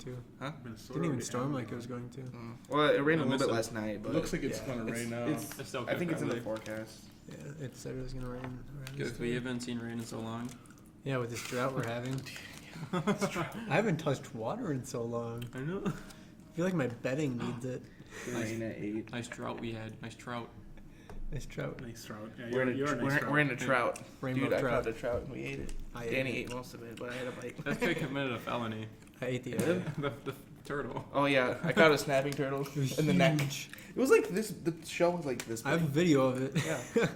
to. Huh? Minnesota Didn't even already storm had like it one. was going to. Well, it rained a little bit Minnesota. last night, but It looks like it's yeah, gonna rain now. It's still I think it's in the probably. forecast. Yeah, it said it was gonna rain. around this Because we time. haven't seen rain in so long. Yeah, with this drought we're having. I haven't touched water in so long. I know. I feel like my bedding needs it. Rain at 8. Nice drought we had. Nice trout. Nice trout. Nice trout. Yeah, We're you're a nice trout. in a trout. Rainbow Dude, trout. I caught a trout and we ate it. I Danny ate ate most of it, but I had a bite. That's kid committed a felony. I ate the Did other. it? The turtle. Oh yeah, I caught a snapping turtle It was in the neck. huge. It was like this. The shell was like this I have a big. video of it. Yeah.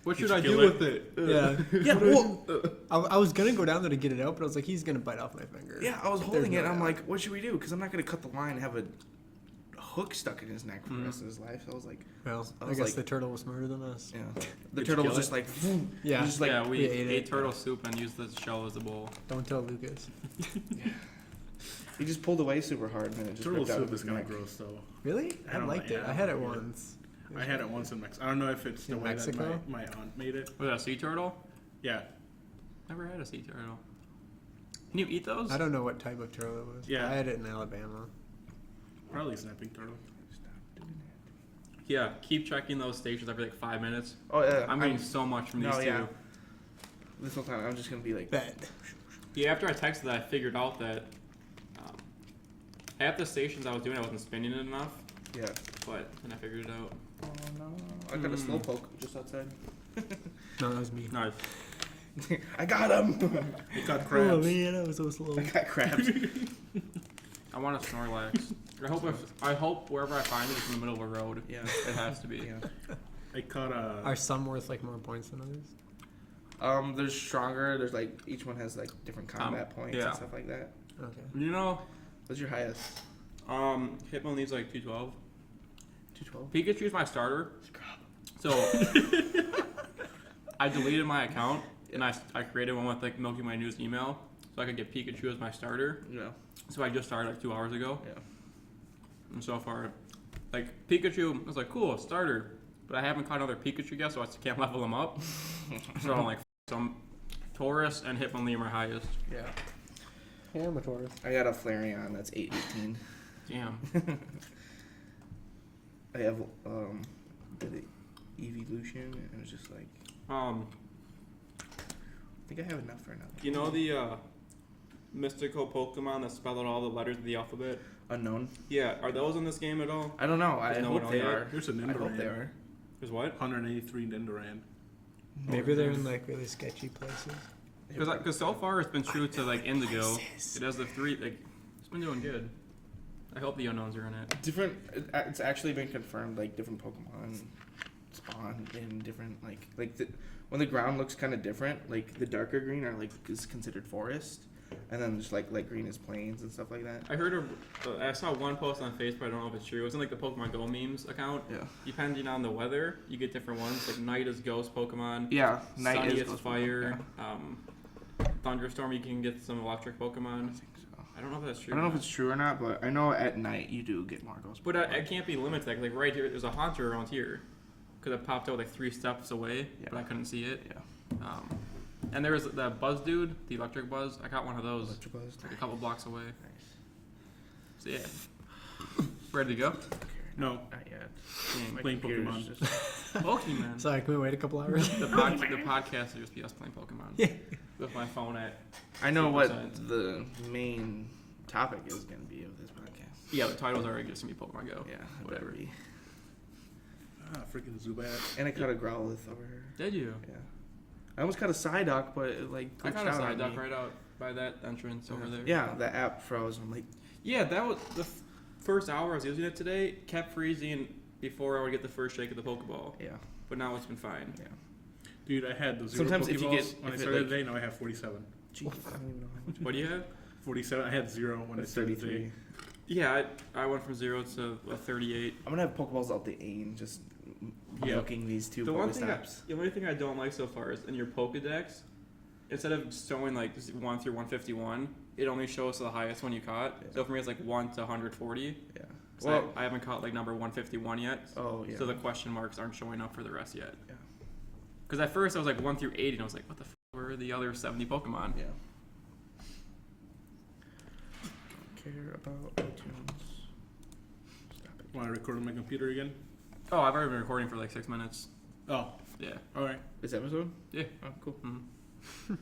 What Did should I you do kill with it? Yeah. Yeah. Well, I was gonna go down there to get it out, but I was like, he's gonna bite off my finger. yeah. I was There's holding no it. And I'm way. like, what should we do? Because I'm not gonna cut the line and have a hook stuck in his neck for the rest of his life. So I was like, Well, I I was guess like- the turtle was smarter than us. yeah. The Did you turtle was kill just like, Yeah. just like yeah, we we ate ate it. turtle soup and used the shell as a bowl. Don't tell Lucas. he just pulled away super hard and then it just Turtle ripped out of soup his is kind neck. of gross though. Really? I I don't liked know, it. yeah, I had it yeah. once. I had it once in Mexico. I don't know if it's the In way Mexico? that my aunt made it. Was that a sea turtle? Yeah. Never had a sea turtle. Can you eat those? I don't know what type of turtle it was. Yeah. I had it in Alabama. Probably snapping turtle. Stop doing that. Yeah, keep checking those stations every like 5 minutes. Oh yeah. I'm getting so much from these No, two. yeah. This whole time I'm just gonna be like, Bet. Yeah, after I texted that, I figured out that at the stations I was doing, I wasn't spinning it enough. yeah. But then I figured it out. Oh no. I got a slow poke just outside. No, that was me. Nice. I got him. It got Oh crabs. man, I was so slow. I got crabs. I want a Snorlax. I hope wherever I find it, it's in the middle of a road. Yeah. It has to be. Yeah. I caught a. Are some worth like more points than others? There's stronger. There's like each one has like different combat points yeah. and stuff like that. Okay. You know, What's your highest? Hitmon needs like 212. 212. Pikachu's my starter. So I deleted my account and I created one with like Milky My News email so I could get Pikachu as my starter. Yeah. So I just started like 2 hours ago. Yeah. And so far, like Pikachu, I was like, cool, starter. But I haven't caught another Pikachu yet, so I can't level them up. So I'm like, some Taurus and Hitmonlee are my highest. Yeah. Yeah, I'm a Taurus. I got a Flareon. That's 818. Damn. I have the Evolution, and it's just like I think I have enough for another. You know the mystical Pokemon that spell out all the letters of the alphabet? Unknown. Yeah, are those in this game at all? I don't know. I There's no hope one they on yet. are. Here's an I hope they Nidoran. are. There's what? 183 Nidoran. Maybe they're in like really sketchy places. Because so far it's been true to like Indigo. It has the 3, like, it's been doing good. I hope the unknowns are in it. Different. It's actually been confirmed. Like different Pokemon spawn in different when the ground looks kind of different. Like the darker green are like is considered forest, and then just like light green is plains and stuff like that. I heard I saw one post on Facebook, I don't know if it's true. It was in like the Pokemon Go memes account. Yeah. Depending on the weather, you get different ones. Like night is ghost Pokemon. Yeah. Night Sunny is it's Ghost fire. Pokemon, Thunderstorm, you can get some electric yeah. I Pokemon. think so. I don't know if that's true. I don't know or if it's true or not, but I know at night you do get more ghost. But Pokemon. I can't be limited. Like right here, there's a Haunter around here. Because it popped out like 3 steps away, Yeah. but I couldn't see it. Yeah. And there was the Buzz dude, the electric Buzz. I got one of those Electabuzz. like a couple blocks away. Nice. So yeah. Ready to go? No. Not yet. Dang. My Playing computer's Pokemon. just- Pokemon. Sorry, can we wait a couple hours? The podcast will just be us playing Pokemon. Yeah. With my phone at. I know what 2%. the main topic is going to be of this podcast. Yeah, the title's already just gonna be Pokemon Go. Yeah, Whatever. whatever. Ah, freaking Zubat. And I caught a Growlithe over here. Did you? Yeah. I almost caught a Psyduck, but it like I glitched got a out on Psyduck me. right out by that entrance over there. Yeah, the app froze. I'm like, Yeah, that was the first hour I was using it today. Kept freezing before I would get the first shake of the Pokeball. yeah, But now it's been fine. yeah. Dude, I had the 0 Sometimes if you Pokeballs get- when I if it, started like- today. Now I have 47. Jeez, I don't even know how much. What do you have? 47. I had 0 when I That's started 33. today. Yeah, I went from 0 to a 38. I'm gonna have Pokeballs out the aim, just Yeah. milking these two The Pokestops. only thing I don't like so far is in your Pokedex, instead of showing like 1 through 151, it only shows the highest one you caught. Yeah. So for me, it's like 1 to 140. Yeah. So Well, I haven't caught like number 151 yet. oh yeah. So the question marks aren't showing up for the rest yet. Yeah. Because at first I was like 1 through 80, and I was like, what the f? Where are the other 70 Pokemon? Yeah. care about iTunes. Stop it. Want to record on my computer again? Oh, I've already been recording for like 6 minutes. Oh, Yeah. all right. This episode? Yeah. Oh, cool. Mhm.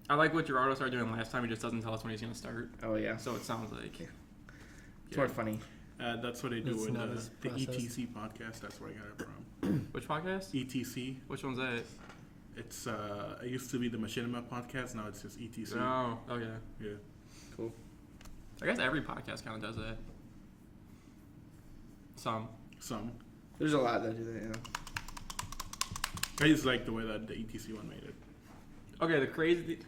I like what Gerardo started doing last time. He just doesn't tell us when he's gonna start. Oh yeah. So it sounds like. It's more funny. That's what I do It's in not the as processed. ETC podcast. That's where I got it from. Which podcast? ETC. Which one's that? It's it used to be the Machinima podcast. Now it's just ETC. Oh, okay. Yeah. Cool. I guess every podcast kind of does that. Some. Some. There's a lot that do that. Yeah. I just like the way that the ETC one made it. Okay, the crazy.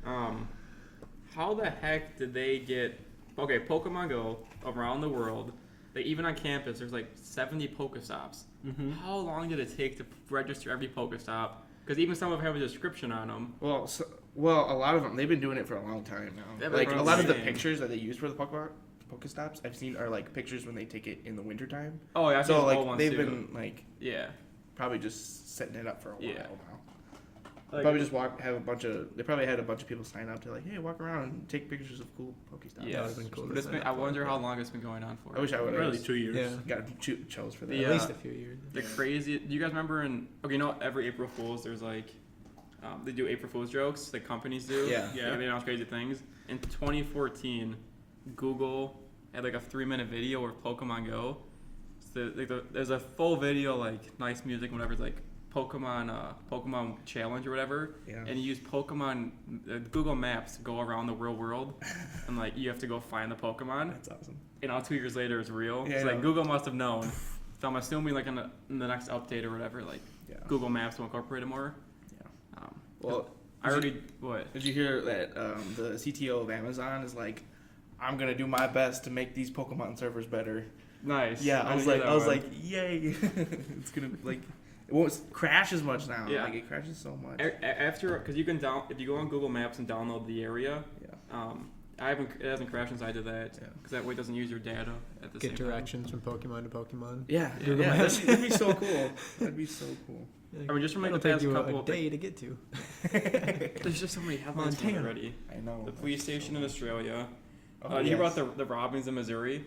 How the heck did they get? Okay, Pokemon Go around the world. Like even on campus, there's like 70 Pokestops. Mm-hmm. How long did it take to register every Pokestop? Because even some of them have a description on them. Well, a lot of them they've been doing it for a long time now. Yeah, Like but a lot of the insane. pictures that they use for the Pokestops I've seen are like pictures when they take it in the wintertime. Oh yeah, I've seen So the like old ones they've too. been like Yeah. probably just setting it up for a while Yeah. now. Like, Probably just they probably had a bunch of people sign up to like, hey, walk around and take pictures of cool Pokestops. yeah. would've been cool But to it's been, sign I up for wonder it, how but- long it's been going on for. I wish I would have Really, 2 years. Yeah. got chose for that. The, At least uh, a few years. The Yeah. crazy. Do you guys remember okay, you know, every April Fools, there's like, they do April Fools jokes, like companies do. Yeah. Yeah. Like, they announce crazy things. In 2014, Google had like a 3-minute video of Pokemon Go. So there's a full video, like nice music, whatever. It's like Pokemon challenge or whatever. Yeah. And you use Pokemon Google Maps to go around the real world, and like you have to go find the Pokemon. That's awesome. And all 2 years later, it's real. Yeah, It's I like know. Google must have known. So I'm assuming like in the next update or whatever, like Yeah. Google Maps will incorporate it more. Yeah. Um, Well, I already what? did you hear that the CTO of Amazon is like, I'm gonna do my best to make these Pokemon servers better. Nice. Yeah, I was didn't hear like, that one. yay! It's gonna like, it won't crash as much now. Yeah. Like it crashes so much. After, because you can if you go on Google Maps and download the area. Yeah. It hasn't crashed since I did that. Yeah. Because that way it doesn't use your data at the Get same time. directions from Pokemon to Pokemon. Yeah, Google yeah, Maps. that'd be so cool. That'd be so cool. I mean, just from like It'll the take past you couple a of day to get to. there's just so many headlines from it Montana. already. I know. The police station in Australia. Oh, You hear yes. about the robbings in Missouri?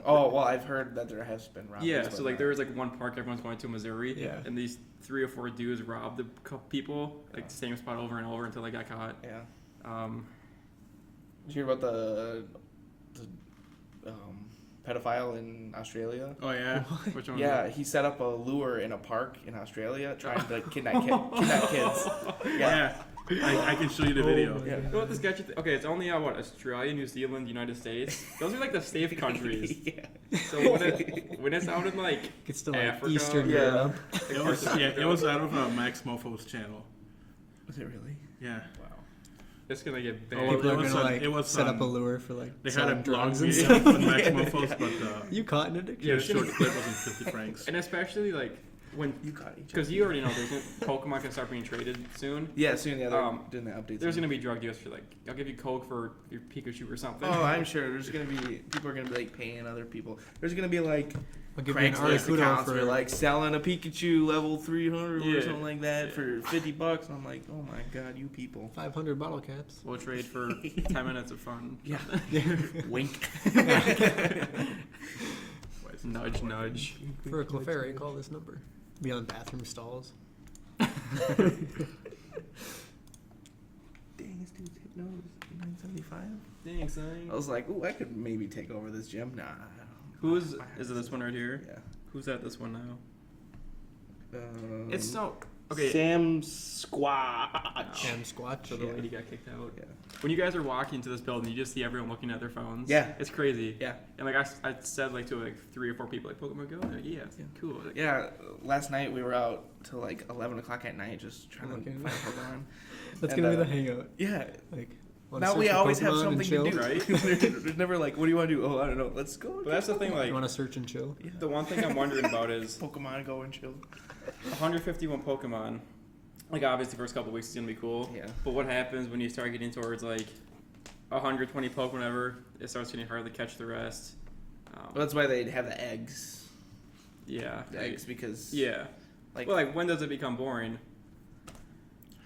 Oh well, I've heard that there has been robberies. Yeah, but so like not- there was like one park everyone's going to Missouri, Yeah. and these 3 or 4 dudes robbed the people like the same spot over and over until they got caught. Yeah. Um, Did you hear about the pedophile in Australia? Oh yeah. which one? Yeah, he set up a lure in a park in Australia trying to kidnap kids. Yeah. I can show you the video. my Yeah. You know what this sketchy? Okay, it's only Australia, New Zealand, United States. Those are like the safe countries. Yeah. So when it's out in like It's still like Africa, Eastern Yeah. Europe. It was it was out of Max Mofo's channel. Was it really? Yeah. Wow. it's gonna get Oh, banned. People it are was gonna on- like it was set up a on- lure for like They had selling a blog drugs and video stuff. on Max Mofo's, but You caught an addiction. Yeah, the short clip was on 50 francs. And especially like when, You caught each because you already know Pokemon can start being traded soon. Yeah, soon the other Um, doing the updates. There's gonna be drug deals for like I'll give you coke for your Pikachu or something. Oh, I'm sure there's gonna be people are gonna be like paying other people. There's gonna be like I'll give you an Craigslist Articuno accounts for for like selling a Pikachu level 300 Yeah. or something like that for $50. And I'm like, oh my god, you people. 500 bottle caps. We'll trade for 10 minutes of fun. Yeah. Wink. Nudge, nudge. For a Clefairy, call this number. Be on bathroom stalls. Dang, this dude's hypnose. 975. Dang, son. I was like, ooh, I could maybe take over this gym. Nah. Who's is it? This one right here? Yeah. Who's at this one now? It's Um, so okay. Sam Squatch. And Squatch. So the Yeah. lady got kicked out. Yeah. When you guys are walking to this building, you just see everyone looking at their phones. Yeah. It's crazy. Yeah. And like I said like to like 3 or 4 people like Pokemon Go. Like, yeah, cool. Like, Yeah, last night we were out till like 11 o'clock at night just trying Okay. to find Pokemon. That's And, gonna be the hangout. Yeah. Like, wanna Now search we for always have Pokemon and something to chill? do. Right? There's never like, what do you want to do? Oh, I don't know. Let's go. But that's the thing. You Like want to search and chill? Yeah. the one thing I'm wondering about is Pokemon Go and chill. 151 Pokemon. Like obviously, the first couple weeks is gonna be cool. Yeah. But what happens when you start getting towards like 120 Pokemon, whatever? It starts getting hard to catch the rest. Well, that's why they have the eggs. Yeah. The eggs because Yeah. like Well, like when does it become boring?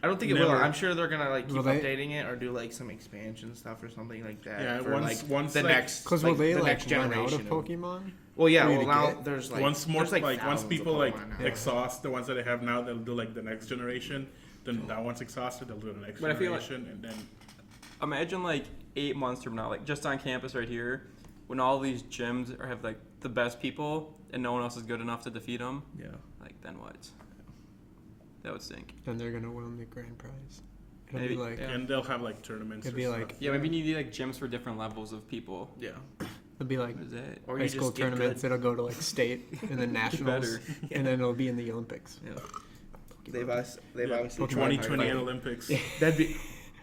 I don't think it will. Never. I'm sure they're gonna like keep Will they? updating it or do like some expansion stuff or something like that. Yeah, for, once, the like- next, Because like, will they the like next run out generation of Pokemon? Well, yeah. for you Well, to now get? there's like once more there's, like once thousands people of like Pokemon now. exhaust the ones that they have now, they'll do like the next generation. Then that one's exhausted, they'll do the next But I feel like- generation, and then Imagine like 8 months from now, like just on campus right here, when all these gyms have like the best people and no one else is good enough to defeat them. Yeah. Like then what? That would stink. And they're gonna win the grand prize. It'll Maybe, be like yeah. and they'll have like tournaments. It'd or be stuff. like- Yeah, maybe you need like gyms for different levels of people. Yeah. it'll be like What is that? Or high you school just get tournaments. good. It'll go to like state and then nationals, Better. and then it'll be in the Olympics. Yeah. Pokemon. They've Yeah, obviously tried 2028 hard. Olympics. That'd be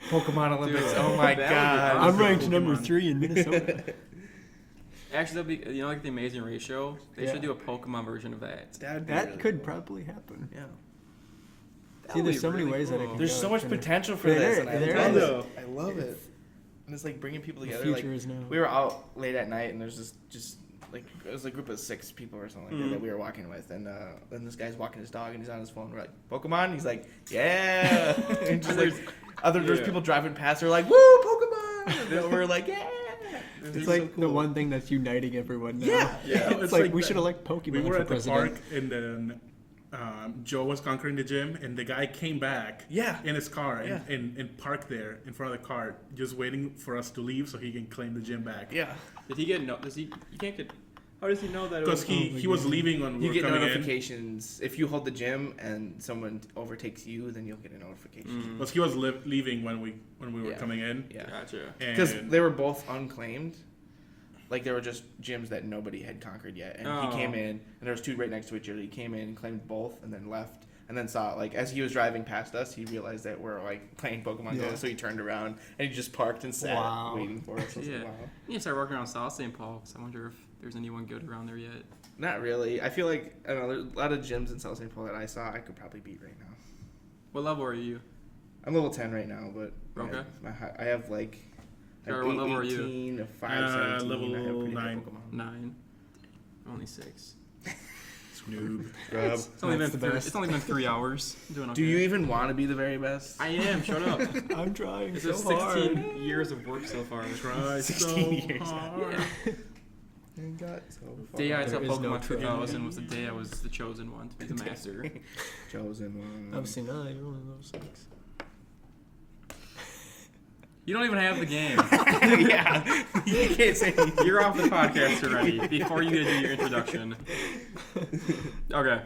Pokemon Olympics. Dude, Oh my that would be god. I'm Pokemon. ranked number 3 in Minnesota. Actually, that'd be like the Amazing Ratio. They Yeah. should do a Pokemon version of that. That'd be that really could cool. probably happen. Yeah. That See, would there's be so many really ways that it cool. can There's go. so much And it- potential for There- this, and I there love is. it. I love it. And it's like bringing people The together. future Like is now. we were out late at night, and there's this just like it was a group of 6 people or something like that, that we were walking with, and then this guy's walking his dog, and he's on his phone. We're like, Pokemon. He's like, yeah. And just like there's Yeah. people driving past. They're like, woo, Pokemon. And then we're like, yeah. It's like the one thing that's uniting everyone now. Yeah. Yeah, It's like we should elect Pokemon We were for at the president. park, and then Joe was conquering the gym, and the guy came back Yeah. in his car Yeah. and parked there in front of the car, just waiting for us to leave so he can claim the gym back. Yeah. Did he get no? Does he? You can't get. How does he know that? It Because was, he was leaving when we You were get coming notifications if you hold the gym and someone overtakes you, then you'll get a notification. in. Because he was leaving when we were Yeah. coming in. Yeah. Gotcha. Because And they were both unclaimed. Like they were just gyms that nobody had conquered yet. And Oh. he came in, and there was 2 right next to each other. He came in, claimed both, and then left. And then saw, like, as he was driving past us, he realized that we're, like, playing Pokemon Go. Yeah. So he turned around, and he just parked and sat Wow. waiting for us. I was like, Yeah. wow. You need to start working around South St. Paul. Cause I wonder if there's anyone good around there yet. Not really. I feel like, I don't know, there's a lot of gyms in South St. Paul that I saw I could probably beat right now. What level are you? I'm level 10 right now, but Okay. I have, like Or what level are you? 18, a 5, 17. level I have pretty good 9. Pokemon. 9. I'm only 6. Noob. Scrub. It's only That's been the best. it's only been 3 hours. I'm doing okay. Do you even want to be the very best? I am. Shut up. I'm trying This so is hard. 16 years of work so far. Try 16 so years. hard. I got so far. The day I There saw is no Pokemon trim. 2000 was the day I was the chosen one to be the master. Chosen one. Obviously not. You're one of those 6. You don't even have the game. Yeah. You can't say anything. You're off the podcast already before you get to do your introduction. Okay.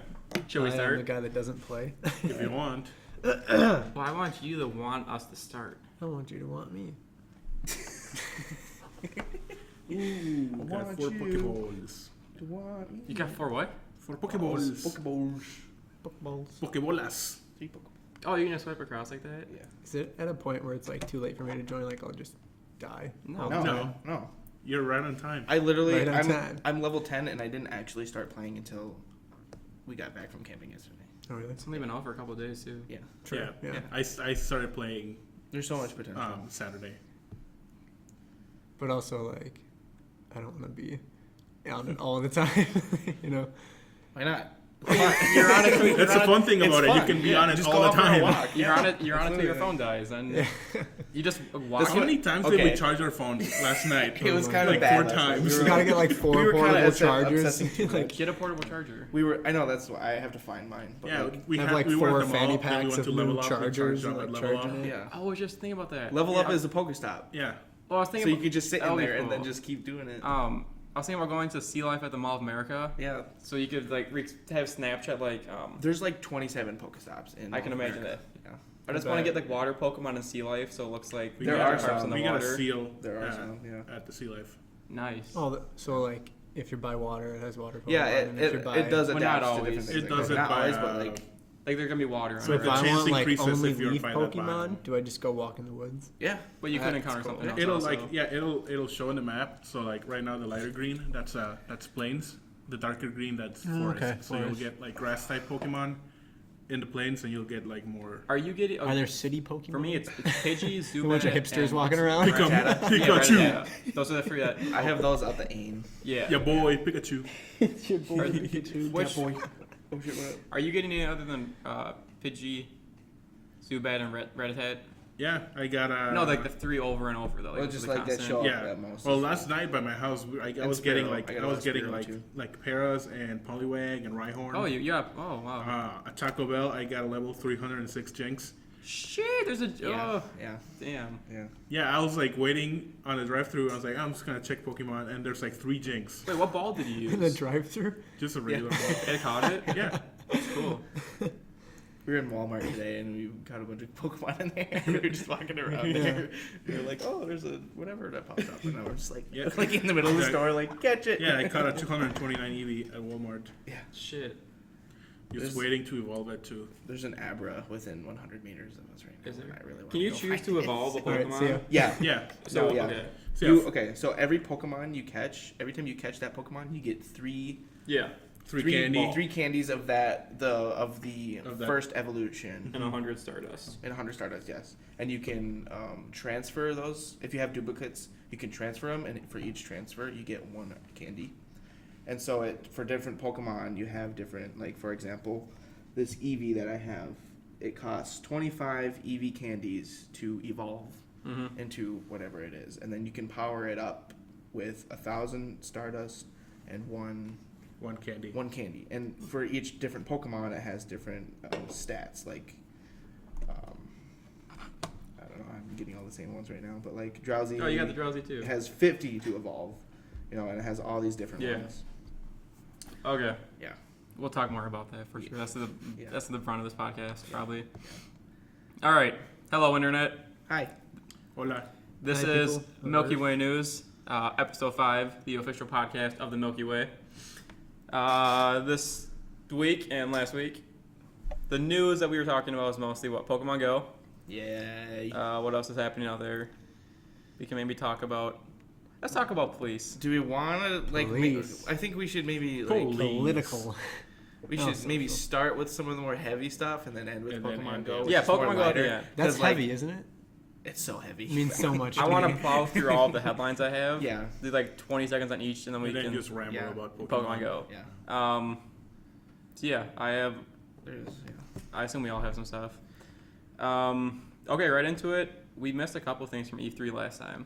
Should we I am the start? guy that doesn't play. If you want. Well, I want you to want us to start. I want you to want me. Ooh, I got want 4 you. Pokeballs. You want me? You got 4 what? 4 Pokeballs. Pokeballs. Pokeballs. Pokebolas. 3 Pokeballs. Oh, you're gonna swipe across like that? Yeah. Is it at a point where it's like too late for me to join? Like I'll just die. No. all the No, time? no. You're right on time. I literally, Right on time. I'm level 10, and I didn't actually start playing until we got back from camping yesterday. Oh really? It's only been out for a couple of days too. Yeah. True. Yeah. Yeah. I started playing There's so much potential. Saturday. But also like, I don't want to be on it all the time. You know. Why not? Come on, you're on it. That's the fun thing about it. You can be on it Just all go the out for a time. walk. You're Yeah. on it. You're on it till your Absolutely. phone dies, and Yeah. you just walk. How many times did Okay. we charge our phones last night? It was kind of like bad. 4 last night. times. You gotta get like 4 we were kinda portable obsessing chargers. too much. Like Get a portable charger. We were. I know that's why I have to find mine. But Yeah, like, we have had like we were 4 at the mall, fanny then we packs went of to level new up, we chargers charged and up like at level charging up. it. yeah. I was just thinking about that. Level up Yeah. is a Pokestop. Yeah. Well, I was So thinking. you could just sit in that'll be there and then cool. just keep doing it. I was thinking about going to Sea Life at the Mall of America, Yeah. so you could like have Snapchat like. There's like 27 Pokestops in. I can North imagine America. that. Yeah. I just want to get like water Pokemon in Sea Life, so it looks like We There got are a- some in the we got a water. seal There are some. Yeah. at the Sea Life. Nice. Oh, so like if you're by water, it has water. Yeah. Pokemon, and if you're by, It does Well, adapt not to always. different things. It does it not by, always, but like Like there's gonna be water on So it. if If the I chance want like increases only if you're leaf by that Pokemon, biome. do I just go walk in the woods? yeah. But you could That's encounter cool. something else. It'll also. like it'll show in the map. So like right now the lighter green that's plains. The darker green that's Oh, forest. okay, So you'll forest. get like grass type Pokemon in the plains, and you'll get like more. Are you getting? Are there city Pokemon? For me, it's Pidgey, Zubat, a bunch of hipsters walking around. Pick 'em, Rattata. Pikachu. Yeah, those are the 3 that. I have those out the aim. Yeah. Yeah, boy, Pikachu. It's your boy Pikachu. Which boy. Oh shit! What? are you getting any other than Pidgey, Zubat and Rattata. Yeah, I got No, like the 3 over and over though. Well, this just is like that constant. show up Yeah. at most. Well, last night by my house, I And was getting Spearow. like I got I a was lot of getting Spearow, too. like Paras and Poliwag and Rhyhorn. Oh, oh wow. At Taco Bell, I got a level 306 Jinx. Shit, there's a. Yeah. Oh, Yeah. damn. Yeah. Yeah, I was like waiting on the drive-through. I was like, I'm just gonna check Pokemon, and there's like 3 Jinx, Wait, what ball did you In the use? drive-through. just a regular ball. It caught it? Yeah, That's cool. We were in Walmart today and we got a bunch of Pokemon in there. We were just walking around Yeah. there. We were like, oh, there's a whatever that popped up. And I was just like, Yeah. like in the middle of the Yeah. store, like, catch it. yeah, I caught a 229 Eevee at Walmart. Shit. Just There's- waiting to evolve it too. There's an Abra within 100 meters of us right now. Is there? and I really want Can you choose to evolve a All right, Pokemon? see ya. Yeah. Yeah. So, No, yeah. okay. So, You, yeah, okay, so every Pokemon you catch, every time you catch that Pokemon, you get three Yeah. three candy. candies of the Of that. first evolution. And 100 Stardust. And 100 Stardust, yes. And you can transfer those. If you have duplicates, you can transfer them, and for each transfer, you get 1 candy. And so for different Pokemon, you have different, like, for example, this Eevee that I have, it costs 25 Eevee candies to evolve Mm-hmm. into whatever it is. And then you can power it up with 1,000 Stardust and one One candy. And for each different Pokemon, it has different stats. Like, I don't know, I'm getting all the same ones right now, but like Drowsy. Oh, you got the Drowsy too. It has 50 to evolve, and it has all these different Yeah. ones. Okay. Yeah. We'll talk more about that for sure. That's Yeah. that's the front of this podcast, probably. All right. Hello, Internet. Hi. Hola. This Hi, is people. Milky Way News, episode 5, the official podcast of the Milky Way. This week and last week, the news that we were talking about was mostly Pokemon Go. Yay. What else is happening out there? We can maybe talk about. Let's talk about police. Do we want to Police. I think we should maybe Police. Political. we Oh, should maybe social. start with some of the more heavy stuff and then end with And then Pokemon end, Go. yeah. which Yeah, is more Pokemon Go at the lighter, end. That's 'cause, like, heavy, isn't it? It's so heavy. It means so much. I to want me. to plow through all the headlines I have. Yeah. Do like 20 seconds on each, and then we And then can just ramble yeah. about Pokemon Go. Yeah. So yeah, I have. There's I assume we all have some stuff. Okay, right into it. We missed a couple things from E3 last time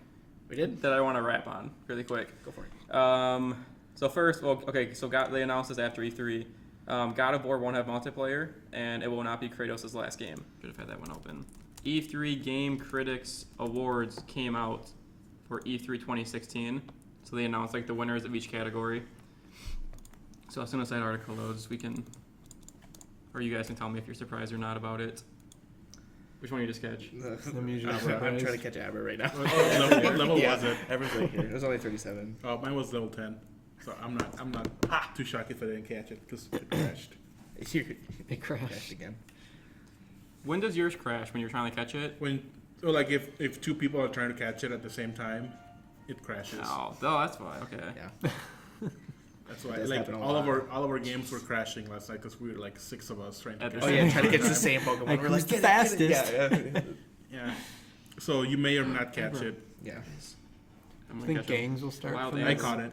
We did. that I want to wrap on really quick. Go for it. So first, they announced this after E3. God of War won't have multiplayer, and it will not be Kratos' last game. Should have had that one open. E3 Game Critics Awards came out for E3 2016. So they announced like the winners of each category. So as soon as that article loads, we can, or you guys can tell me if you're surprised or not about it. Which one you just catch? I'm usually I'm surprised. trying to catch Aber right now. What level Yeah, was it? Aber's right here. It was only 37. Oh, mine was level 10. So I'm not too shocked if I didn't catch it because it crashed. It crashed. Crashed again. When does yours crash? When you're trying to catch it? If 2 people are trying to catch it at the same time, it crashes. Oh, that's why. Okay. Yeah. That's why It does like happen a all lot. of our games were crashing last night because we were like 6 of us trying to At the catch Oh it. yeah, trying to catch the same Pokemon. Like, We're who's like, the get it, get it. fastest? Yeah. Yeah. So you may or not catch it. Yeah. I'm I gonna think catch a gangs will start. wild from I this. caught it.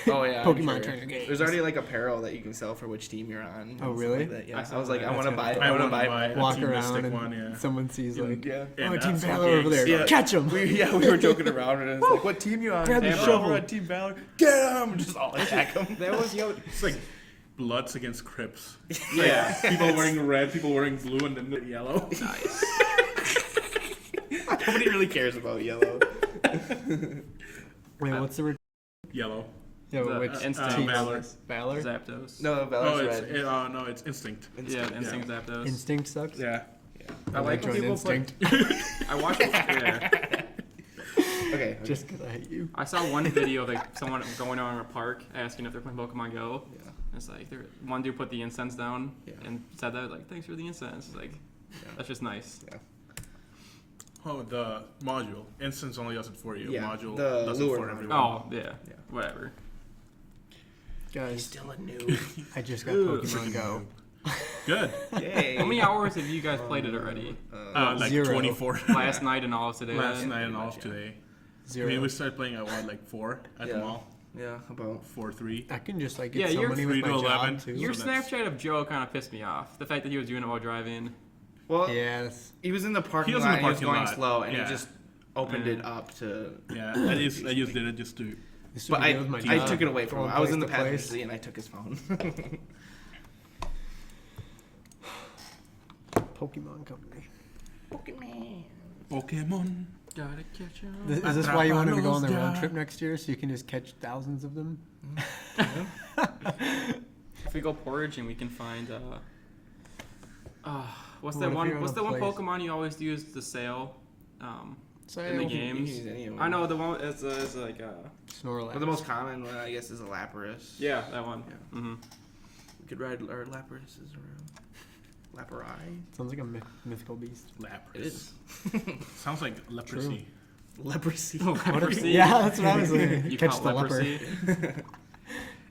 Oh yeah. I'm Pokemon sure. trainer games. There's already like apparel that you can sell for which team you're on. and Oh, stuff really? like that. Yeah. I saw I was like, that. I want to That's buy. good. I want to wanna buy. a Walk Team around Mystic and one, yeah. someone sees like, Yeah. oh, And Team that's Valor what over there. gangs- Yeah. Catch him. We were joking around and it's like, what team you on? Grab the Oh, shovel. we're on Team Valor. Get him! Just all attack him. That was It's like Bloods against Crips. yeah. People wearing red, people wearing blue, and then yellow. Nice. Nobody really cares about yellow. Wait, what's the Yellow. yeah, The, which Instinct. team? Valor. Valor. Zapdos. No, Oh, Valor's it's red. no, it's Instinct. Yeah, Instinct Zapdos. Instinct sucks. Yeah. I like when join people Instinct I watched it. Yeah. Okay. just because I hate you. I saw one video of like someone going around a park asking if they're playing Pokemon Go. Yeah. It's like one dude put the incense down Yeah. and said that like thanks for the incense. It's like Yeah. that's just nice. Oh, the module. Instance only does it for you. Yeah, Module the does lure it for module. everyone. Oh yeah. Yeah. Whatever. Guys, Still a noob. I just got Ugh. Pokemon Go. Good. Yay. How many hours have you guys played it already? Like 0. 24. Last night and all of today. Last then? night and all of Yeah. today. I 0. mean, we started playing at what, like 4 at the Yeah. mall? Yeah, about. 4-3. I can just like Yeah, get so you're many with 3 my to job 11. too. Your So that's- Snapchat of Joe kind of pissed me off. The fact that he was doing it while driving. Well, Yes. he was in the parking He was in lot. the And he was parking going lot. slow, and Yeah. he just opened it up to. Yeah, I just did it just to. This But would be I, good with my I job. took it away from Going him. I was in the place to passenger place. seat, and I took his phone. Pokemon Company. Pokemon. Gotta catch 'em. Is this why you wanted to go on the road Atrapalos trip next year so you can just catch thousands of them? If we go porridging, we can find. What's What that if one? you're in What's a the one place- Pokemon you always use to sail? So In the You game. can use any of them. I know the one is like Snorlax. But the most common one, I guess, is a Lapras. yeah, that one. Yeah. Mm-hmm. We could ride our Laprases around. Laprai. Sounds like a mythical beast. Lapras. It is. Sounds like leprosy. Leprosy. What if- Leprosy. yeah, that's what I was thinking. You Catch caught the leper. leprosy.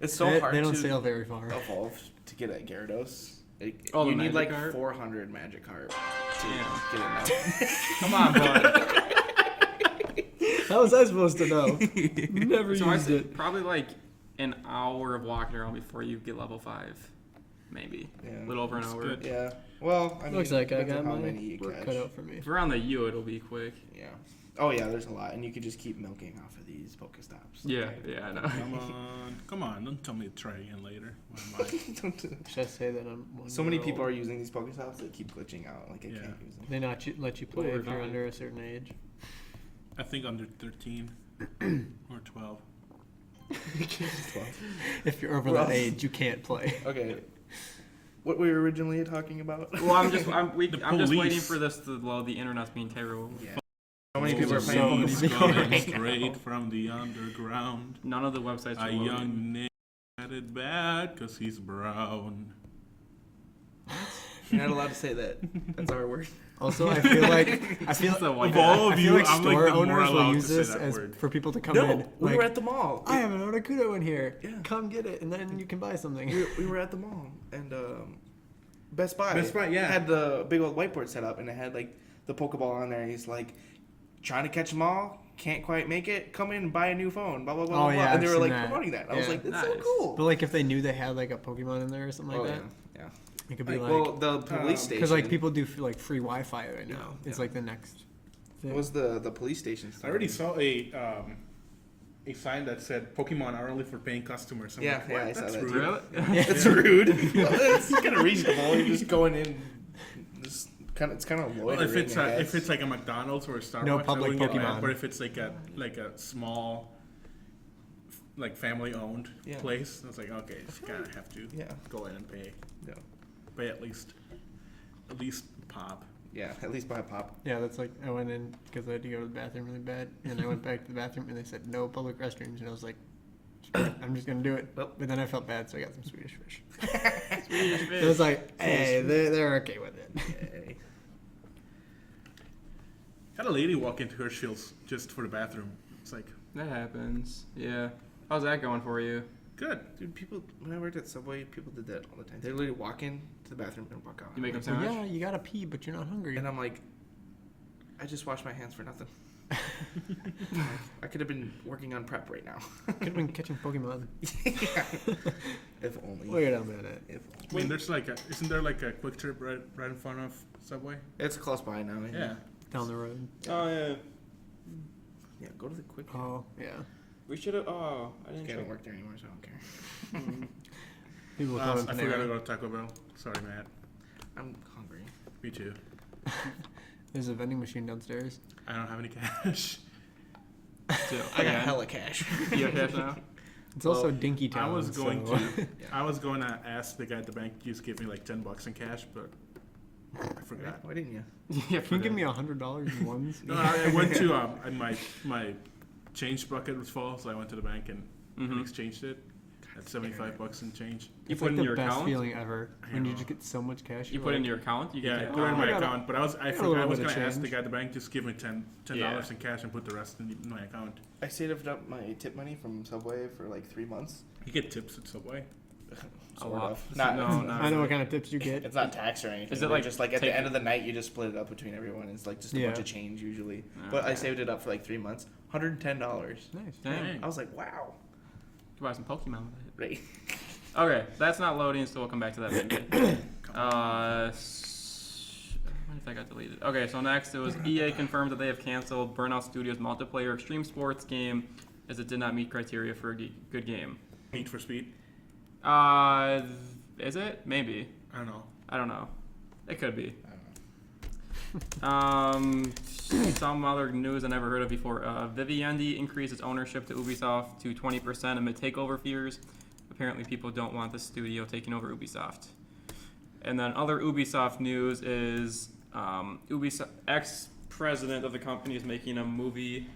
It's so they, hard they don't to sail very far. evolve to get a Gyarados. Oh, the you need like Magikarp? 400 Magikarp to Damn. get it now. Come on, bud. How was I supposed to know? Never So I used said it. probably like an hour of walking around before you get level 5, maybe. Yeah. A little over an That's hour. good. Yeah. Well, I mean, Looks like I depends on got how my many you work catch. cut out for me. If we're on the U, it'll be quick. Yeah. Oh yeah, there's a lot, and you could just keep milking off of these Pokestops. Yeah, yeah, I know. Come on! Don't tell me to try again later. What am I? Don't do- Should I say that I'm one So many year people old? are using these Pokestops that keep glitching out. Like I Yeah. can't use them. They not let you play Or if you're not. under a certain age. I think under 13 or 12. If you're over Well- that age, you can't play. Okay. What we were originally talking about? Well, I'm just The waiting police. for this to load. The internet's being terrible. Yeah. So many people are So playing many He's people Pokemon. coming right straight from the underground. None of the websites are A loading. young Nick had it bad because he's brown. You're not allowed to say that. That's our word. Also, I feel like It's a white Of all I of feel you, like I'm like store the more owners will allowed use to say this that as word. for people to come No, in. we Like, were at the mall. I have an Otakudo in here. Yeah. Come get it, and then you can buy something. We were at the mall, and Best Buy. Best Buy, yeah. Had the big old whiteboard set up, and it had like the Pokeball on there. He's like, trying to catch them all, can't quite make it. Come in and buy a new phone. Blah blah blah. Oh, blah, yeah, blah. And they I've were seen like that. promoting that. I was Yeah. like, that's so Nice. cool. But like, if they knew they had like a Pokemon in there or something like that, yeah. it could be Like, like well, the police station. because like people do like free Wi-Fi right now. Yeah. It's like the next. What was the police station? I already saw a sign that said Pokemon are only for paying customers. I'm Yeah, like, yeah, what? I saw That's that rude. too. Really? It's rude. It's kind of reasonable. You're just going in. Just kind of. It's kind of loitering. Well, I guess. if it's like a McDonald's or a Starbucks, No I public wouldn't get Pokemon. mad. But if it's like a small, like family owned Yeah. place, it's like okay, you kind of have to Yeah. go in and pay. Yeah. Pay at least pop. Yeah. At least buy a pop. Yeah, that's like I went in because I had to go to the bathroom really bad, and I went back to the bathroom and they said no public restrooms, and I was like, I'm just gonna do it. Well. But then I felt bad, so I got some Swedish fish. Swedish It was fish. like, hey, they're okay with it. Yay. Had a lady walk into her shields just for the bathroom. It's like That happens. Yeah. How's that going for you? good. Dude, people. When I worked at Subway, people did that all the time. They literally walk in to the bathroom and walk out. You make them Well, sandwich? yeah, you gotta pee, but you're not hungry. And I'm like, I just washed my hands for nothing. I could have been working on prep right now. Could have been catching Pokemon. Yeah. If only. Wait a minute. If I mean, there's like isn't there like a quick trip right in front of Subway? It's close by now. Yeah. Down the road. Oh yeah. Yeah, go to the quick. Oh, yeah. We should have. Oh, I didn't Okay, I don't check. work there anymore, so I don't care. People call it I forgot to Panera. go to Taco Bell. Sorry, Matt. I'm hungry. Me too. There's a vending machine downstairs. I don't have any cash. Still, I got again. hella cash. You have cash now? It's also Well, Dinky Town. I was going so- to. I was going to ask the guy at the bank to just give me like $10 in cash, but I forgot. Why didn't you? Yeah. Can you give me $100 in ones? No, I went to and my change bucket was full, so I went to the bank and Mhm. exchanged it at $75 in change. You It's put like in the your best account. feeling ever I when you know. just get so much cash. You you're put it in like, your account. You Yeah, I get put it in my I got a- account, but I got a forgot I little was bit going of to ask the change. guy at the bank just give me $10 Yeah. in cash and put the rest in my account. I saved up my tip money from Subway for like 3 months. You get tips at Subway. Sort lot. of. Not, No, it's, not I know what kind of tips you get. it's not tax or anything. Is it They're like just like at take- the end of the night you just split it up between everyone? It's like just a Yeah. bunch of change usually. Oh, But I okay. saved it up for like 3 months. $110. Nice. Dang. I was like, wow. You buy some Pokemon with it. Right. Okay, that's not loading, so we'll come back to that later. That got deleted. Okay, so next it was EA confirmed that they have canceled Burnout Studios' multiplayer extreme sports game as it did not meet criteria for a good game. Need for Speed. Is it? Maybe. I don't know. I don't know. It could be. I don't know. Some other news I never heard of before. Vivendi increased its ownership to Ubisoft to 20% amid takeover fears. Apparently, people don't want the studio taking over Ubisoft. And then other Ubisoft news is Ubisoft ex-president of the company is making a movie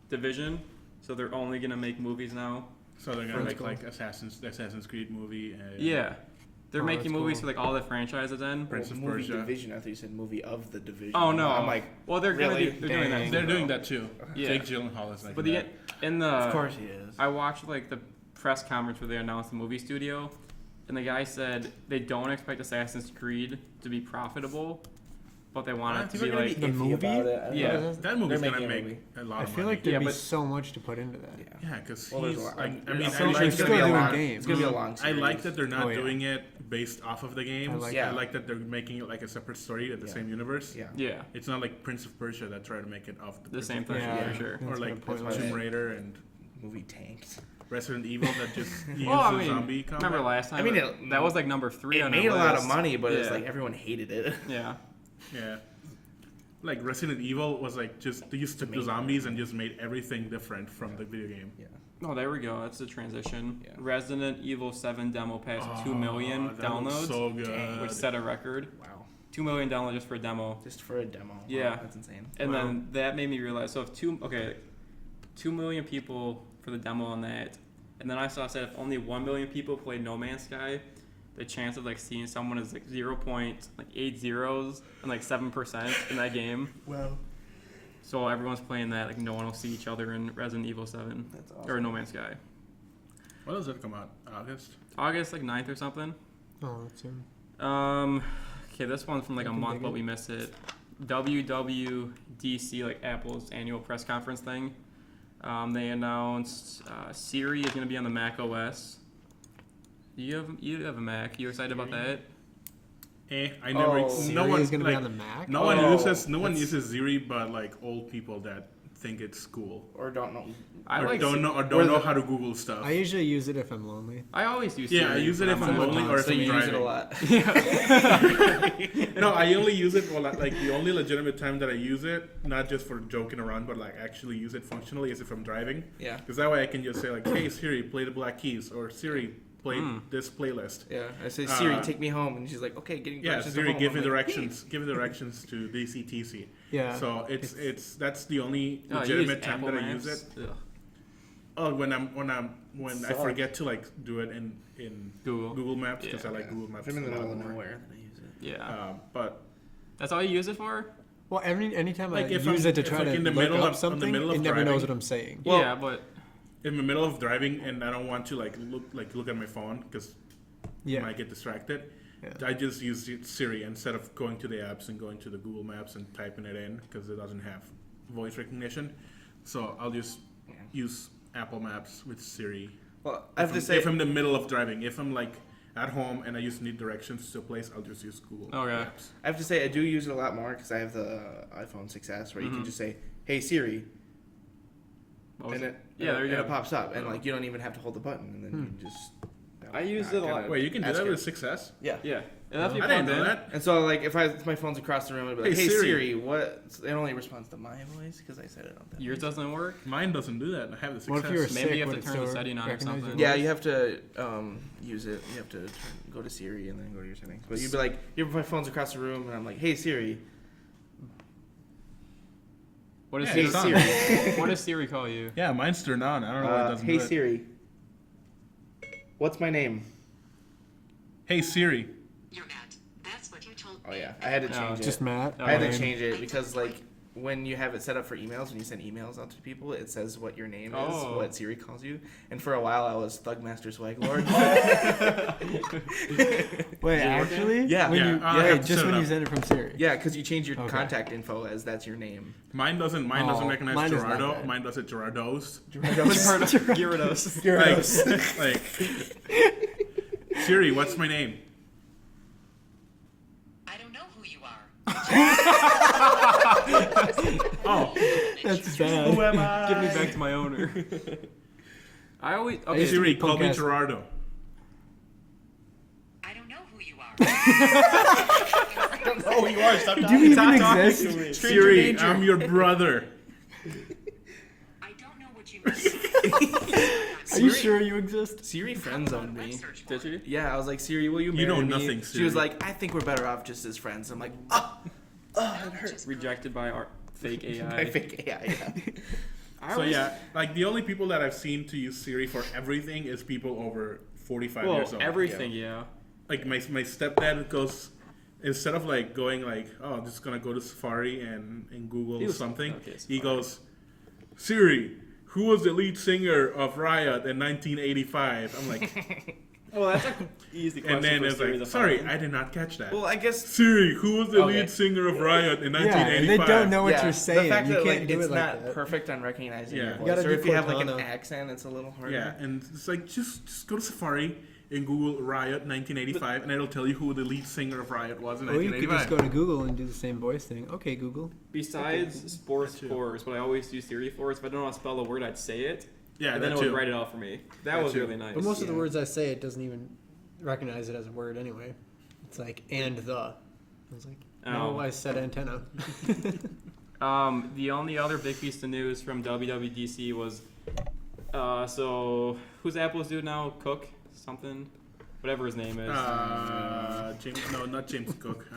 division, so they're only gonna make movies now. So they're gonna That's make cool. like Assassin's Creed movie. And Yeah, they're Oh, making that's movies cool. for like all the franchises. Then. Prince of movie Persia. division. I thought you said movie of the division. Oh no! I'm like, well, they're really? gonna do, they're doing that. Dang. They're doing that too. Yeah. Jake Gyllenhaal is like. But that. in the of course he is. I watched like the press conference where they announced the movie studio, and the guy said they don't expect Assassin's Creed to be profitable, but they want it to People be are gonna like The iffy movie? about it. I don't Yeah. know. That movie's They're gonna making a make movie. a lot I of feel money. like there'd Yeah, be but- so much to put into that. Yeah. Yeah, because Well, there's he's. a lot. I mean, I'm I pretty like sure it's still gonna be a doing long. games. It's gonna be a long I series. like that they're not Oh, yeah. doing it based off of the games. like Yeah. I like that they're making it like a separate story at the Yeah. same universe. Yeah. yeah, It's not like Prince of Persia that try to make it off the Prince same of thing Persia. Yeah. for sure. Or That's like my point. That's why Tomb they- Raider and Movie tanked. Resident Evil that just used Well, I the mean, zombie combat. remember last time? I mean, that was like number 3 It on made our a lot of list. money, but it's Yeah. like everyone hated it. Yeah, Yeah. Like Resident Evil was like just they just took the Made- zombies and just made everything different from the video game. Yeah. oh, there we go. That's the transition. Yeah. Resident Evil 7 demo passed 2 million Oh, that looks downloads, so good. Dang. which set a record. Wow. 2 million downloads just for a demo. Just for a demo. Wow, Yeah. that's insane. And Wow. then that made me realize, so if 2 million people for the demo on that, and then I saw said if only 1 million people played No Man's Sky, the chance of like seeing someone is like 0.8 zeros and like 7% in that game. Well, So everyone's playing that, like no one will see each other in Resident Evil 7 that's or awesome. No Man's Sky. When does it come out? August? August like 9th or something. Oh, that's him. Okay, this one's from like I a can month, dig but it. we missed it. WWDC, like Apple's annual press conference thing. They announced Siri is going to be on the Mac OS. You have a Mac. You excited about that? I never. Oh. no Siri one is gonna like, be on the Mac. No one Oh, uses that's- uses Siri, but like old people that think it's cool Or don't know. I or like. don't know or Or don't know the- how to Google stuff. I usually use it if I'm lonely. I always use. Yeah, I Siri use it when if on I'm my lonely phone. or if So I'm you use it a driving. lot. No, I only use it like the only legitimate time that I use it, not just for joking around, but like actually use it functionally, is if I'm driving. Yeah. Because that way I can just say like, "Hey Siri, play the Black Keys," or "Siri, play Mm. this playlist." Yeah. I say, Siri, Uh, take me home. And she's like, okay, getting Yeah, directions to Siri, home. give I'm me like, directions. Give me directions to DCTC. Yeah. So it's that's the only Oh, you use legitimate time Apple that I use Maps? it. Ugh. Oh, when I Sucks. forget to like do it in Google. Google Maps because Yeah. I like Yeah. Google Maps. If I'm in the a lot middle of more. nowhere, then I use it. Yeah. But That's all you use it for? Well, anytime Like, I if use I'm- it to if, try like, to in the look middle up of- something, middle of it never knows driving- what I'm saying. Well, yeah, but in the middle of driving and I don't want to look at my phone because I Yeah. might get distracted. Yeah. I just use Siri instead of going to the apps and going to the Google Maps and typing it in because it doesn't have voice recognition. So I'll just Yeah. use Apple Maps with Siri. Well, I have to say, if I'm in the middle of driving, if I'm like at home and I just need directions to a place, I'll just use Google Okay. Maps. I have to say, I do use it a lot more because I have the iPhone 6S where you can Mhm. just say, "Hey Siri," what was and it? it Yeah, there you and go. it pops up, and like you don't even have to hold the button, and then you just. I use it a lot. Wait, you can do Ask that it. with 6S? Yeah. Yeah. And that's I didn't know in. that. And so, like, if my phone's across the room, it'd be like, Hey, "Hey Siri." Siri, what?" It only responds to my voice because I set it on that. Yours doesn't work? Mine doesn't do that. I have the 6S. What if you were Maybe sick? you have would to it turn the still setting on or recognize your something. Yeah, voice? you have to use it. You have to go to Siri and then go to your settings. But you'd be like, my phone's across the room, and I'm like, "Hey Siri." What does Yeah, Hey it's on. Siri. What does Siri call you? Yeah, mine's turned on. I don't know why it doesn't Hey do it. Siri. What's my name? Hey Siri. You're Matt. That's what you told Oh me. yeah, I had to No, change it. Just Matt. Oh, I had lame. to change it because like when you have it set up for emails, when you send emails out to people, it says what your name is, Oh. what Siri calls you. And for a while, I was Thugmaster Swaglord. Wait, actually? Yeah. When Yeah, you, I have to just set it when you up. send it from Siri. Yeah, because you change your Okay. contact info as that's your name. Mine doesn't Oh, recognize mine is not Gerardo. bad. Mine does it Gerardo's. Gyarados. Like Siri, what's my name? I don't know who you are. Oh, That's sad. Who am I? Give me back to my owner. I always okay. used to Siri, be call me podcast. Gerardo. I don't know who you are. Oh, you are. Stop Do talking. you even Stop talking exist? to me. Siri, danger. I'm your brother. I don't know what you mean. Are you sure you exist? Siri friend zoned Web me. search for Did it. you? Yeah, I was like, Siri, will you marry You know me? nothing, She was Siri. like, I think we're better off just as friends. I'm like, oh, it hurts. Rejected by our fake AI. My fake AI. Yeah. I So always- yeah, like the only people that I've seen to use Siri for everything is people over 45 Well, years old. everything, yeah. Like my stepdad goes, instead of like going like, oh, I'm just gonna go to Safari and Google He was- something, okay, he Safari. goes, Siri, who was the lead singer of Riot in 1985? I'm like, Well, that's an easy question. and then for it's Siri like, to sorry, find. I did not catch that. Well, I guess. Siri, who was the Okay. lead singer of Riot in Yeah, and they 1985? don't know what yeah, you're saying. The fact You that can't like, do it's it like not that. perfect on recognizing Yeah. your You voice, gotta or do if you have like an Cortana. accent, it's a little harder. Yeah, and it's like just go to Safari and Google Riot 1985, and it'll tell you who the lead singer of Riot was in Or you could 1985. just go to Google and do the same voice thing. Okay, Google. Besides sports That too. scores, what I always use Siri for is if I don't know how to spell a word, I'd say it. Yeah, and then that it would too. write it out for me. That That was too. really nice. But most of the Yeah. words I say, it doesn't even recognize it as a word anyway. It's like, and the. I was like, no, Oh. I said antenna. The only other big piece of news from WWDC was, so who's Apple's dude now? Cook something, whatever his name is. James, no, not James Cook.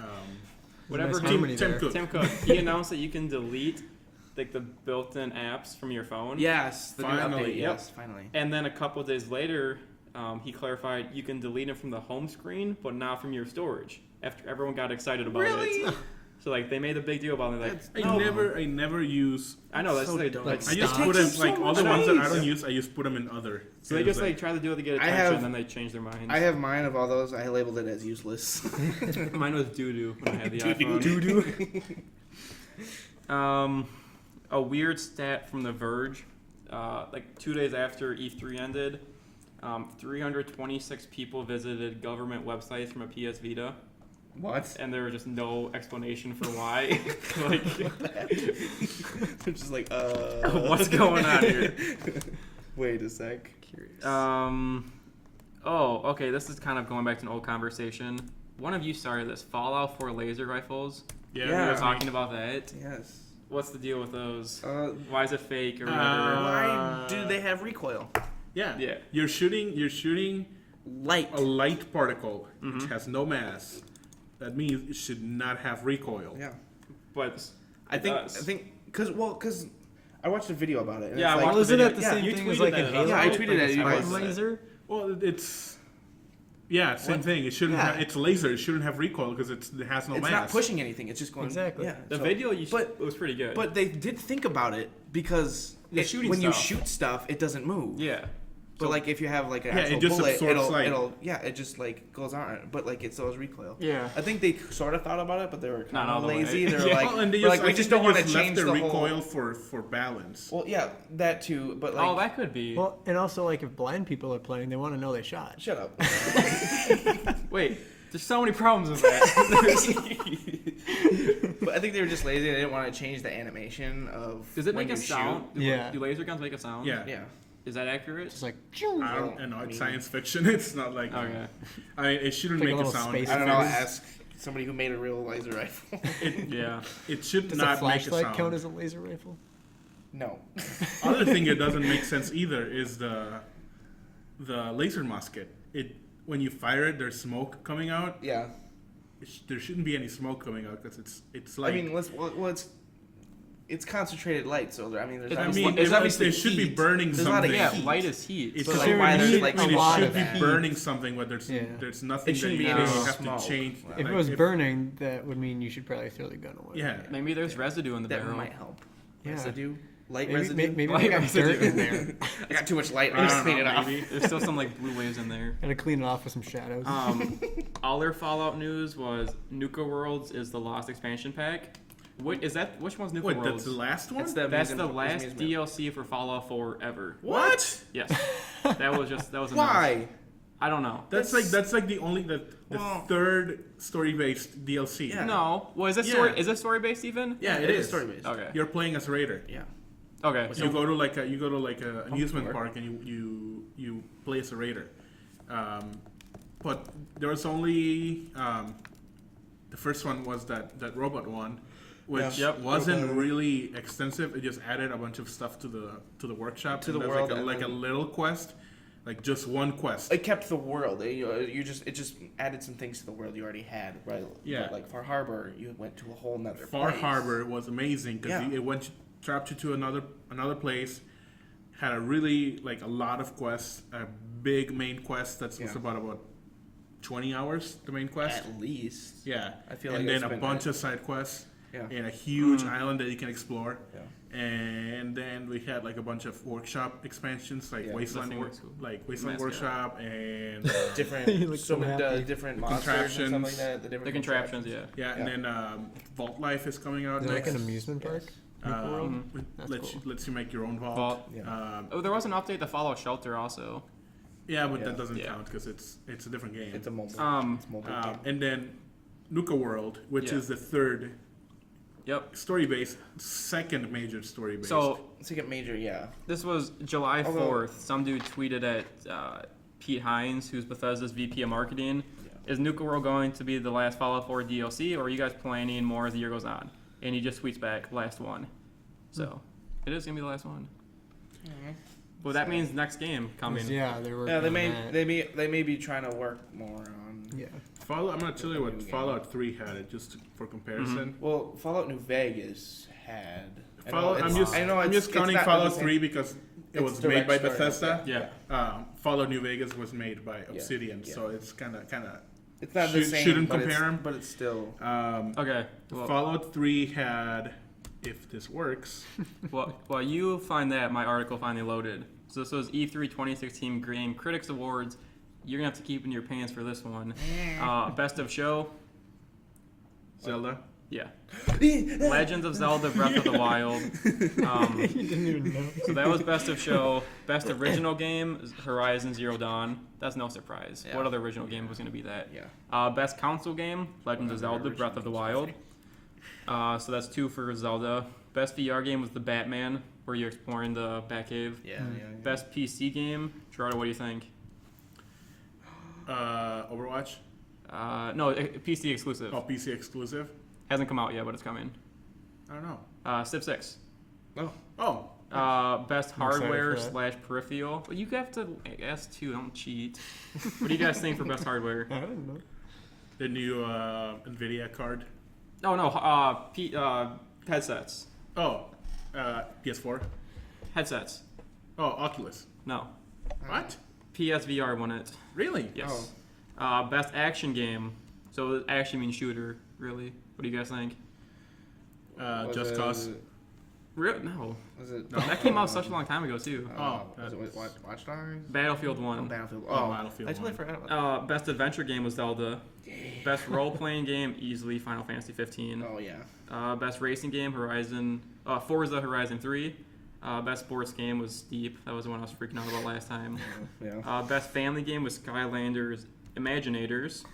Whatever Nice his- harmony Tim there. Cook. Tim Cook. He announced that you can delete like the built-in apps from your phone. Yes, the new Finally, update. yep. Yes, finally. And then a couple days later, he clarified you can delete them from the home screen, but not from your storage. After everyone got excited about it. So like they made a big deal about it. Like I never use. I know that's so like, dumb. like I just It put takes them like so all the much ones that I space. don't use. I just put them in other. so they just like try to do it to get I attention, have- and then they change their minds. I have mine of all those. I labeled it as useless. Mine was doo doo when I had the Doo-doo. iPhone. A weird stat from The Verge. Like 2 days after E3 ended, 326 people visited government websites from a PS Vita, What? and there was just no explanation for why. Like, They're just like, what's going on here? Wait a sec. Curious. Oh, okay. This is kind of going back to an old conversation. One of you started this Fallout 4 laser rifles. Yeah, We Yeah. were talking about that. Yes. What's the deal with those? Uh, Why is it fake or whatever? why do they have recoil? Yeah. Yeah. You're shooting Light. a light particle Mm-hmm. which has no mass. That means it should not have recoil. Yeah. But I does. think, because I watched a video about it. And Yeah, it's I like, Well, isn't that the yeah, same you thing as tweeted like that a at us. Halo? Yeah, I like tweeted a it. You spine guys- laser? Well, it's same What? thing. It shouldn't. Yeah. It's laser. It shouldn't have recoil because it has no it's mass. not pushing anything. It's just going. Exactly. Yeah. the so- video but it was pretty good. But they did think about it because The shooting when you stuff. shoot stuff, it doesn't move. yeah. But like if you have like an Yeah, it actual just bullet, absorbs light. it just like goes on. But like it still has recoil. Yeah. I think they sort of thought about it, but they were Not kind all of the way. lazy. They were Yeah. like, Well, and they we're like I we think just they don't want to left change the the recoil whole. for balance. Well, yeah, that too. But like, Oh, that could be. Well, and also like if blind people are playing, they want to know they shot. shut up. Wait, there's so many problems with that. But I think they were just lazy. They didn't want to change the animation of. Does it when make a you shoot. sound? Yeah. Do laser guns make a sound? Yeah. Yeah. Is that accurate? Just like, I don't know. It's science fiction. It's not like. Okay. I mean, it shouldn't Like a make a little sound. space I don't know. Figures. Ask somebody who made a real laser rifle. Yeah. It should does not a make a flashlight sound. count as a laser rifle? No. Other thing that doesn't make sense either is the laser musket. It when you fire it, there's smoke coming out. Yeah. There shouldn't be any smoke coming out because it's like. I mean, it's concentrated light, so I mean, there's I obviously, mean, there's obviously it should be heat. burning There's a lot of something. Yeah, heat. light is heat. It's So, just like, like, why there's, it like, should a lot of be that. burning something, but there's Yeah. nothing It shouldn't that be you any have smoke. to change. If it was burning, that would mean you should probably throw the gun away. Yeah. Maybe there's residue in the That barrel. might help. Yeah. Residue, light Maybe, residue. maybe Light they got residue. dirt in there. I got too much light. I I just don't clean know, it off. maybe. There's still some like blue waves in there. Gotta clean it off with some shadows. Other Fallout news was Nuka Worlds is the Lost expansion pack. Which one's Nuka Wait, Worlds? that's the last one? That's the That's amusement- the last amusement. DLC for Fallout 4 ever. What? Yes. That was announced. Why? I don't know. That's like the only the Well- third story-based DLC. Yeah. No. Well, is this Yeah. story? Is this story based even? Yeah, it is is. story based. Okay. You're playing as a raider. Yeah. Okay. You go to like a amusement tour. park and you play as a raider. But there was only the first one was that robot one, which Yeah. Yep. wasn't Robot. really extensive. It just added a bunch of stuff to the workshop. To and the there's world, like, and like a then- little quest, like just one quest. It kept the world. It just added some things to the world you already had, right? Yeah. But like Far Harbor, you went to a whole nother Far place. Harbor was amazing because Yeah. it trapped you to another place. Had a really like a lot of quests, a big main quest that was Yeah. about 20 hours. The main quest. At least. Yeah, I feel and like then it's a been- bunch of side quests Yeah. and a huge island that you can explore. Yeah. And then we had like a bunch of workshop expansions like Yeah. Wasteland, That thing looks cool. Wasteland Mascot. Workshop and You Different, look so so many happy. different monsters and stuff contraptions. like that. The different The contraptions, yeah. yeah, and then Vault Life is coming out Is it like next. an amusement park? Mhm. It That's lets cool. lets you make your own vault. Vault. Yeah. Oh, there was an update to Fallout Shelter also. Yeah, but Yeah. that doesn't Yeah. count because it's a different game. It's a mobile. It's a mobile game. And then Nuka World, which Yeah. is the third Yep. story-based, second major story-based. So Second major, yeah. this was July Although- 4th. Some dude tweeted at Pete Hines, who's Bethesda's VP of Marketing. Yeah. Is Nuka World going to be the last Fallout 4 DLC, or are you guys planning more as the year goes on? And he just tweets back, last one. So it is gonna be the last one. Well, that means next game coming. Yeah, they're working Yeah, they on may that. they may be trying to work more on. Yeah. I'm gonna tell you what New game. Fallout 3 had it just for comparison. Well, Fallout New Vegas had. I know Fallout, I'm it's- just I know I'm it's- just it's counting not Fallout the same- 3 because it it's was made direct by story, Bethesda. Yeah. Fallout New Vegas was made by Obsidian, yeah. so it's kind of It's not the Should- same. shouldn't but compare it's, 'em. but it's still. Okay. Well, Fallout 3 had, if this works, while you find that, my article finally loaded. So this was E3 2016 Game Critics Awards. You're gonna have to keep in your pants for this one. Best of show. Zelda. Yeah. Legends of Zelda Breath of the Wild. You didn't even know. So that was best of show. Best original game is Horizon Zero Dawn. That's no surprise. Yeah. What other original game was going to be that? Yeah. Best console game, Legends of Zelda Breath of the Wild. So that's 2 for Zelda. Best VR game was the Batman, where you're exploring the Batcave. Yeah. Best PC game, Gerardo, what do you think? Overwatch. No, PC exclusive. Oh, PC exclusive. Hasn't come out yet, but it's coming. I don't know. Civ 6. Oh, Best I'm excited hardware for that. / peripheral. Well, you have to ask too. Don't cheat. What do you guys think for best hardware? I don't know. the new Nvidia card. Oh no, headsets. Oh, PS4. Headsets. Oh, Oculus. No. What? PSVR won it. Really? Yes. Best action game. So action means shooter, really. What do you guys think? Was Just it- Cause. No. Was it? That came out such a long time ago too. Was it Watch Dogs? Battlefield Oh, 1. Battlefield. Oh, Oh, Battlefield I totally 1. forgot about that. Best adventure game was Zelda. Best role-playing game, easily Final Fantasy 15. Oh yeah. Best racing game, Forza Horizon 3. Best sports game was Steep. That was the one I was freaking out about last time. Yeah. Best family game was Skylanders Imaginators,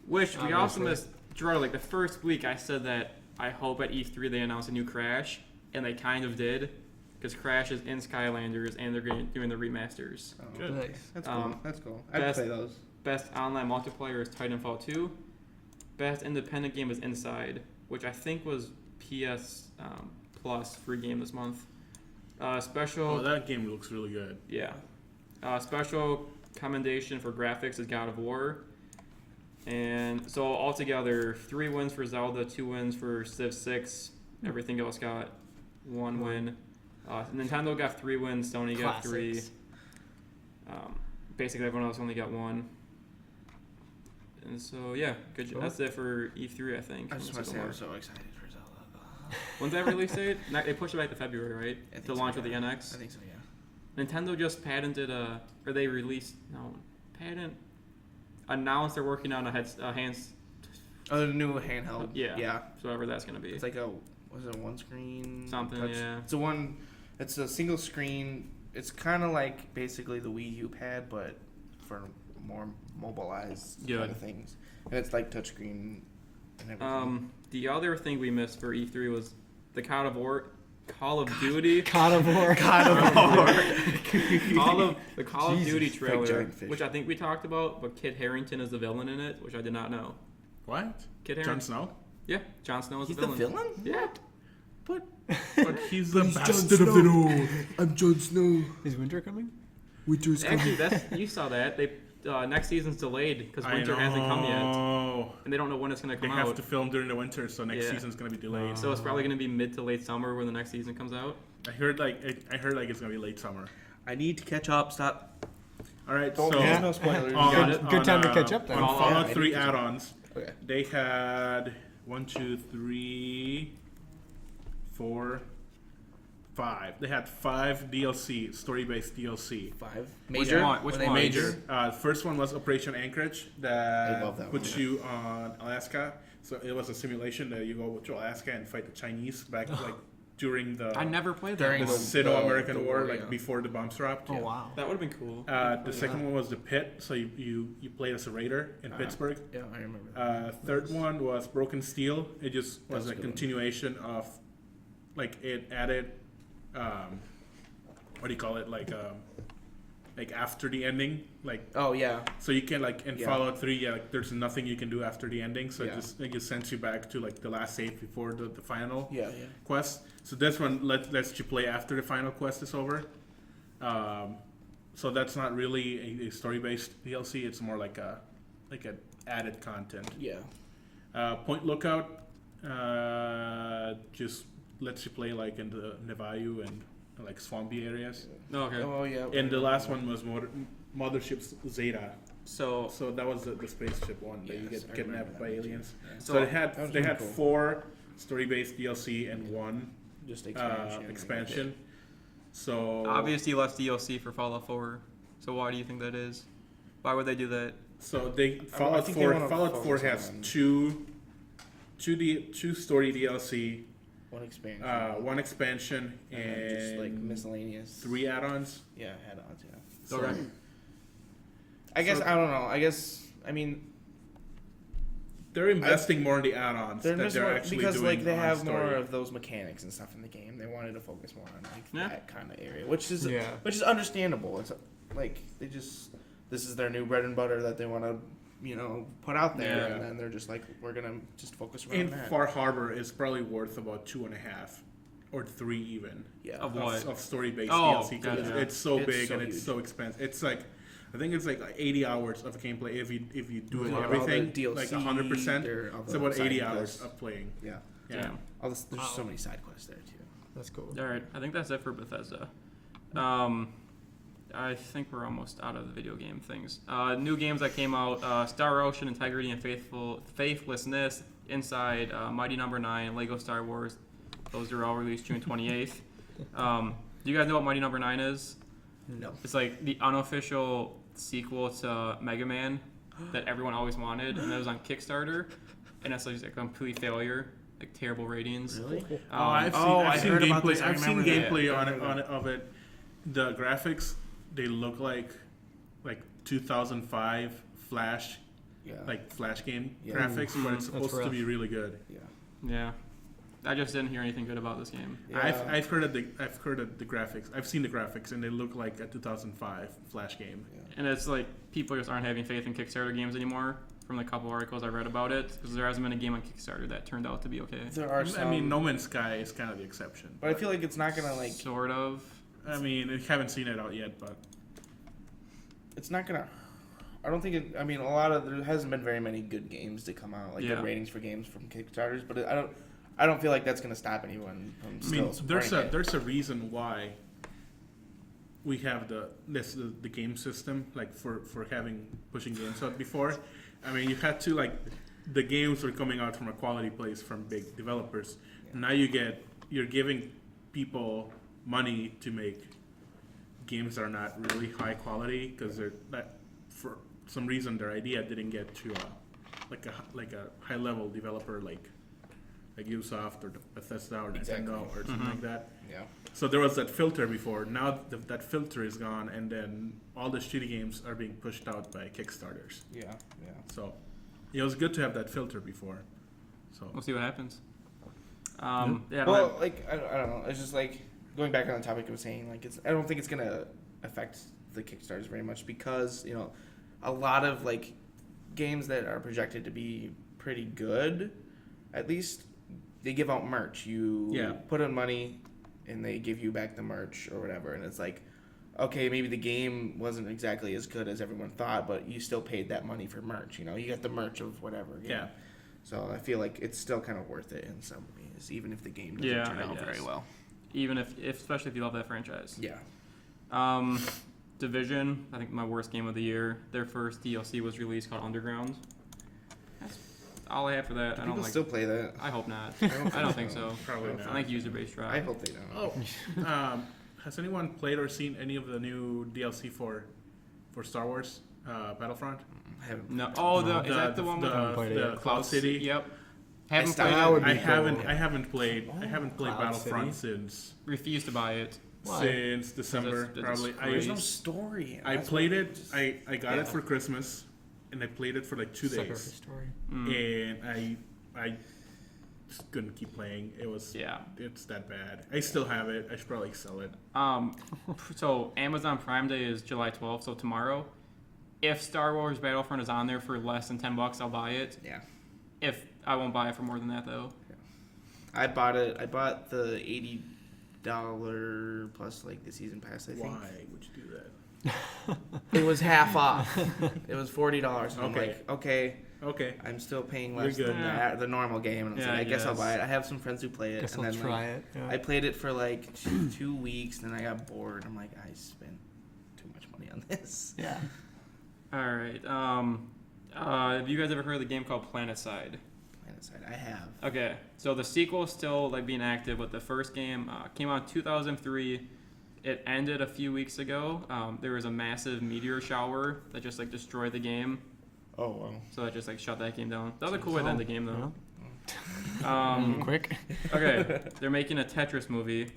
which we also Obviously. missed. Gerardo, like the first week I said that I hope at E3 they announce a new Crash, and they kind of did, because Crash is in Skylanders and they're doing the remasters. Oh, Good. Nice. That's cool. That's cool. I'd best- play those. Best online multiplayer is Titanfall 2. Best independent game is Inside, which I think was PS Plus free game this month. Special, Oh, that game looks really good. yeah. Special commendation for graphics is God of War. And so altogether, 3 wins for Zelda, 2 wins for Civ 6. Everything else got 1 win. Nintendo got 3 wins, Sony got 3. Classics. Basically, everyone else only got 1. And so, yeah, good. Cool. That's it for E3, I think. I just want Let's to go say more. I'm so excited for Zelda. When's that release date? They pushed it back to February, right? I think To so, launch with the yeah. NX. I think so. Yeah. Nintendo just announced they're working on a hands, Oh, the new handheld. Yeah. Yeah. whatever that's gonna be. It's like was it a one screen? Something, yeah. It's a single screen. It's kind of like basically the Wii U pad, but for more mobilized Good. kind of things, and it's like touchscreen and everything. The other thing we missed for E3 was the Call of Duty. Carnivore. The Call of Duty Fake trailer, giant fish. which I think we talked about, but Kit Harington is the villain in it, which I did not know. What? Kit Jon Harington. Snow? Yeah, Jon Snow is He's the the villain. villain? Yeah. But he's the He's Jon bastard of Snow. it all. I'm Jon Snow. Is winter coming? Winter's Actually, you saw that. They next season's delayed because winter hasn't come yet, and they don't know when it's going to They come have out. to film during the winter, so next Yeah. season's gonna be delayed. So it's probably going to be mid to late summer when the next season comes out. I heard like it's gonna be late summer. I need to catch up. Stop. All right, Don't so there's no spoilers. on- got it. Good time to on, catch up then. On Oh, yeah, I Fallout need 3 to catch up. add-ons, Okay. they had 1, 2, 3, 4, 5. They had 5 DLC, story-based DLC. 5 Which major. one? Which Were they one? Major. First one was Operation Anchorage that, I love that puts one. you on Alaska. So it was a simulation that you go to Alaska and fight the Chinese back like during the I never played During the that. Sino-American the War, war, like yeah. before the bombs dropped. Oh wow. That would have been cool. The second one was the Pit. So you played as a raider in Pittsburgh. Yeah, I remember. Third one was Broken Steel. It just That was was a a good one. continuation of, like it added, what do you call it? Like after the ending, like Oh yeah. so you can like in Yeah. Fallout 3, yeah, like there's nothing you can do after the ending. So Yeah. it just sends you back to like the last save before the final Yeah. quest. So this one lets you play after the final quest is over. So that's not really a story-based DLC. It's more like a added content. Yeah. Point Lookout just lets you play like in the Nevayu and like swampy areas. No, okay. Oh yeah. And the last one was Mothership Zeta. So So that was the spaceship one that you Yes, get I kidnapped remember by that one too. aliens. Yeah. So, So they had that was they really had cool. 4 story-based DLC and 1 Just expansion. So obviously less DLC for Fallout 4. So why do you think that is? Why would they do that? So they Fallout think they 4 wanna Fallout 4 focus has on- two story DLC, One expansion. one expansion, and then just like and miscellaneous. 3 add-ons. Yeah, add-ons. Yeah. So, Okay. I guess So- I don't know. I mean, they're investing more in the add-ons they're that missing they're more actually because doing like they on have story. more of those mechanics and stuff in the game. They wanted to focus more on like Yeah. that kind of area, which is Yeah. understandable. It's like this is their new bread and butter that they want to put out there, Yeah. and then they're just like we're gonna just focus around in that. Far Harbor is probably worth about 2.5 or 3 even Yeah. Of what? of story-based Oh, DLC because gotcha. it's so It's big so and it's huge. so expensive. It's like I think it's like 80 hours of gameplay if you do it All the everything DLC, like 100%. all It's the about side 80 hours quests. of playing. Yeah. Yeah. Damn. There's so many side quests there too. That's cool. All right. I think that's it for Bethesda. I think we're almost out of the video game things. New games that came out: Star Ocean, Integrity and Faithlessness, Inside, Mighty Number 9, Lego Star Wars. Those are all released June 28th. Do you guys know what Mighty Number 9 is? No. It's like the unofficial sequel to Mega Man that everyone always wanted, and it was on Kickstarter, and it's like a complete failure, like terrible ratings. Really? I've seen, I I've seen heard about gameplay. this. I I've seen remember that. gameplay I on it, remember that. of it. The graphics, they look like 2005 Flash, Yeah. like Flash game Yeah. graphics, but it's That's supposed to rough. be really good. Yeah. Yeah, I just didn't hear anything good about this game. I've heard of the graphics. I've seen the graphics, and they look like a 2005 Flash game. And it's like people just aren't having faith in Kickstarter games anymore. From the couple articles I read about it, because there hasn't been a game on Kickstarter that turned out to be okay. There are some. I mean, No Man's Sky is kind of the exception. but I feel like it's not gonna like. Sort of. I mean, I haven't seen it out yet, but It's not gonna. I don't think it. I mean, there hasn't been very many good games to come out, like Yeah. good ratings for games from Kickstarters. But I don't feel like that's gonna stop anyone from I still mean, supporting it. there's a reason why we have the game system, like for pushing games out before. I mean, you had to the games were coming out from a quality place from big developers. Yeah. Now you're giving people money to make games that are not really high quality because they're that for some reason their idea didn't get to a high level developer like like Ubisoft or Bethesda or Nintendo Exactly. or something like that. Yeah. So there was that filter before. Now that filter is gone, and then all the shitty games are being pushed out by Kickstarters. Yeah. So it was good to have that filter before. So We'll see what happens. Yeah. I don't Well, have- like I don't know. It's just like going back on the topic of saying like I don't think it's gonna affect the Kickstarters very much because a lot of like games that are projected to be pretty good, at least they give out merch. You put in money, and they give you back the merch or whatever, and it's like, okay, maybe the game wasn't exactly as good as everyone thought, but you still paid that money for merch. You got the merch of whatever. Game. Yeah. So I feel like it's still kind of worth it in some ways, even if the game doesn't Yeah, turn I out very guess. well. even if especially if you love that franchise. Yeah. Division, I think my worst game of the year. Their first DLC was released called Underground. That's all I have for that. Do I people don't like. still play that? I hope not. don't I don't think so. Probably I not. think user-based drop. I hope they don't. Oh, has anyone played or seen any of the new DLC for Star Wars Battlefront? I haven't. No. Oh, is that the one with Haven't played it the yet. Cloud City? Yep. Haven't stopped- played That it. would be I cool. haven't played Cloud Battlefront City? since Refused to buy it. Why? since December That's probably. crazy. There's no story. I That's played what- it. I got it for Christmas, and I played it for like 2 Sucker for days, story. and I just couldn't keep playing. Yeah. It's that bad. I still have it. I should probably sell it. So Amazon Prime Day is July 12th, so tomorrow. If Star Wars Battlefront is on there for less than $10, I'll buy it. Yeah. If I won't buy it for more than that though. I bought it. I bought the $80 plus like the season pass. I think Why would you do that? it was half off. It was $40. And I'm Okay. like, okay, Okay. I'm still paying You're less good. than the normal game. And I was Yeah, like, I I guess I'll guess. buy it. I have some friends who play it, Guess and I'll then try like, it. Yeah. I played it for like 2 weeks, and then I got bored. I'm like, I spent too much money on this. Yeah. All right. Have you guys ever heard of the game called PlanetSide? Side. I have. Okay, so the sequel is still like being active, but the first game came out in 2003. It ended a few weeks ago. There was a massive meteor shower that just like destroyed the game, Oh wow. so that just like shut that game down. That was a cool way to end the game though. Quick. Okay, they're making a Tetris movie,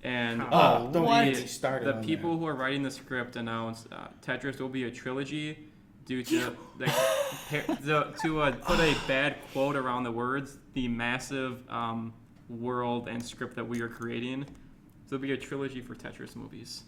and Oh, don't What? get me started. the on people who are writing the script announced Tetris will be a trilogy due to like put a bad quote around the words, the massive world and script that we are creating. So it'll be a trilogy for Tetris movies.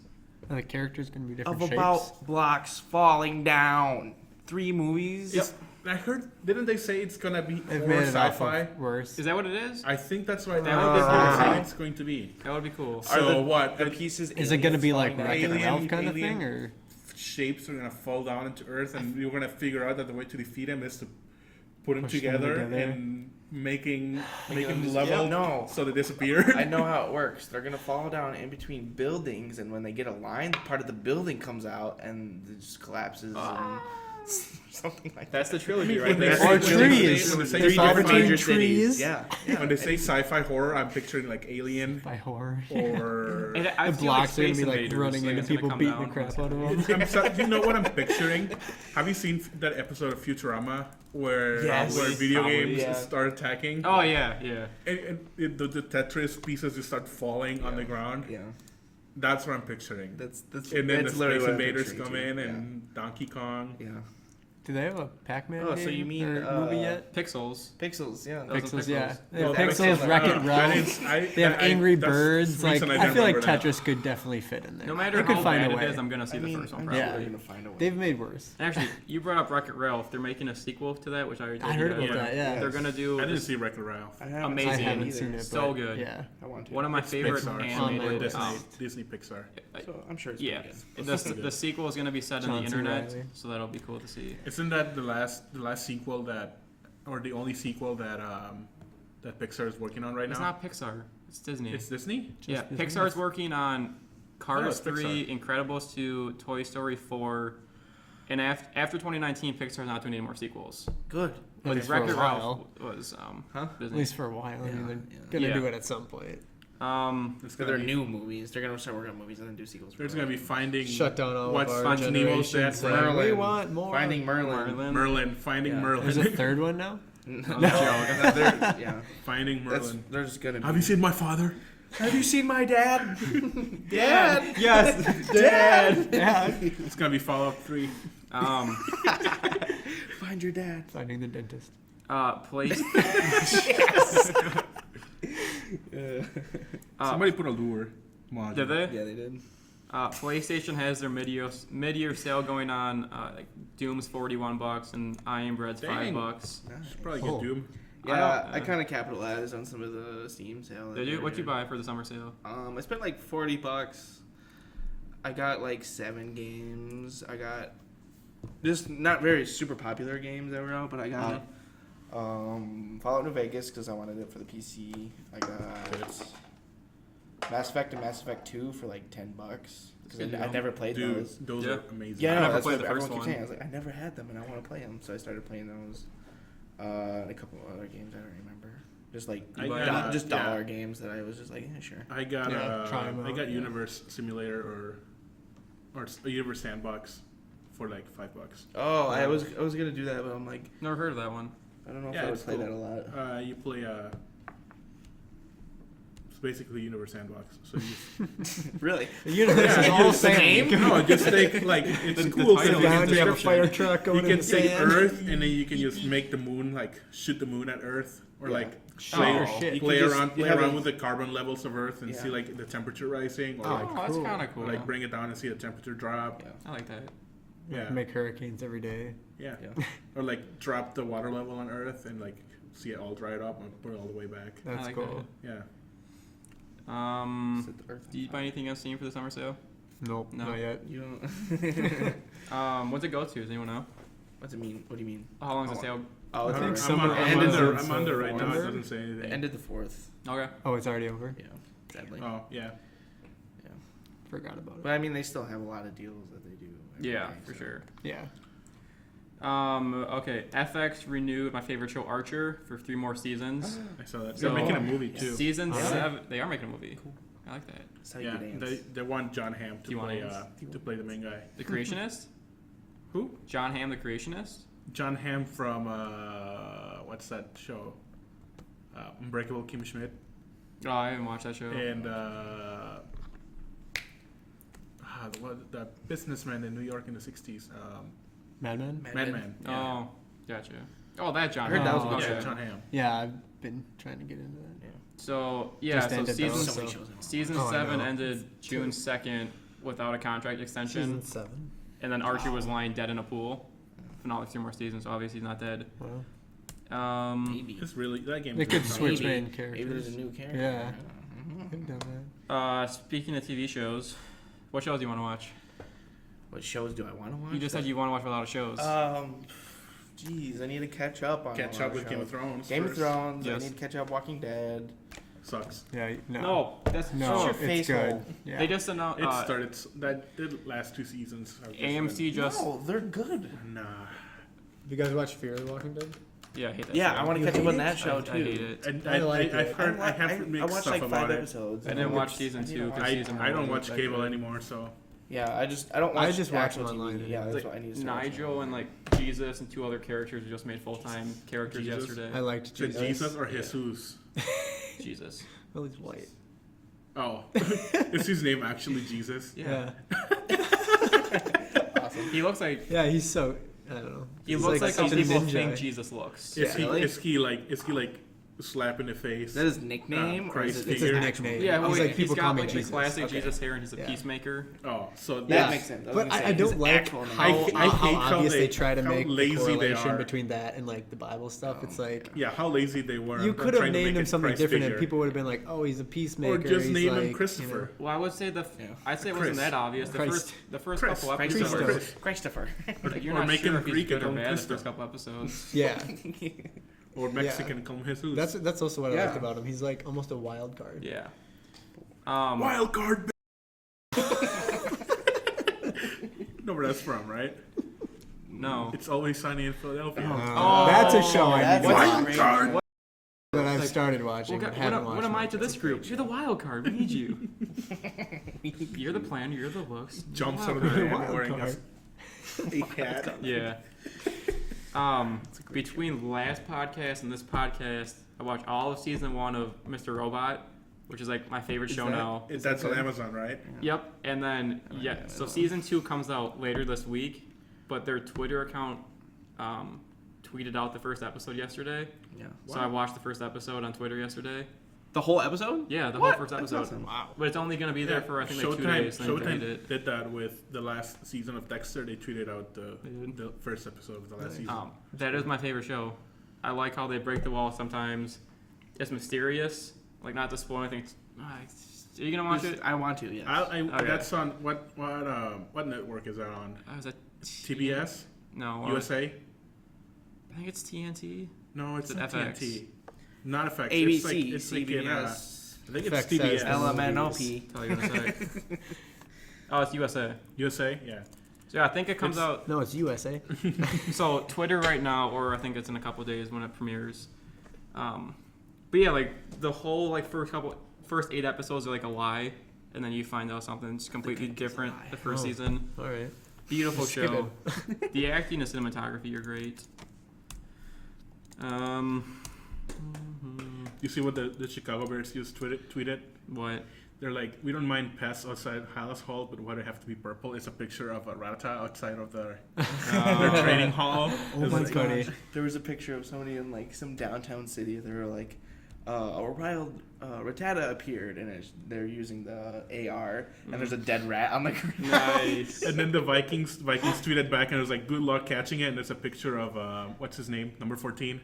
And the character's gonna be that. different Of shapes. about blocks falling down. 3 movies. Yep. I heard. Didn't they say it's gonna be They've horror made it off sci-fi? of worse. Is that what it is? I think that's what That would be cool. it's going to be. That would be cool. Are So the, what? The pieces. Is it gonna be like falling Wreck-It down? Ralph kind of alien- thing, or Shapes are gonna fall down into Earth, and you're gonna figure out that the way to defeat them is to put them Push them together together. and making just- level yeah, no. so they disappear. I know how it works. They're gonna fall down in between buildings, and when they get aligned, part of the building comes out and it just collapses. And something like That's that. the trilogy When right they there. say- Or when they say- trees. when they say They fall sci-fi- between major trees. cities. Yeah. When they say sci-fi horror, I'm picturing like Alien by horror? or. And The I feel like blocks are gonna Space be like Invaders, running like, into it's gonna people come beating the down. crap out of them. You know what I'm picturing? Have you seen that episode of Futurama where Yes. video Probably, games yeah. start attacking? Oh yeah. And the Tetris pieces just start falling on the ground. Yeah. That's what I'm picturing. That's And then that's the literally Space what I'm Invaders picturing come too. in and Donkey Kong. Yeah. Do they have a Pac-Man Oh, game so you mean, or movie yet? Pixels. Pixels. Yeah. Those are Pixels, yeah. They have Well, Pixels, Wreck-It Ralph. They have Angry Birds. Like I feel like Tetris could definitely fit in there. No matter they could how find bad a it way. is, I'm gonna see I the mean, first one I'm probably. Yeah. sure they're gonna find a way. They've made worse. Actually, you brought up Wreck-It Ralph. They're making a sequel to that, which I already I told heard you about guys. that. Yeah. They're gonna do I didn't this see Wreck-It Ralph. I haven't Amazing. I seen it haven't either. seen it. So but good. Yeah. I want to. one of my favorite Pixar. animated. Disney Pixar. So I'm sure it's Yeah, pretty good. the sequel is gonna be set in the John C. internet, Reilly. so that'll be cool to see. Isn't that the last sequel that, or the only sequel that that Pixar is working on right It's now? not Pixar. It's Disney. It's Disney. Yeah, Disney? Pixar's working on Cars it's 3, Incredibles 2, Toy Story 4, and after 2019, Pixar's not doing any more sequels. Good. At least for Wreck-It a Ralph while. was Huh? At Disney. least for a while. I mean, they're Yeah. gonna Yeah. do it at some point. It's So gonna they're be, new movies. They're gonna start working on movies and then do sequels. There's gonna be Finding Shut down all what's of our Finding Nemo's generations. dad Like, from we Merlin. want more. Finding Merlin. Merlin. Merlin. Finding Yeah. Merlin. There's a third one now. No, yeah. Finding That's, Merlin. there's gonna be. Have you seen my father? Have you seen my dad? Dad. Yes. Dad. Dad. It's gonna be Fallout 3. Find your dad. Finding the dentist. Place. Somebody put a lure module. Did they? Yeah, they did. PlayStation has their mid-year sale going on. Like Doom's $41 and I Am Bread's Dang. $5. Should probably Oh. get Doom. Yeah, I I kind of capitalized on some of the Steam sale. Did you? What'd you buy for the summer sale? I spent like $40. I got like 7 games. I got just not very super popular games that were out, but I got Fallout New Vegas because I wanted it for the PC. I got Mass Effect and Mass Effect 2 for like $10 because I never played Dude, those. those Yeah. are amazing. Yeah, I no, never that's played what the everyone first keeps one. saying. I was like, I never had them, and I want to play them, so I started playing those. A couple of other games I don't remember, just like I got, just yeah. dollar games that I was just like, yeah, sure. I got Yeah, try 'em I out, got yeah. Universe Simulator or Universe Sandbox for like $5. Oh, I was gonna do that, but I'm like, Never heard of that one. I don't know if Yeah, I would it's play cool. that a lot. You play it's basically Universe Sandbox. So you Really? The universe Yeah, is you all just- sand. no, just take like it's The cool. title So Sit you down, can you have a take, fire truck going you in can the take sand. Earth and then you can just make the moon like shoot the moon at Earth or Yeah. like Oh, shit. You play can just- around you have a- with the carbon levels of Earth and Yeah. see like the temperature rising or Oh, like that's cool. kind of cool. or like bring it down and see the temperature drop. Yeah. I like that. Yeah. Make hurricanes every day. Yeah. Yeah. Or like drop the water level on Earth and like see it all dried up and put it all the way back. That's I like cool. Yeah. Set the Earth on Did you buy anything else Steam for the summer sale? Nope, No. not yet. You don't. What's it go to? Does anyone know? What's it mean? What do you mean? How long is the sale? Oh, I it's think already- summer I'm ended under, on I'm under right now. It November? doesn't say anything. It ended the 4th. Okay. Oh, it's already over? Yeah, sadly. Oh yeah. Yeah. Forgot about it. But I mean, they still have a lot of deals that they do. every Yeah, day, for so. sure. Yeah. Okay. FX renewed my favorite show, Archer, for 3 more seasons. I saw that. So- They're making a movie too. Season Really? 7. They are making a movie. I like that. That's how you Yeah, dance. they want John Hamm Do you want to play the main guy. The Creationist. Who? John Hamm, the Creationist. John Hamm from what's that show? Unbreakable Kimmy Schmidt Oh, I haven't watched that show. and the businessman in New York in the '60s. Mad Men? Madman. Yeah. Oh, gotcha. Oh, that John. I heard that was a Oh, good Yeah, show. John Hamm. Yeah, I've been trying to get into that. So yeah, Just so ended season though, So many so- shows now. season Oh, I 7 know. ended June 2nd without a contract extension, Season 7. and then Archer was lying dead in a pool. For not like 3 more seasons, so obviously he's not dead. Wow. Maybe. It's really that game. They is could really switch fun. Maybe. main characters. Maybe there's a new character. Yeah. Mhm. I've done that. Speaking of TV shows, what shows do you want to watch? What shows do I want to watch? You just said you want to watch a lot of shows. Geez, I need to catch up on. Catch a lot up of with Game of shows. Thrones. Game of first. Thrones. Yes. I need to catch up Walking Dead. Sucks. Yeah, no. no, that's No, Shut your it's face good. hole. Yeah. They just announced It started. That the last 2 seasons. have just AMC just. No, they're good. been- Nah. You guys watch Fear the Walking Dead? Yeah, I hate that. Yeah, show. I want to You catch up hate on it? that show I too. hate it. And I like I've it. heard. I have I mixed watched stuff like about 5 it. episodes. I didn't watch season 2 because season 1 I don't wasn't watch that cable good. anymore, so Yeah, I don't watch. I just watch actual them online. TV. Yeah, It's that's like what I need to start Nigel watching. and like Jesus and 2 other characters were just made full-time characters Jesus? yesterday. I liked is it Jesus. Jesus or Yeah. Jesus? Jesus. Well, he's white. Oh, is his name actually Jesus? Yeah. Awesome. He looks like He's so. I don't know. he He's looks like how such a people ninja. think Jesus looks. Is he? really? Is he like slap in the face? Is that his nickname or Christ is it It's figure. his actual nickname. name? Yeah, well, He's like, he's people got call me like Jesus. the classic Okay. Jesus hair and he's a Yeah. peacemaker. Oh, so That Yeah. makes sense. But I don't his like actual name. how, I hate how obvious they they- try to how make the lazy they correlation are. between that and like the Bible stuff. It's like yeah, how lazy they were. you on could have trying to named make him it something Christ different, figure. and people would have been like, "Oh, he's a peacemaker." Or just he's name like, him Christopher. Well, I would say Yeah. I'd say it Chris. wasn't that obvious. The Christ. first Chris. couple Christ- episodes. Christo. Christopher. Like, you're Or not make sure him if he's Greek good and or call him bad the Christo. first couple episodes. Yeah, Or Mexican, call him Jesus. that's also what I Yeah. liked about him. He's like almost a wild card. Yeah. wild card. No, where that's from, right? No. It's Always Sunny in Philadelphia. Oh, That's a show I that's need to Wild watch. card. That I've Like, started watching, Well, but haven't what watched. am I much. to this group? You're the wild card. We need you. You're the plan. You're the looks. Jumps out Wild of the card. van Wild wearing card. a hat. Yeah. Between last podcast and this podcast, I watched all of season 1 of Mr. Robot, which is like my favorite show now. That's on Amazon, right? Yep. And then so season 2 comes out later this week, but their Twitter account tweeted out the first episode yesterday. Yeah. So I watched the first episode on Twitter yesterday. The whole episode? Yeah, the What? whole first That's episode. awesome. Wow. But it's only going to be there for I think like 2 days. Then they delete Showtime it. did that with the last season of Dexter. They tweeted out They did? the first episode of the last season. That is my favorite show. I like how they break the wall sometimes. It's mysterious. Like, not to spoil anything. Are you gonna watch it? I want to, yes. Okay. That's on what network is that on? Was that TBS? No. USA? I think it's TNT. No, it's Is it not FX? TNT. Not FX. ABC, It's like in, CBS, I think it's FX TBS. says LMNOP. Tell you in a sec. Oh, it's USA. USA? Yeah. So yeah, I think it comes out. No, it's USA. So Twitter right now, or I think it's in a couple days when it premieres. But yeah, like the whole like first 8 episodes are like a lie, and then you find out something just completely different the first Oh. season. All right. Beautiful Just skip show. The acting and cinematography are great. You see what the Chicago Bears just tweeted? What? They're like, we don't mind pests outside Hallis Hall, but why do they have to be purple? It's a picture of a Ratata outside of their training hall. Oh It's my like, God. There was a picture of somebody in like some downtown city. They were like, a wild Rattata appeared, and they're using the AR, and there's a dead rat on the ground. Nice. And then the Vikings tweeted back, and it was like, good luck catching it. And there's a picture of, what's his name? Number 14.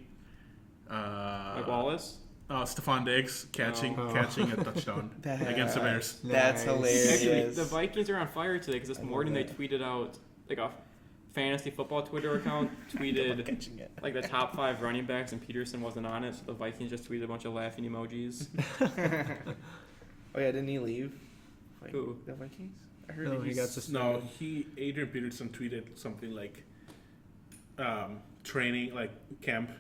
Like Wallace? Stephon Diggs catching Oh. a touchdown against the Bears. That's Nice. hilarious. Actually, the Vikings are on fire today because this morning they tweeted out like a fantasy football Twitter account tweeted Catching it. like the top 5 running backs, and Peterson wasn't on it, so the Vikings just tweeted a bunch of laughing emojis. Oh yeah, didn't he leave? Who? The Vikings? I heard No, that he got No, suspended. Adrian Peterson tweeted something like, training, like camp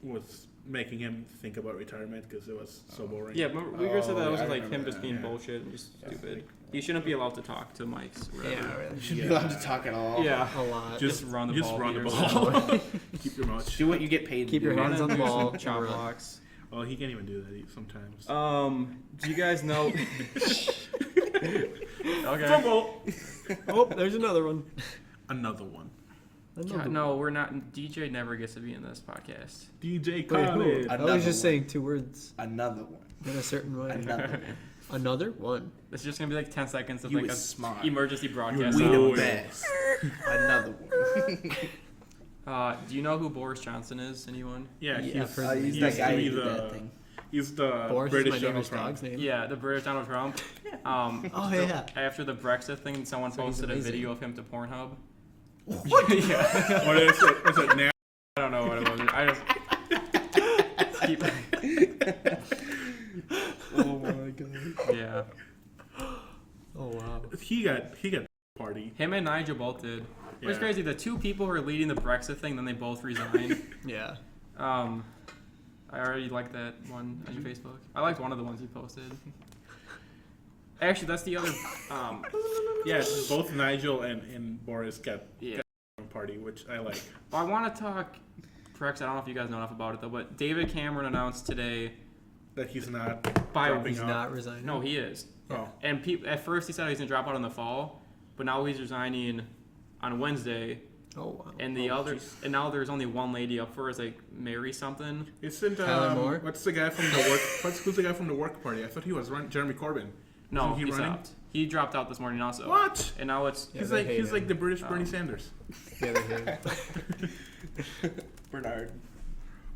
was making him think about retirement because it was so boring. Yeah, remember, we said that Oh, was yeah, I like him remember just that, being yeah. bullshit and just stupid. He shouldn't be allowed to talk to mics. Or Yeah, whatever. really. You should be allowed to talk at all. Yeah. A lot. Just run the Just ball, run the Peterson. ball. Keep your mouth shut. Do what you get paid Keep to your do. hands on the ball. Chop Run. blocks. Well, he can't even do that sometimes. Do you guys know? Okay. Fumble. Oh, there's another one. Another one. Another God, one. no, we're not. DJ never gets to be in this podcast. DJ Wait, Khaled. who? I Another was just one. saying 2 words Another one. in a certain way. Another one. Another one. It's just gonna be like 10 seconds of You like was a smart. emergency broadcast. We We the the best. Another one. Do you know who Boris Johnson is? Anyone? Yeah, Yeah, he's, for- He's he's, that guy he's who did the, that thing. he's the Boris British is my Donald neighbor's Trump. dog's name. Yeah, the British Donald Trump. Oh, so yeah. After the Brexit thing, someone So he's posted a amazing. video of him to Pornhub. What is it now? I don't know what it was. I just keep. Oh my god. Yeah. Oh, wow. He got party. Him and Nigel both did. It was Yeah. crazy. The 2 people who are leading the Brexit thing, then they both resigned. Yeah. I already liked that one on your Facebook. I liked one of the ones you posted. Actually, that's the other. Yeah, both Nigel and Boris got Yeah. a party, which I like. I want to talk Brexit. I don't know if you guys know enough about it though, but David Cameron announced today. That he's not By- dropping He's out. not resigning. No, he is. Oh, And at first he said he's gonna drop out in the fall, but now he's resigning on Wednesday. Oh, wow. And and now there's only one lady up for it, like Mary something. isn't Tyler Moore? what's the guy from the work? Who's the guy from the work party? I thought he was Jeremy Corbyn. No, Isn't he he running? stopped. He dropped out this morning also. What? And now it's Yeah, he's they like hate he's like him. the British Bernie Um, Sanders. Yeah, they hate him. Bernard.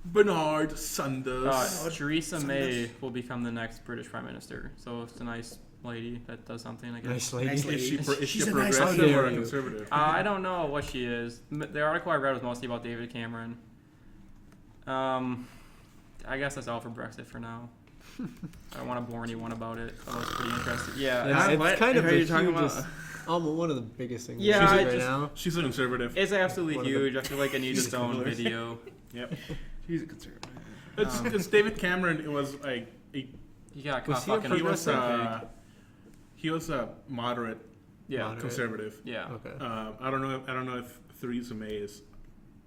Bernard Sanders. Theresa May will become the next British Prime Minister. So it's a nice lady that does something, I guess. Nice lady. Nice lady. Is she She's a a nice progressive lady. or a conservative? I don't know what she is. The article I read was mostly about David Cameron. I guess that's all for Brexit for now. I don't want to bore anyone about it. Oh, it's pretty interesting. Yeah, It's, What? kind of Who a are you talking huge, about? one of the biggest things Yeah, right I just- now. She's a conservative. it's absolutely One of the- huge. I feel like it needs She's its a own cooler. video. Yep. He's a conservative. It's David Cameron. It was like He got Was caught he a fucking he was progressive? he was a moderate Yeah, Moderate. conservative. yeah. Okay. I don't know. I don't know if Theresa May is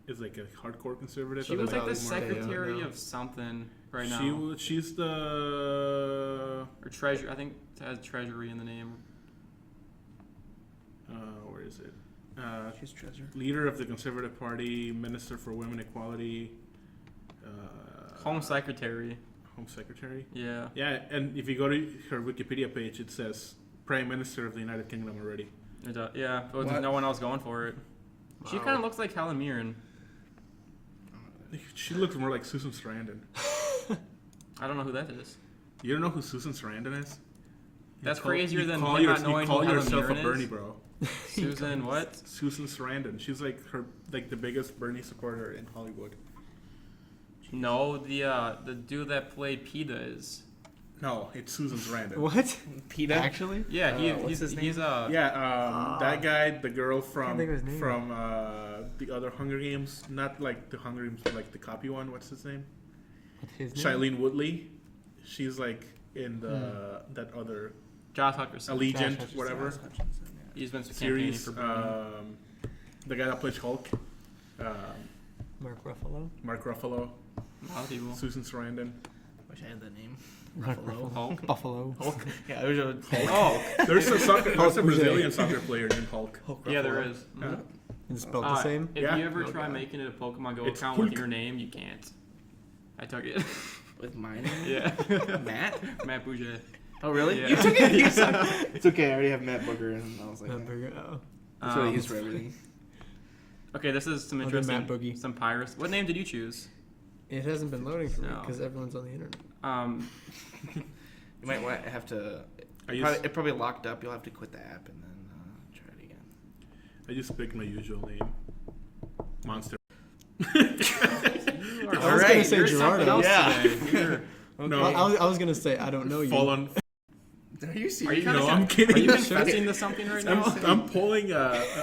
is like a hardcore conservative. She was like the Probably more day out secretary now. of something right now. She's the Or treasury. I think it has treasury in the name. where is it? She's treasure. Leader of the Conservative Party, Minister for Women Equality, Home secretary. Home Secretary. Yeah. Yeah, and if you go to her Wikipedia page, it says Prime Minister of the United Kingdom already. Yeah. But What? no one else going for it. She Wow. kind of looks like Helen Mirren. She looks more like Susan Sarandon. I don't know who that is. You don't know who Susan Sarandon is? That's crazier you than call him not knowing you call who Helen yourself Mirren a Bernie is? bro. Susan what? Susan Sarandon. She's like the biggest Bernie supporter in Hollywood. No, the dude that played PETA is. No, it's Susan Sarandon. What? PETA. Actually? Yeah, What's his he's Yeah, that guy, the girl from think of his name. the other Hunger Games, not like the Hunger Games, but like the copy one. What's his name? What's his name? Shailene Woodley. She's like in the that other Josh Hutcherson. Allegiant, Hutcherson. whatever He's been campaigning series. for Bernie. The guy that plays Hulk, Mark Ruffalo. Mark Ruffalo, A lot of people. Susan Sarandon. Wish I had that name. Mark Ruffalo. Hulk. Buffalo. Hulk. Yeah, it was a Oh, There's a Bouger. Brazilian soccer player named Hulk. Hulk. yeah, Ruffalo. there is. Yeah. It's spelled the same. If Yeah. you ever Oh, try God. making it a Pokemon Go It's account with Hulk. your name, you can't. I took it. With my name. Yeah. Matt. Matt Bouger. Oh really? Yeah. You took it. You said, it's okay. I already have Matt Booger, and I was like, Hamburger. Oh. that's what I use for everything. Okay, this is some I'll do interesting. Matt Boogie. Some pirates. What name did you choose? It hasn't been loading for me No. because everyone's on the internet. You might have to. It probably locked up. You'll have to quit the app and then try it again. I just picked my usual name, Monster. I was gonna Alright, say You're something Gerardo. else Yeah. today. You're- No, I was gonna say I don't know you. fall on. Are you Are serious? you kind No, of? I'm kidding. Are you Sure. confessing to something right now? I'm pulling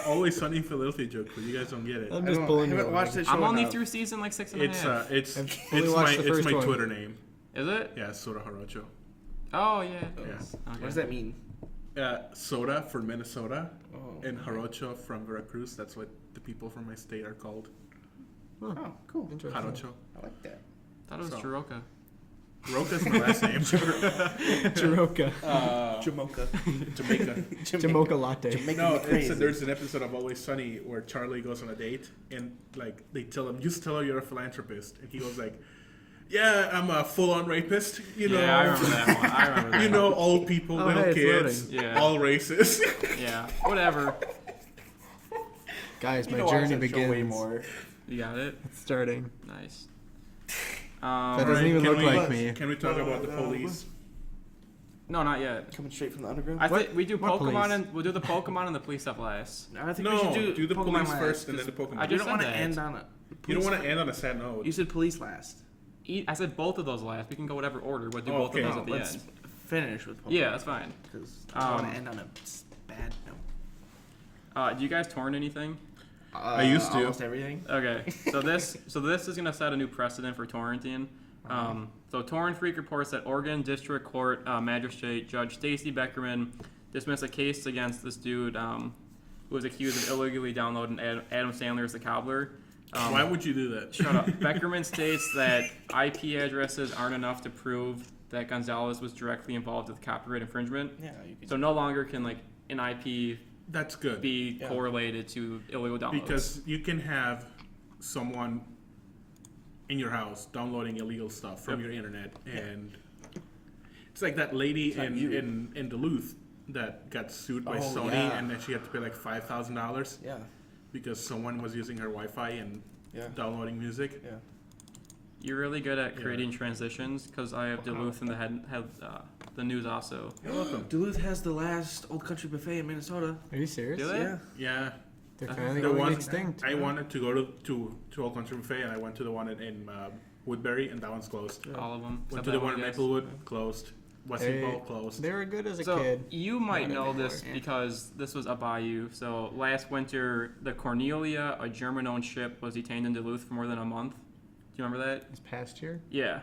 Always Sunny in Philadelphia joke, but you guys don't get it. I'm I just don't- pulling I you. haven't watched it. I'm only through season like 6.5. It's I've only it's watched the my first one. Twitter name. Is it? Yeah, Soda Jarocho. Oh yeah. Yeah. Okay. What does that mean? Soda for Minnesota Oh, and Jarocho from Veracruz. That's what the people from my state are called. oh, cool. Interesting. Jarocho. I like that. Thought it was So- Chiroka. Roca's my last name. Jaroka. Jamocha. Jamaica. Jamocha latte. Jamaica No, crazy. there's an episode of Always Sunny where Charlie goes on a date and like they tell him, just tell her you're a philanthropist, and he goes like, yeah, I'm a full-on rapist. You know, Yeah, I remember that one. I remember that. you know, old people, Oh, little hey, it's kids, loading. Yeah. all races. Yeah. Whatever. Guys, You my know, I journey watch that show begins. way more. You got it. It's starting. Nice. That doesn't Alright, even can look we- like me. Can we talk about the police? No, not yet. Coming straight from the underground. I think we do What Pokemon police? and we'll do the Pokemon and the police stuff last. I think we No, should do the Pokemon police last, first and then the 'cause Pokemon. I You just don't said want to that. end on a. You don't want to end on a sad note. You said police last. I said both of those last. We can go whatever order, but do Oh, both okay. of those No, at the let's end. finish with Pokemon. Yeah, that's fine. Because I don't want Um, to end on a bad note. Do you guys torn anything? I used to. Almost everything. Okay, so this is gonna set a new precedent for torrenting. So Torrent Freak reports that Oregon District Court Magistrate Judge Stacy Beckerman dismissed a case against this dude who was accused of illegally downloading Adam Sandler's The Cobbler. Why would you do that? Shut up. Beckerman states that IP addresses aren't enough to prove that Gonzalez was directly involved with copyright infringement. Yeah, you could. So no longer can like an IP That's good. be Yeah. correlated to illegal downloads. Because you can have someone in your house downloading illegal stuff from Yep. your internet, and it's like that lady not you. in Duluth that got sued by Oh, Sony, yeah. and then she had to pay like $5,000 Yeah. because someone was using her Wi-Fi and Yeah. downloading music. Yeah. You're really good at Yeah. creating transitions because I have Duluth in the head, the news also. You're welcome. Duluth has the last old country buffet in Minnesota. Are you serious? Do they? Yeah. Yeah, They're The finally the going one extinct. I wanted to go to Old Country Buffet, and I went to the one in Woodbury, and that one's closed. All of them. Went except to the that one in guy. Maplewood, closed. Western They- Ball closed. They were good as a So kid. you might Not know anymore. this because this was up by you. So last winter, the Cornelia, a German-owned ship, was detained in Duluth for more than a month. Do you remember that? This past year. Yeah.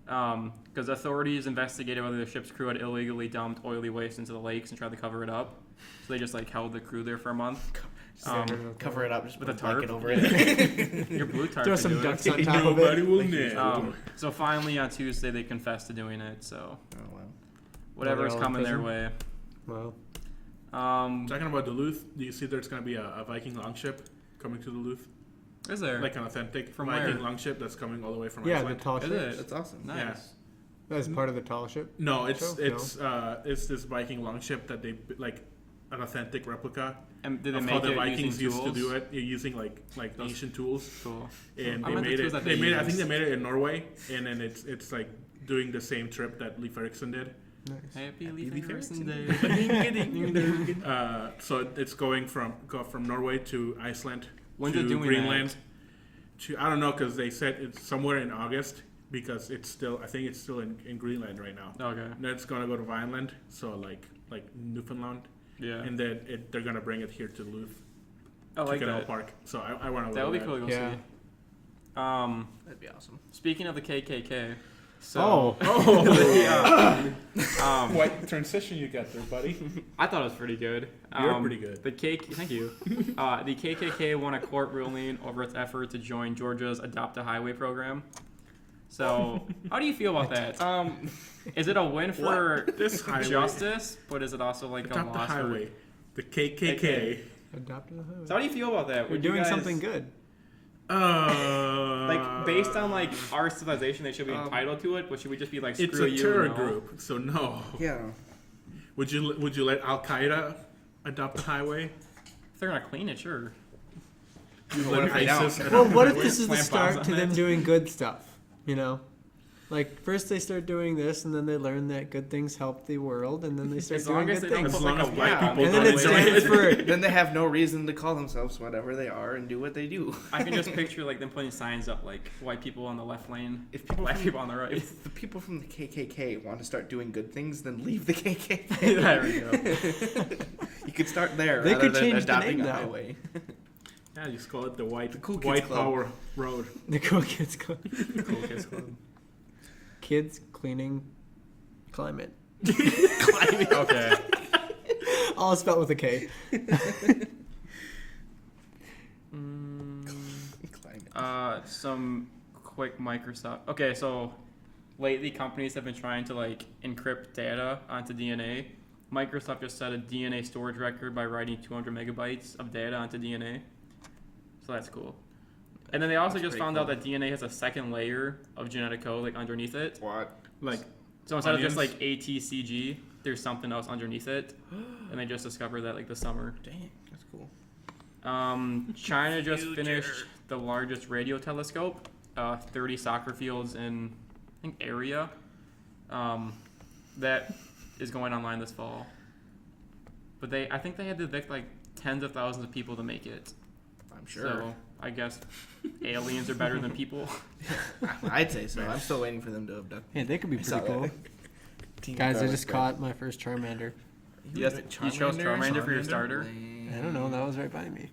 Because authorities investigated whether the ship's crew had illegally dumped oily waste into the lakes and tried to cover it up. So they just like held the crew there for a month. Cover it up, just with put a a blanket tarp? over it. Your blue tarp Throw can some do it. ducks on top of Nobody it. will know. So finally on Tuesday they confessed to doing it. So Oh wow. whatever's all in coming their prison? way. Wow. Talking about Duluth, do you see there's going to be a Viking longship coming to Duluth? Is there? Like an authentic From Viking where? longship that's coming all the way from Yeah, the Iceland? tall Is ships. it? That's awesome. Nice. That's part of the tall ship. No, it's Show? it's this Viking longship that they like an authentic replica And did they of make how the it Vikings using used to tools? do it, using like Those- ancient tools. Cool. And I they meant the made tools it. that They they made it. I use. think they made it in Norway, and then it's like doing the same trip that Leif Erikson did. Nice. Happy Leif Leif Erikson Erikson Day. So it's going from Norway to Iceland When's to it doing Greenland. that? I don't know because they said it's somewhere in August because it's still I think it's still in Greenland right now. Okay. And then it's gonna go to Vineland, so like Newfoundland, Yeah. and then they're gonna bring it here to Duluth, I like to Canal that. Park. So I want to. That would be cool to go Yeah. see. That'd be awesome. Speaking of the KKK, so Oh. What transition you got there, buddy? I thought it was pretty good. You're pretty good. Thank you. The KKK won a court ruling over its effort to join Georgia's Adopt a Highway program. So, how do you feel about that? Is it a win for This highway. justice, but is it also like Adopt a the loss highway. The KKK. KKK. Adopted a highway. So, how do you feel about that? We're Would you doing guys- something good. Like based on like our civilization, they should be entitled to it, but should we just be like, screw it's a you? terror no? group, so no. Yeah. Would you let Al Qaeda adopt the highway? If they're gonna clean it, sure. You What if they don't? ISIS adopt Well, the what if highway? this is the Plant bombs start to on them it. doing good stuff? You know, like first they start doing this, and then they learn that good things help the world, and then they start As long doing as good they don't things. As put long like as a black yeah, people And don't then it do stands for Then they have no reason to call themselves whatever they are and do what they do. I can just picture like them putting signs up like white people on the left lane, If people black from- people on the right. If the people from the KKK want to start doing good things, then leave the KKK. There we go. You could start there. They rather could than change the adopting name a now. highway. Yeah, just call it the White Cool Kids White Club. Power Road. the Cool Kids Club. Cool Kids Club. Kids cleaning climate. Okay. All spelled with a K. Climate. Some quick Microsoft. Okay, so lately companies have been trying to like encrypt data onto DNA. Microsoft just set a DNA storage record by writing 200 megabytes of data onto DNA. So that's cool. And then they also That's just pretty found cool. out that DNA has a second layer of genetic code like underneath it. What? Like So instead of just Onions? like ATCG, there's something else underneath it. And they just discovered that like this summer. Dang, that's cool. China just finished the largest radio telescope, 30 soccer fields in, I think, area. That is going online this fall. But I think they had to evict like tens of thousands of people to make it. I'm sure. So I guess aliens are better than people. I'd say so. I'm still waiting for them to abduct. Hey, they could be I saw pretty cool. that. Team Guys, I Garlic just Bread. caught my first Charmander. Yes, you chose Charmander for your starter? I don't know, that was right by me.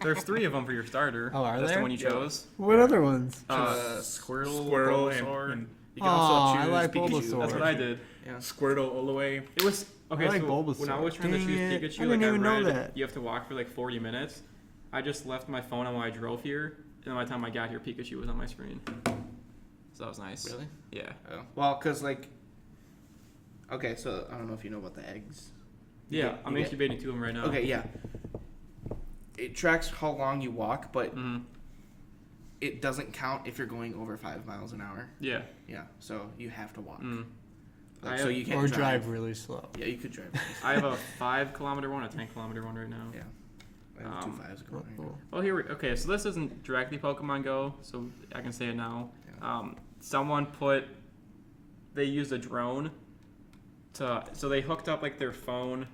There's 3 of them for your starter. Oh, are That's there? the one you Yeah. chose. What other ones? Squirtle, Squirrel and and you can also Aw, I choose like Pikachu. Bulbasaur. That's what I did. Yeah. Squirtle all the way. It was okay. I like so Bulbasaur. when I was trying to Dang choose it. Pikachu, I like didn't even know read that. you have to walk for like 40 minutes. I just left my phone on when I drove here, and by the time I got here, Pikachu was on my screen. So that was nice. Really? Yeah. Oh. Well, cause like. Okay, so I don't know if you know about the eggs. Yeah, get- I'm you get- incubating 2 of them right now. Okay, yeah. It tracks how long you walk, but hmm it doesn't count if you're going over 5 miles an hour. Yeah. Yeah, so you have to walk. Mm. Like, I so have- you can't Or drive really slow. Yeah, you could drive. I have a 5-kilometer one, a 10-kilometer one right now. Yeah. I have two 5s going. Oh. Well, okay, so this isn't directly Pokemon Go, so I can say it now. Yeah. Someone they used a drone so they hooked up like their phone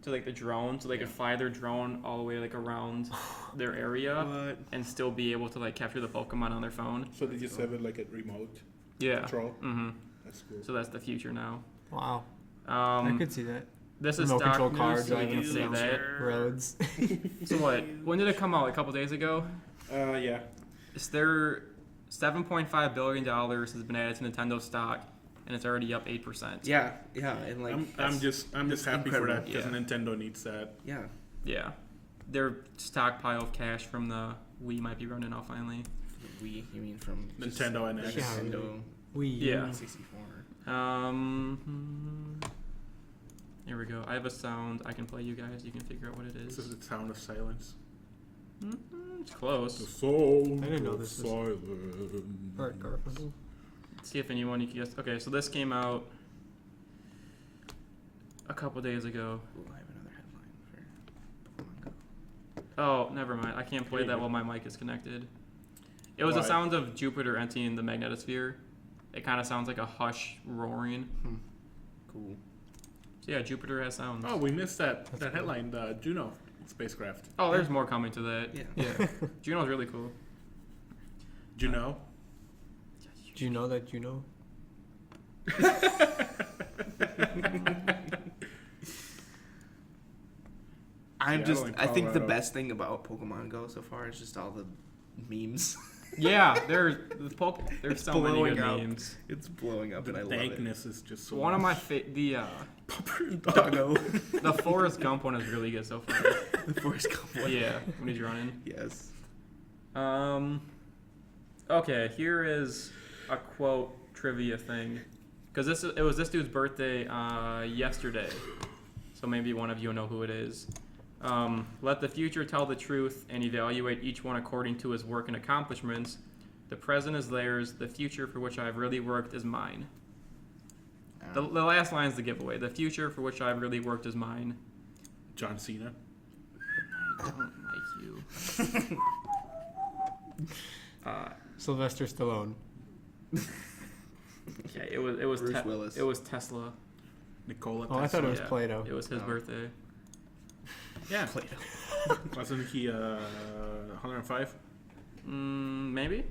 to like the drone, so they could fly their drone all the way like around their area What? and still be able to like capture the Pokemon on their phone. So they just have it like a remote Yeah. control. Mm-hmm. That's cool. So that's the future now. Wow. I Um, could see that. this is Remote stock control car news, so we driving can say down that. roads. So what? When did it come out? Like a couple days ago. Yeah. Is there $7.5 billion has been added to Nintendo stock, and it's already up 8%. Yeah, yeah, and like I'm that's- just happy for incredible. that because Yeah. Nintendo needs that. yeah. Yeah. their stockpile of cash from the Wii might be running out finally. Wii, you mean from just Nintendo and the X. Nintendo Yeah. 64? Here we go. I have a sound I can play you guys. You can figure out what it This is. is the sound of silence. It's close. sound I didn't know this was- silence. Art Garfunkel. Let's see if anyone you can guess. Okay, so this came out a couple days ago. Ooh, I have another headline for Pokemon Go. Oh, never mind. I can't play that while my mic is connected. It was the Why? sound of Jupiter entering the magnetosphere. It kind of sounds like a hush roaring. Cool. So yeah, Jupiter has sounds. Oh, we missed that headline, the Juno spacecraft. Oh, there's more coming to that. Yeah. Yeah. Juno's really cool. Juno? Do you know that you know? I'm just. Seattle and I think the Colorado. best thing about Pokemon Go so far is just all the memes. Yeah, there's It's so many blowing good up. memes. It's blowing up, The and I love it. dankness is just so One of my Doggo. the Forrest Gump one is really good so far. The Forrest Gump one. Yeah, when he's running. Yes. Okay, here is a quote trivia thing, because it was this dude's birthday yesterday, so maybe one of you know who it is. Let the future tell the truth and evaluate each one according to his work and accomplishments. The present is theirs. The future for which I have really worked is mine. The last line is the giveaway. The future for which I have really worked is mine. John Cena. I don't like you. Sylvester Stallone. Yeah, it was Bruce Willis. It was Tesla. Nikola Oh, I thought it was Yeah, Plato. It was his Oh. birthday. Yeah. Plato. Wasn't he 105? Maybe.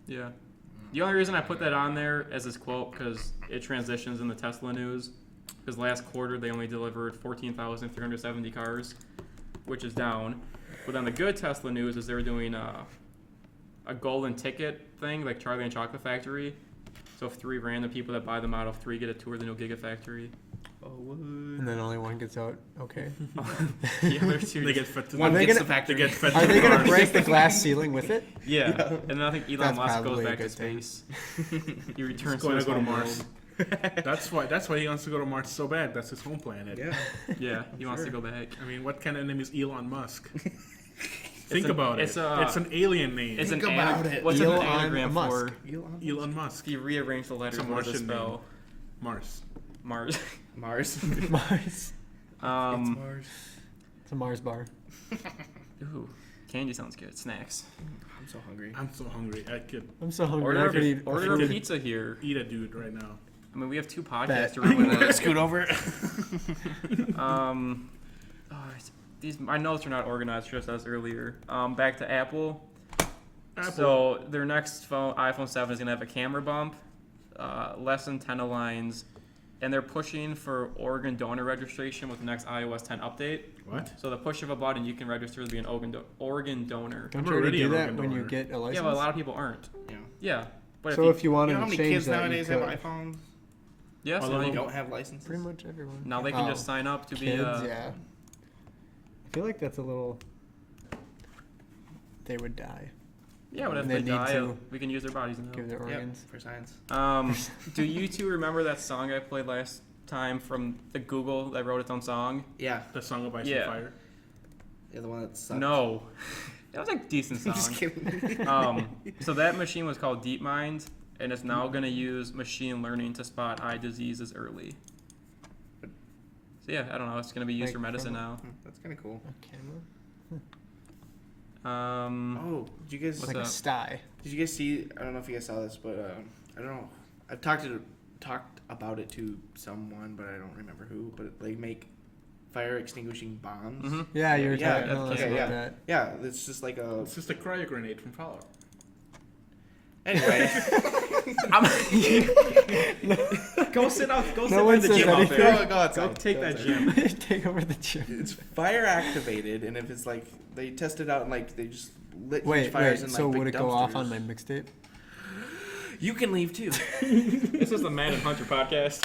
Yeah. The only reason I put that on there as this quote because it transitions in the Tesla news. Because last quarter they only delivered 14,370 cars, which is down. But then the good Tesla news is they're doing a golden ticket thing like Charlie and Chocolate Factory. So if 3 random people that buy the Model 3 get a tour of the new Gigafactory. Oh, what? And then only one gets out. Okay. The other 2 They get fed to One Are they gets gonna- the factory. They get fed Are to they the gonna cars. break the glass ceiling with it? Yeah. And then I think Elon That's Musk goes probably a back to good thing. space. He returns He's going his to go to home Mars. world. That's why he wants to go to Mars so bad. That's his home planet. Yeah. Yeah, he wants to Sure. go back. I mean, what kind of name is Elon Musk? Think about it's it. a- It's an alien name. It's Think an about ana- it. What's an Elon anagram Musk. for? Elon Musk. He rearranged the letters It's a for the Martian spell. Mars. Mars. Mars. Mars. It's Mars. It's a Mars bar. Ooh, candy sounds good. Snacks. I'm so hungry. I'm so hungry. I could I'm so hungry. I Order, could eat order a food. pizza here. eat a dude right now. I mean, we have 2 podcasts Bet. to run with Scoot over. oh, these my notes are not organized just as earlier. Back to Apple. Apple. So their next iPhone 7 is gonna have a camera bump, less antenna lines, and they're pushing for organ donor registration with the next iOS 10 update. What? So the push of a button, you can register to be an organ donor. Don't I'm you already already do an that organ when you donor. get a license? Yeah, but a lot of people aren't. Yeah. Yeah, but So if if you You wanted know how to many change kids that, nowadays you have could. iPhones? yeah, so Although now They you don't have licenses. Pretty much everyone. now they can Oh, just sign up to be kids, yeah. I feel like that's a little. They would die. yeah. But if And they they need die, to we can use their bodies now. Give their Yep, organs. for science. Do you 2 remember that song I played last time from the Google that wrote its own song? Yeah. The Song of Ice Yeah. and Fire. Yeah, the one that sucks. No, that was a decent I'm just song. kidding. So that machine was called DeepMind, and it's now going to use machine learning to spot eye diseases early. So yeah, I don't know. It's going to be used Like for medicine from- now. That's kind of cool. A camera? Oh, did you guys? It's like up? a sty. Did you guys see? I don't know if you guys saw this, but I don't know. I've talked about it to someone, but I don't remember who. But they make fire extinguishing bombs. Mhm. Yeah, you were Yeah, talking to us okay, about yeah. that. Yeah, it's just like a. It's just a cryo grenade from Fallout. Anyway, Go sit out. Go No sit one in the says gym out anything. there. go outside. Go take Go that outside. gym. Take over the gym. It's fire activated, and if it's like they test it out and like they just lit huge Wait, fires wait. in like So big would it go off dumpsters. on my mixtape? You can leave too, This is the Man and Hunter podcast.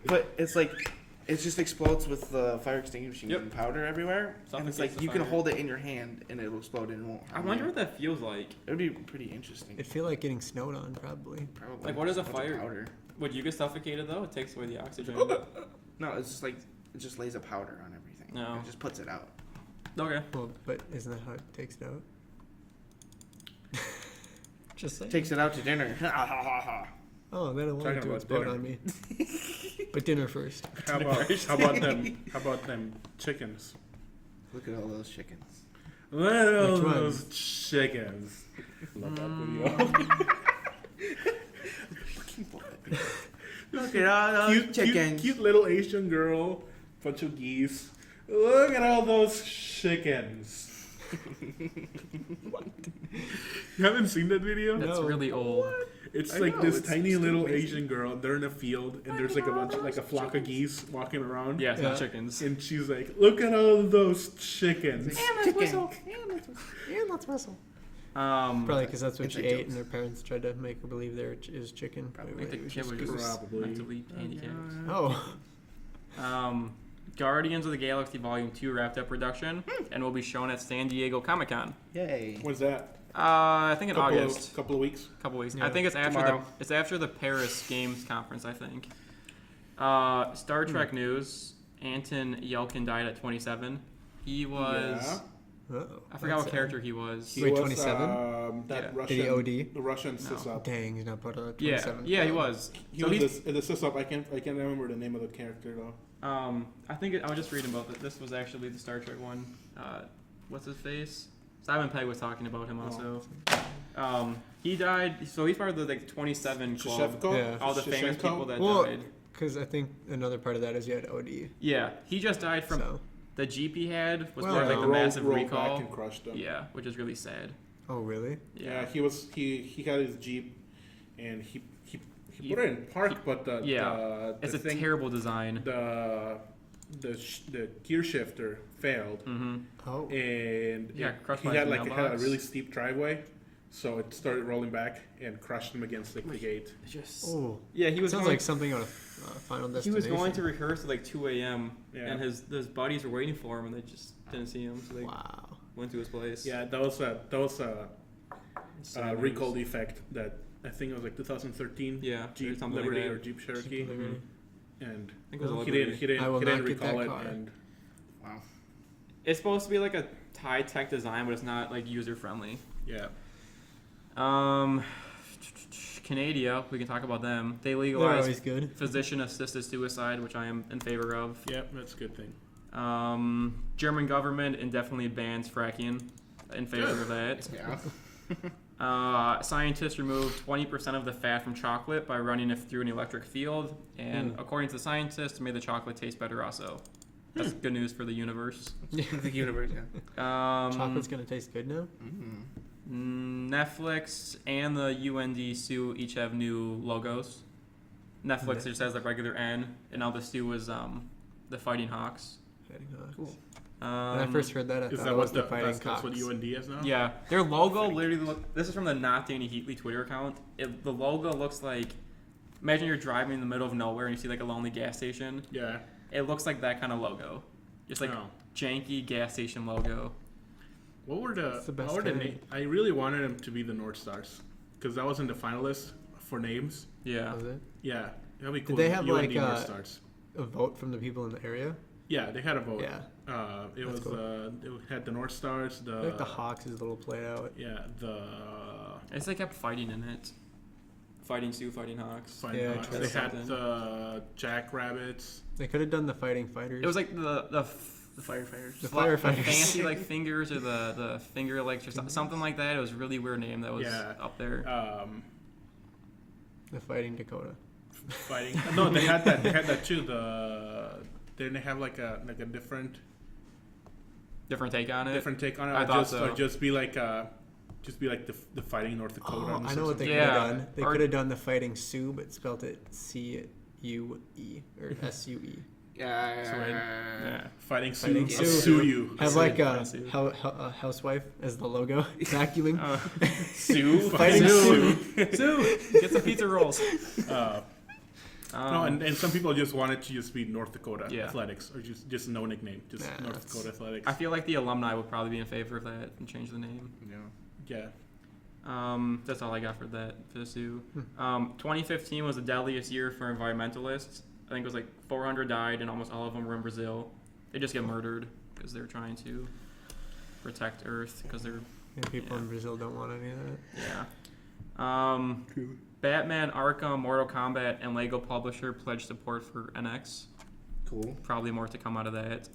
but it's like it just explodes with the fire extinguishing Yep. powder everywhere, and it's Suffocates like the you can fire. hold it in your hand and it'll explode and it won't. I harm wonder you. what that feels like. It would be pretty interesting. It'd feel like getting snowed on, probably. Probably. Like, what is a bunch of fire- powder? Would you get suffocated though? It takes away the oxygen. No, it's just like it just lays a powder on everything. No. It just puts it out. Okay. Well, but isn't that how it takes it out? Just saying. Takes it out to dinner. Oh, then I wanted Talking to about explode dinner. on me. But dinner first. How about them chickens? Look at all those chickens. Look at all Which those ones? chickens. Love that video. Look at all those Cute chickens. Cute little Asian girl, bunch of geese. Look at all those chickens. You haven't seen that video? That's No. really old. It's I like know, this it's tiny still little amazing. Asian girl. They're in a field, and there's like a bunch, like a flock of geese walking around. Yeah, it's Yeah. not chickens. And she's like, "Look at all those chickens." Chicken. And let's whistle. Um, Probably because that's what It's she like ate, jokes. and her parents tried to make her believe there is chicken. Probably. But I think it the kid just was goose. just Probably. mentally handicapped. Oh, Guardians of the Galaxy Volume 2 wrapped up production and will be shown at San Diego Comic-Con. Yay. When's that? I think in August. Couple of weeks. Couple weeks. Yeah. I think it's after Tomorrow. it's after the Paris Games Conference, I think. Star Trek news. Anton Yelkin died at 27. He was... uh-oh. I forgot what character he was. He Wait, was 27? that Yeah. Russian. Did he OD? The Russian sys-up. Dang, he's not part of the Yeah, 27. yeah, he was. He So was he's, the sys-up. I can't remember the name of the character though. I think I was just reading about it. This was actually the Star Trek one. What's his face? Simon Pegg was talking about him also. He died. So he's part of the 27 club. Shevko? Yeah. All the famous Shevchenko? people that Well, died. because I think another part of that is you had OD. Yeah, he just died from So. the Jeep he had was Well, part of like the rolled- massive rolled recall. back and crushed him. Yeah, which is really sad. Oh, really? Yeah, he had his Jeep, and he put it in park, but the It's the a terrible design. the gear shifter failed, Mm-hmm. Oh. and Yeah, crushed he by had his it had a mailbox. really steep driveway, so it started rolling back and crushed him against the gate. Just Oh. yeah, he was Sounds going, like something on a Final he Destination. was going to rehearse at 2 a.m. Yeah. and his buddies were waiting for him and they just didn't see him, so they Wow. went to his place. Yeah, that was a Sad recall news. defect that I think it was 2013 Yeah, Jeep something like Liberty that. or Jeep Cherokee, Mhm. and I think it was a Well, he Liberty. didn't I will not get recall that it, car. and Wow. It's supposed to be like a high tech design, but it's not like user friendly. yeah. Canada, we can talk about them. They They're legalized always good. physician assisted suicide, which I am in favor of. Yeah, that's a good thing. German government indefinitely bans fracking. In favor of that. Yeah. Scientists removed 20% of the fat from chocolate by running it through an electric field, and according to the scientists, it made the chocolate taste better also. That's good news for the universe. The universe. Yeah. Chocolate's gonna taste good now. Netflix and the UNDSU each have new logos. Netflix just has the regular N, and now the SU is the Fighting Hawks. Cool. When I first heard that, I Is thought that it was what the Fighting that's what Cocks. UND is now? Yeah, their logo literally this is from the Not Danny Heatley Twitter account. The logo looks like, imagine you're driving in the middle of nowhere and you see like a lonely gas station. Yeah. It looks like that kind of logo. Just like Oh. janky gas station logo. What were the? It's the best what were the kind. I really wanted them to be the North Stars, because that was in the finalists for names. Yeah. Was it? Yeah, that'd be cool. they have, UND like, North Stars? A vote from the people in the area? Yeah, they had a vote. Yeah. It That's was cool. it had the North Stars. I think the Hawks is a little played out. Yeah, the It's they kept fighting in it. Fighting Sioux, Fighting Hawks. Fighting Yeah, Hawks. true. They had Something. the Jackrabbits. They could have done the Fighting Fighters. It was like the The firefighters. The the firefighters. fancy like fingers or the finger like or something like that. It was a really weird name that was Yeah. up there. the Fighting Dakota. Fighting. No, they had that. They had that too. Didn't they have like a different Different take on it. different take on it? I Or thought just so. or just be like the Fighting North Dakota. Oh, I know what they could Yeah. have done. They Or- could have done the Fighting Sioux, but spelt it C-U-E or S-U-E. Yeah. Fighting Fighting Sioux. Sioux. Sue you. Have Sioux. like a Fancy. housewife as the logo, vacuuming. Sioux. Fighting Sioux. Sue. Get some pizza rolls. No, and some people just want it to just be North Dakota Yeah. Athletics, or just no nickname, just Nah, North that's- Dakota Athletics. I feel like the alumni would probably be in favor of that and change the name. Yeah. Yeah. That's all I got for the zoo. 2015 was the deadliest year for environmentalists. I think it was like 400 died, and almost all of them were in Brazil. They just get murdered because they're trying to protect Earth because they're And people Yeah. in Brazil don't want any of that. yeah. Batman, Arkham, Mortal Kombat, and Lego Publisher pledged support for NX. Cool. Probably more to come out of that.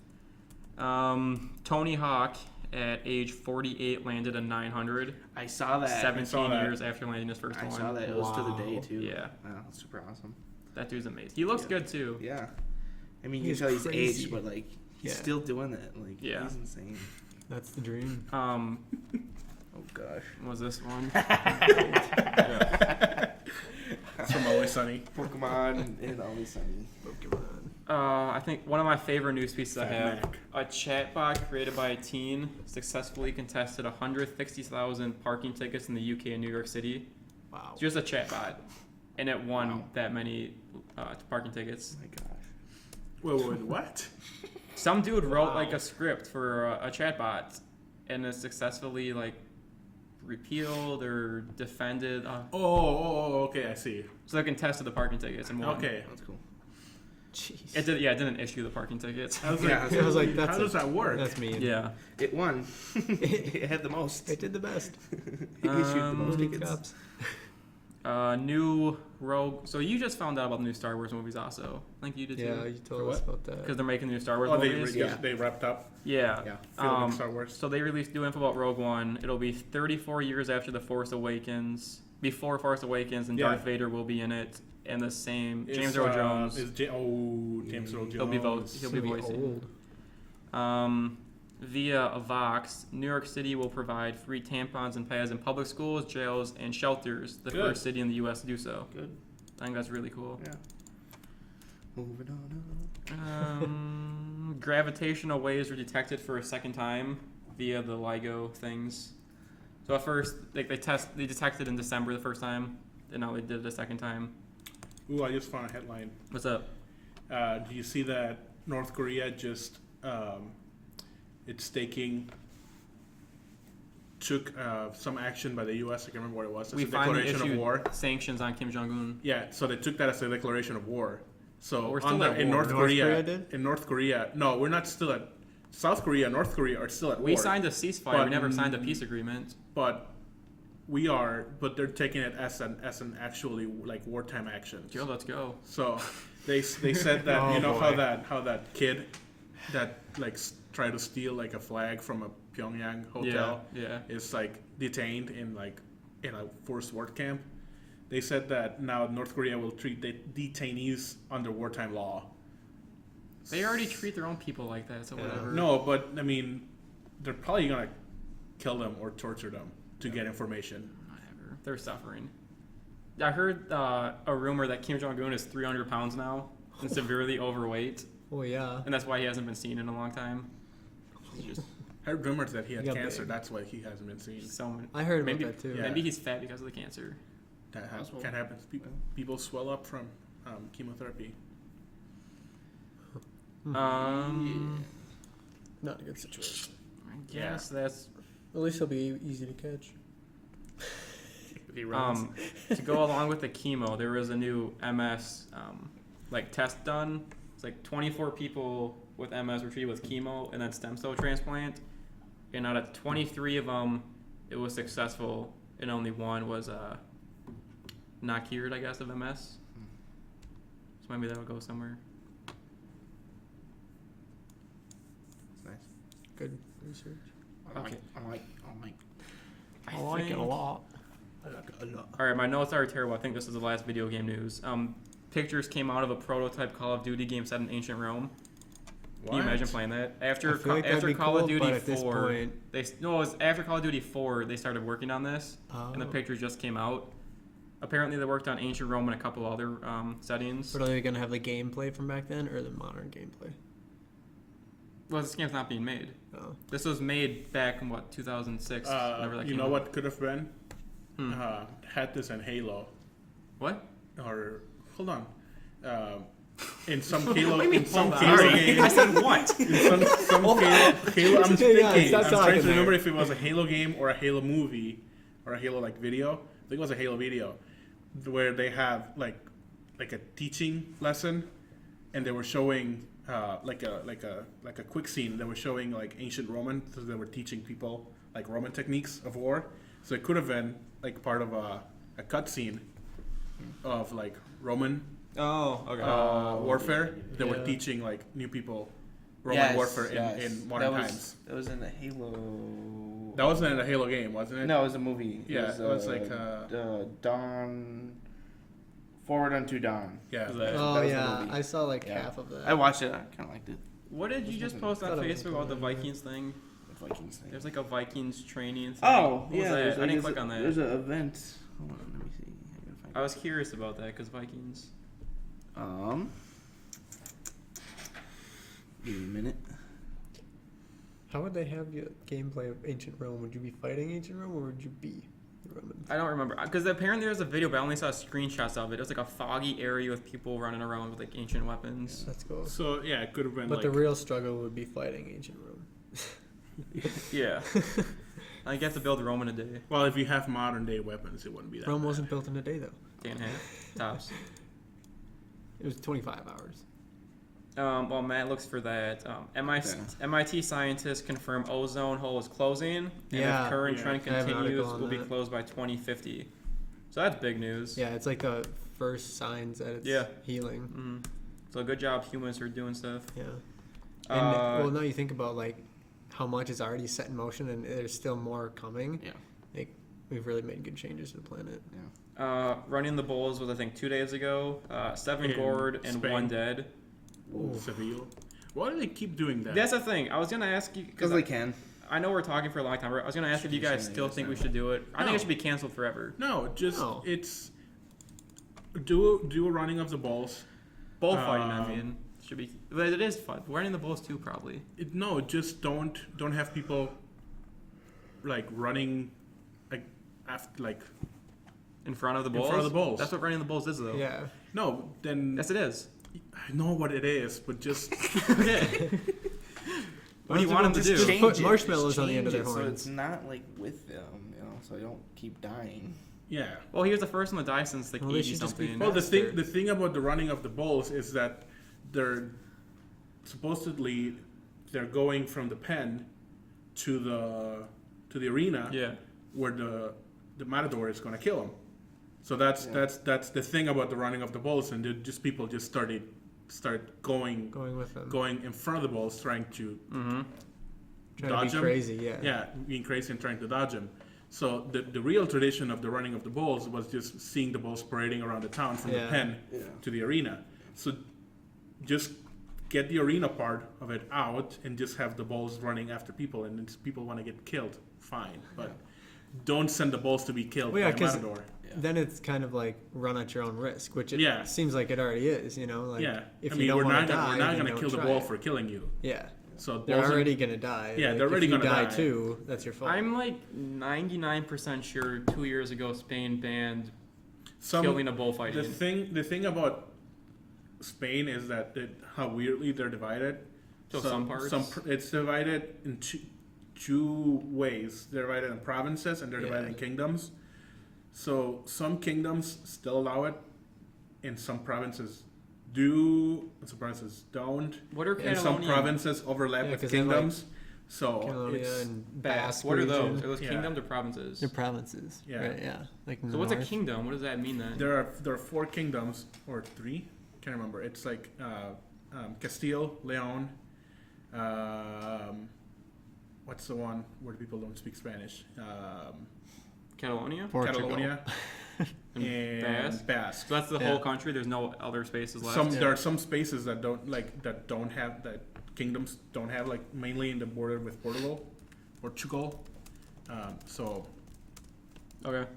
Tony Hawk, at age 48, landed a 900. I saw that. 17 that. years after landing his first I one. saw that. It was to the day Wow. too. Yeah. Wow, that's super awesome. That dude's amazing. He looks Yeah. good too. Yeah. I mean, you He's can tell he's crazy. aged, but like he's Yeah. still doing it. Like Yeah. he's insane. That's the dream. Oh gosh. What was this one? It's from Always Sunny. Pokemon and Always Sunny. Pokemon. I think one of my favorite news pieces I Fat have. Mac. A chatbot created by a teen successfully contested 160,000 parking tickets in the UK and New York City. Wow. It's just a chatbot, and it won Wow. that many parking tickets. Oh my gosh. Wait, what? Some dude wrote Wow. like a script for a chatbot, and it successfully like repealed or defended. Okay, I see. So they contested the parking tickets and won. Okay. That's cool. Jeez. It did. Yeah, it didn't issue the parking tickets. I was Yeah, like, I was like, that's how does that work? That's mean. Yeah. It won. It had the most. It did the best. It issued the most Mini tickets. cups. New Rogue. So you just found out about the new Star Wars movies, also. I think you did Yeah, too. you told For us what? about that. Because they're making the new Star Wars Oh, movies. they wrapped up Yeah. Yeah. filming Star Wars. So they released new info about Rogue One. It'll be 34 years after The Force Awakens, before Force Awakens, and Yeah. Darth Vader will be in it. And the same Is, James Earl Jones. James Earl Jones. He'll be he'll It's be gonna be voicing. old. Via a Vox, New York City will provide free tampons and pads in public schools, jails, and shelters. The Good. first city in the U.S. to do so. Good. I think that's really cool. Yeah. Moving on. Gravitational waves were detected for a second time via the LIGO things. So at first, they detected in December the first time, and now they did it a second time. Ooh, I just found a headline. What's up? Do you see that North Korea just it's took some action by the U.S. I can't remember what it was. It's We a finally declaration of issued war. sanctions on Kim Jong Un. Yeah, so they took that as a declaration of war. So We're still at in war. North North Korea, Korea did? in North Korea, no, we're not still at. South Korea, North Korea are still at war. We signed a ceasefire. But- We never signed a peace agreement. but they're taking it as an actually like wartime action. Joe, let's go. So they said that Oh, you know boy. how that kid that like tried to steal like a flag from a Pyongyang hotel Yeah. is like detained in a forced work camp. They said that now North Korea will treat the detainees under wartime law. They already treat their own people like that, so whatever. No, but I mean, they're probably gonna kill them or torture them to get information. Whatever. They're suffering. I heard a rumor that Kim Jong Un is 300 pounds now and severely overweight, Oh yeah. and that's why he hasn't been seen in a long time. I heard rumors that he had He got cancer. big. That's why he hasn't been seen. So many. I heard about maybe that too. Yeah. maybe he's fat because of the cancer. That Possible. can happen. People swell up from chemotherapy. Not a good situation. I guess that's At least he'll be easy to catch. If he runs. to go along with the chemo. There was a new MS like test done. It's like 24 people with MS were treated with chemo and then stem cell transplant, and out of 23 of them, it was successful, and only one was not cured, I guess, of MS. So maybe that would go somewhere. It's nice. Good research. I like Okay. it. I like I like it a lot. All right, my notes are terrible. I think this is the last video game news. Pictures came out of a prototype Call of Duty game set in ancient Rome. Can you imagine playing that? After I feel like that'd after be Call cool, of Duty but at this 4, point- it was after Call of Duty 4 they started working on this, and the Oh. pictures just came out. Apparently they worked on ancient Rome and a couple other settings. But are they gonna have the gameplay from back then or the modern gameplay? Well, this game's not being made. Oh. This was made back in 2006. Whenever that You came know out. what could have been? Hmm. Had this and Halo. What? Or hold on. in some Halo, Sorry, game. I said what? In some Halo. I'm Hang on, thinking. stop I'm trying talking to remember there. if it was a Halo game or a Halo movie or a Halo like video. I think it was a Halo video where they have like a teaching lesson, and they were showing like a quick scene. They were showing like ancient Roman, so they were teaching people like Roman techniques of war. So it could have been like part of a cut scene of like Roman Oh, okay. warfare. They were Yeah. teaching like new people Roman warfare in modern times. That was in the Halo. That wasn't in a Halo game, wasn't it? No, it was a movie. Yeah, it was like, Dawn. Forward Unto Dawn. Yeah. Is that- Oh that was the yeah, movie. I saw like Yeah. half of that. I watched it. I kind of liked it. What did you just post on Thought it was Facebook about the cool. Vikings thing? The Vikings thing. There's like a Vikings training thing. Oh, What was yeah. that? there's, I like, didn't there's click on that. There's an event. Hold on, let me see. I gotta find I was curious about that because Vikings. it. Give me a minute. How would they have your gameplay of ancient Rome? Would you be fighting ancient Rome, or would you be the Romans? I don't remember because apparently there's a video, but I only saw screenshots of it. It was like a foggy area with people running around with like ancient weapons. That's cool. So yeah, it could have been But like the real struggle would be fighting ancient Rome. Yeah. I think you have to build Rome in a day. well, if you have modern day weapons, it wouldn't be that. Rome bad. wasn't built in a day though. Day and a half tops. It was 25 hours. While Matt looks for that, MIT scientists confirm ozone hole is closing, and Yeah. if current Yeah. trend I have an article continues, on will be that. closed by 2050. So that's big news. Yeah, it's like the first signs that it's Yeah. healing. Mm-hmm. So good job, humans, for doing stuff. Yeah. And well, now you think about like how much is already set in motion, and there's still more coming. Yeah. Like we've really made good changes to the planet. Running the Bulls was I think 2 days ago. 7 In gored and Spain. 1 dead. Seville. Why do they keep doing that? That's the thing. I was gonna ask you Because they can. I know we're talking for a long time. I was gonna ask if you guys still think we should do it. I think No. it should be canceled forever. No, just No. it's do a running of the balls. Bullfighting, I Um, mean, should be. But it is fun. Running the Bulls too, probably. No, just don't have people like running like after like In front of the In Bulls. front of the Bulls. That's what running the Bulls is, though. Yeah. no. Then Yes, it is. I know what it is, but just Okay. What do you want them to Just do? change Put it, marshmallows just on the end of change their it So horns. it's not like with them, so I don't keep dying. yeah. Well, he was the first one to die since like Well, they 80 should just be something. Well, faster. the thing about the running of the bulls is that they're supposedly they're going from the pen to the arena Yeah. where the matador is going to kill him. So that's the thing about the running of the bulls, and people just start going Going with them. in front of the bulls, trying to Mm-hmm. Trying dodge to be them. crazy. Yeah. Yeah, being crazy and trying to dodge them. So the real tradition of the running of the bulls was just seeing the bulls parading around the town from the Yeah. pen to the arena. So just get the arena part of it out and just have the bulls running after people, and if people want to get killed, fine. But don't send the bulls to be killed Well, yeah, by a 'cause matador. Then it's kind of like run at your own risk, which it Yeah. seems like it already is. You know, like Yeah, if I you mean don't we're want not to die, we're not then gonna don't kill the try bull it. for killing you. Yeah. So They're bulls are- already gonna die. Yeah, Like, they're already if you gonna die die. too. That's your fault. I'm like 99% sure 2 years ago Spain banned some killing a bullfighting. the thing about Spain is that how weirdly they're divided. So some parts? It's divided in two ways. They're divided in provinces and they're divided Yeah. in kingdoms. So some kingdoms still allow it, and some provinces do, and some provinces don't. What are And some Catalonia? provinces overlap Yeah, with 'cause they have, like, kingdoms. So Catalonia it's and Basque. Basque What are those? region. Are those Yeah. kingdoms or provinces? They're provinces. Yeah. Right, yeah. Like in So the what's a north. kingdom? What does that mean then? there are 4 kingdoms or 3. Can't remember. It's like Castile, Leon. What's the one where people don't speak Spanish? Catalonia? Portugal. Catalonia and Basque? Basque. So that's the Yeah. whole country. There's no other spaces left. There are some spaces that don't have that kingdoms don't have, like mainly in the border with Portugal. So Okay.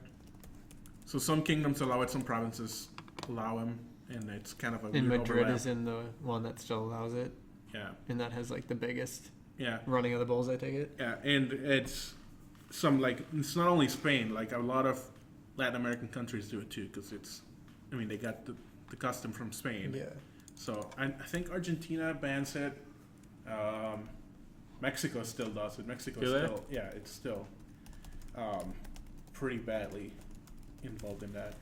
some kingdoms allow it, some provinces allow them, and it's kind of a And weird Madrid overlap. is in the one that still allows it, Yeah, and that has like the biggest yeah, running of the bulls. I take it. yeah, and it's it's not only Spain, like a lot of Latin American countries do it too, because they got the custom from Spain. Yeah. So I think Argentina bans it. Mexico still does it. Mexico Do they? still, yeah, it's still pretty badly involved in that.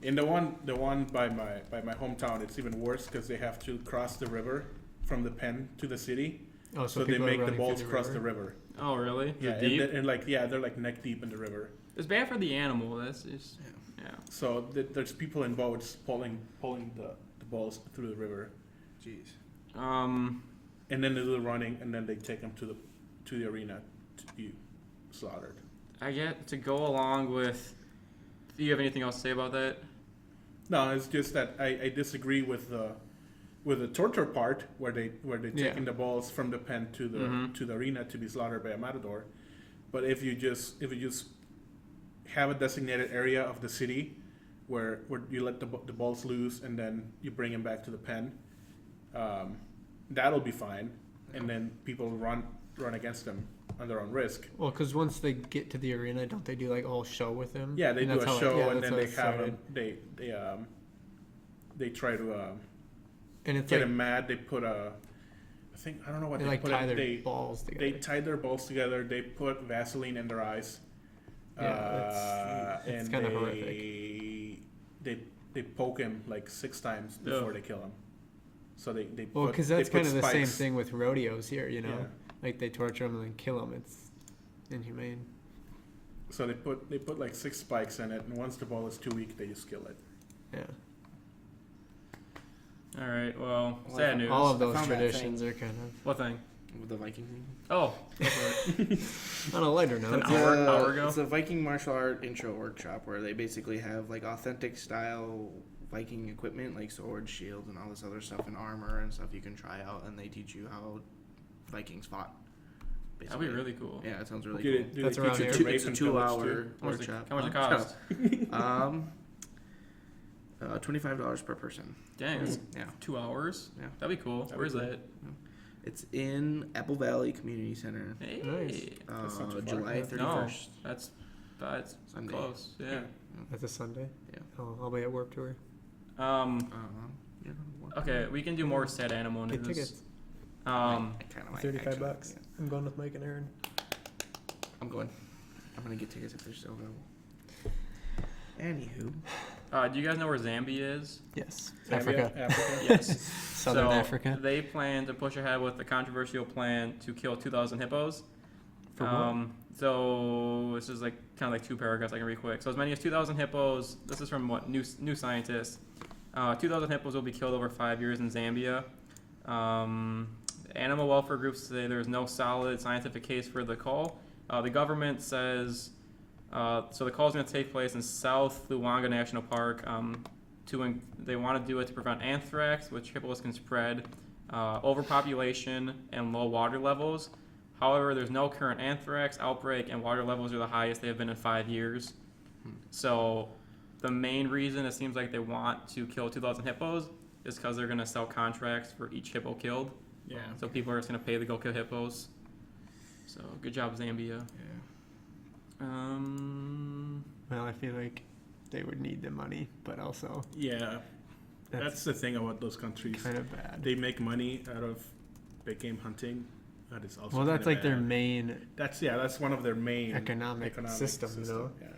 In the one by my hometown, it's even worse because they have to cross the river from the pen to the city. Oh, So they people are make the running balls through cross the river. Oh, really? Is Yeah, it deep? and they're like neck deep in the river. It's bad for the animal. That's just yeah. So there's people in boats pulling the balls through the river, Jeez. and then they do the running, and then they take them to the arena to be slaughtered. I get to go along with. Do you have anything else to say about that? No, it's just that I disagree with the torture part where they Yeah. taking the balls from the pen to the Mhm. to the arena to be slaughtered by a matador. But if you just have a designated area of the city where you let the balls loose and then you bring them back to the pen, that'll be fine. And then people run against them on their own risk. Well, because once they get to the arena, don't they do like a whole show with them? Yeah, they And do that's a how show yeah, and that's then how they it have started. them. They try to And it's get like them mad. They put I don't know what they they like put. tie it- their they balls together. they tied their balls together. They put Vaseline in their eyes. Yeah, it's and kinda they, horrific. They poke him like 6 times Yeah. before they kill him. So they Well, put- because they that's put kind of the same spikes. thing with rodeos here, you know? Yeah. Like they torture them and then kill them. It's inhumane. So they put like 6 spikes in it, and once the ball is too weak, they just kill it. Yeah. All right. Well, Well, sad news. All of I those found that traditions are kind of What thing? With the Viking thing. Oh, go for it. on a lighter note. An hour- It's hour ago? It's a Viking martial art intro workshop where they basically have like authentic style Viking equipment, like swords, shields, and all this other stuff, and armor and stuff you can try out, and they teach you how Vikings fought. That'd be really cool. Yeah, it sounds really Do they- cool. do they That's teach around you here. to rape It's a and pillage, 2-hour too? How much it- workshop. how much it Oh, cost? shut up. $25 per person. Dang, it's Yeah. 2 hours. Yeah. That'd be cool. That'd be Where's cool. that? It's in Apple Valley Community Center. Hey. Nice. That's not too far. July Yeah. 31st. No, that's Sunday. close. Yeah. That's a Sunday. Yeah. Oh, I'll be at Warped Tour. Yeah, Okay, we can do more sad animal Get news. tickets. I kinda might, 35 actually. bucks. Yeah. I'm going with Mike and Aaron. I'm going. I'm gonna get tickets if they're still available. Anywho. Do you guys know where Zambia is? Yes. Zambia, Africa. Africa. Yes. Southern so Africa. They plan to push ahead with the controversial plan to kill 2,000 hippos. For what? So this is like kind of like 2 paragraphs I can read quick. So as many as 2,000 hippos. This is from what New Scientist. 2,000 hippos will be killed over 5 years in Zambia. Animal welfare groups say there is no solid scientific case for the call. The government says so the call is going to take place in South Luangwa National Park. They want to do it to prevent anthrax, which hippos can spread, overpopulation, and low water levels. However, there's no current anthrax outbreak, and water levels are the highest they have been in 5 years. So the main reason it seems like they want to kill 2,000 hippos is because they're going to sell contracts for each hippo killed. Yeah. So people are just going to pay to go kill hippos. So good job, Zambia. Well, I feel like they would need the money, but also Yeah. That's that's the thing about those countries. kind of bad. They make money out of big game hunting. That is also Well, that's kinda like their bad. main That's one of their main economic system, you know? Yeah.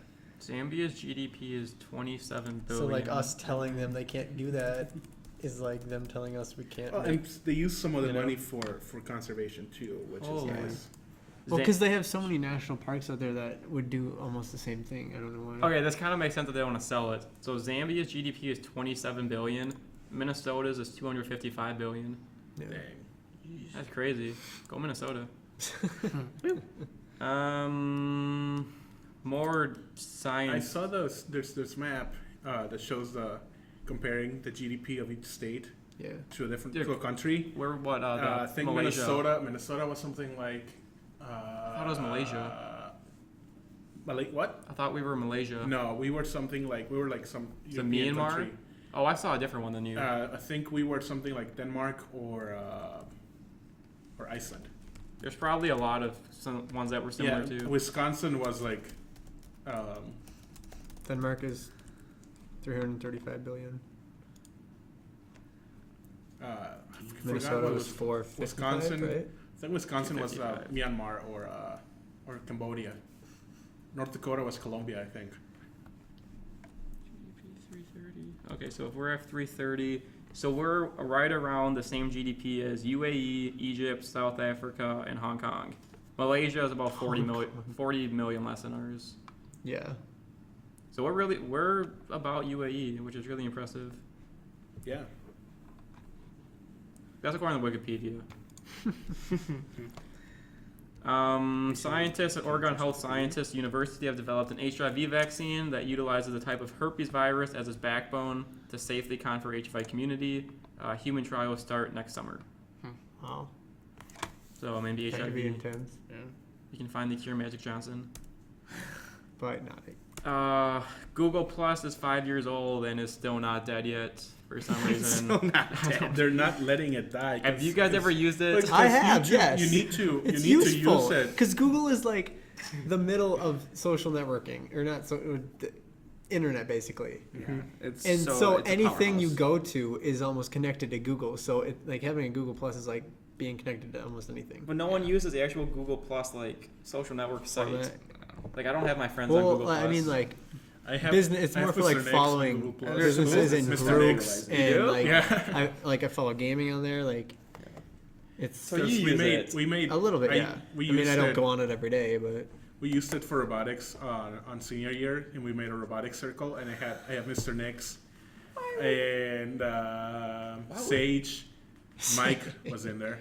Zambia's GDP is 27 billion. So, like, us telling them they can't do that is like them telling us we can't. Well, make- and they use some of the You know? money for conservation too, which Holy. is nice. Well, because they have so many national parks out there that would do almost the same thing. I don't know why. Okay, this kind of makes sense that they want to sell it. So Zambia's GDP is 27 billion. Minnesota's is 255 billion. Yeah. Dang. That's crazy. Go Minnesota. More I science. saw those. There's this map that shows comparing the GDP of each state Yeah. to a different Dude, to a country. Where what? I think Malaysia. Minnesota was something like. I thought it was Malaysia. What? I thought we were Malaysia. No, we were something like some The European Myanmar? country. Oh, I saw a different one than you. I think we were something like Denmark or Iceland. There's probably a lot of some ones that were similar Yeah, to. Wisconsin was like Denmark is 335 billion. Forgot Minnesota what was was 455, Wisconsin. right? I think Wisconsin was 255. Myanmar or Cambodia. North Dakota was Colombia, I think. GDP 330. Okay, so if we're at 330, so we're right around the same GDP as UAE, Egypt, South Africa, and Hong Kong. Malaysia is about 40 million less than ours. Yeah. So we're about UAE, which is really impressive. Yeah. That's according to Wikipedia. Scientists at Oregon Health Scientists University have developed an HIV vaccine that utilizes a type of herpes virus as its backbone to safely conquer HIV community. Human trials start next summer. Wow. So maybe That could be HIV. intense, You can find the cure, Magic Johnson. but not. Google Plus is 5 years old and is still not dead yet for some reason. They're not letting it die. Have you guys ever used it? Like, I have, YouTube, yes. You need to. It's you need useful to use it. because Google is like the middle of social networking, or not the internet, basically. Yeah. It's And so it's a anything you powerhouse. go to is almost connected to Google. So it, like having a Google Plus is like being connected to almost anything. But no one uses the actual Google Plus like social network site. Format. Like I don't have my friends on Well, Google Plus. I mean, like I have business. It's I more have for like Mr. Nix on following Google Plus. businesses in Mr. groups Nix. You do? and like Yeah. I follow gaming on there. Like it's So Because you we use made it? we made a little bit, yeah. We I mean, used I don't it, go on it every day, but We used it for robotics on senior year, and we made a robotics circle, and I have Mr. Nix and Sage, Mike was in there.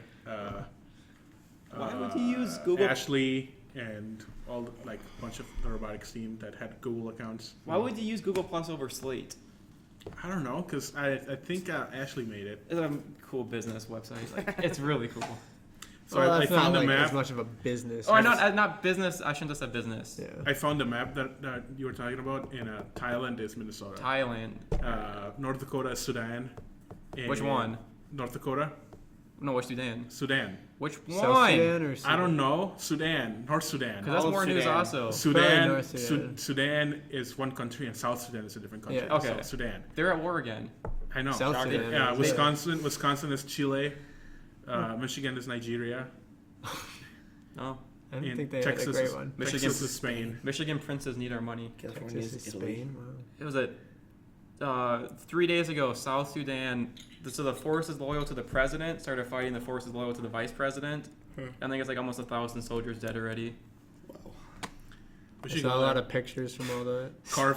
Why would you use Google? Ashley and all the, like a bunch of the robotics team that had Google accounts. Why would you use Google Plus over Slate? I don't know, cause I think Ashley made it. It's a cool business website. Like, it's really cool. So well, I that's found not the like map. as much of a business. Oh, I not business. I shouldn't have said business. Yeah. I found the map that you were talking about, and Thailand is Minnesota. Thailand. North Dakota is Sudan. Which and one? North Dakota. No, which Sudan? Sudan. Which South one? Sudan or I Sudan? don't know. Sudan. North Sudan. Because that's All of more news Sudan. also. Sudan. North Sudan. Sudan is one country, and South Sudan is a different country. Yeah. Okay. So Sudan. They're at war again. I know. South Shocking. Sudan. Yeah, is- Wisconsin is Chile. Michigan is Nigeria. No. I don't and think they Texas had a great is, one. Michigan- Texas is Spain. Michigan princes need our money. California Texas is is Italy. Spain. Wow. It was at 3 days ago. South Sudan. So the forces loyal to the president started fighting the forces loyal to the vice president. I think it's like almost 1,000 soldiers dead already. Wow. We I should saw a go lot there. of pictures from all that.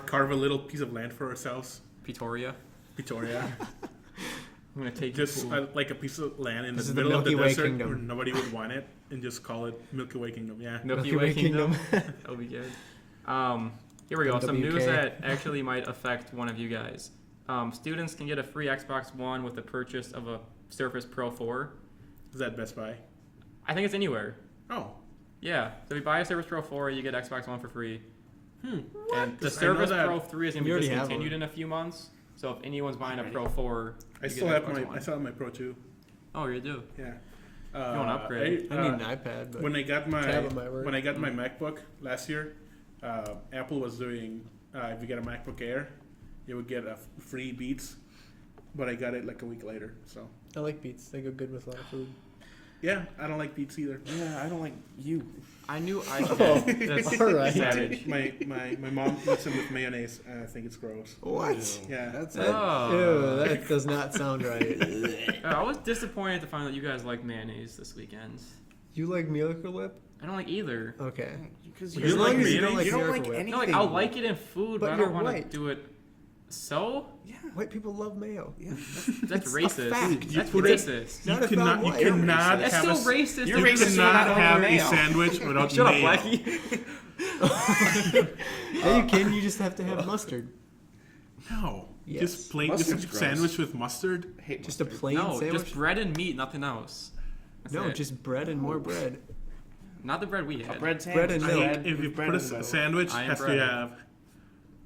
Carve a little piece of land for ourselves. Pretoria. Victoria. I'm gonna take Just you. like a piece of land in This the is the middle of the Milky Way desert Kingdom. where nobody would want it, and just call it Milky Way Kingdom. Yeah. Milky Way Kingdom. That'll be good. Here we go. Some news MWK. that actually might affect one of you guys. Students can get a free Xbox One with the purchase of a Surface Pro 4. Is that Best Buy? I think it's anywhere. Oh. Yeah. So if you buy a Surface Pro 4, you get Xbox One for free. And the I know Surface that- Pro 3 is going to You be already have discontinued one. in a few months. So if anyone's buying a Pro 4, I you still get have Xbox my One. I still have my Pro 2. Oh, you do? Yeah. wanna upgrade? I need an iPad, but When I got my tablet might work. when I got my MacBook last year, Apple was doing if you get a MacBook Air, you would get a free Beats, but I got it like a week later. So I like Beats. They go good with a lot of food. yeah, I don't like Beats either. Yeah, I don't like you. I knew I could. That's All right. savage. My mom eats them with mayonnaise, and I think it's gross. What? Yeah, That's Oh. Ew, that does not sound right. I was disappointed to find that you guys like mayonnaise this weekend. You like Miracle Whip? I don't like either. Okay. because You As like long as you mayonnaise? don't like you don't Miracle like Whip. anything. No, like I'll like it in food, But but I you're don't want to white. do it. So Yeah. White people love mayo. Yeah. that's It's a racist. fact. You That's put it- racist. Not you if I'm cannot you white. cannot That's have still a racist. You're you racist for cannot not have having a mayo. sandwich without Shut up, mayo. Blackie. Yeah, you can. You just have to have mustard. No, Yes. just plain Mustard's just gross. sandwich with mustard. I hate Just a mustard. plain No, sandwich. just bread and meat, nothing else. That's No, it. just bread and more bread. Not the bread we A had. bread sandwich. Bread and I milk. think if you bread put and a milk. sandwich, I am has to bread. have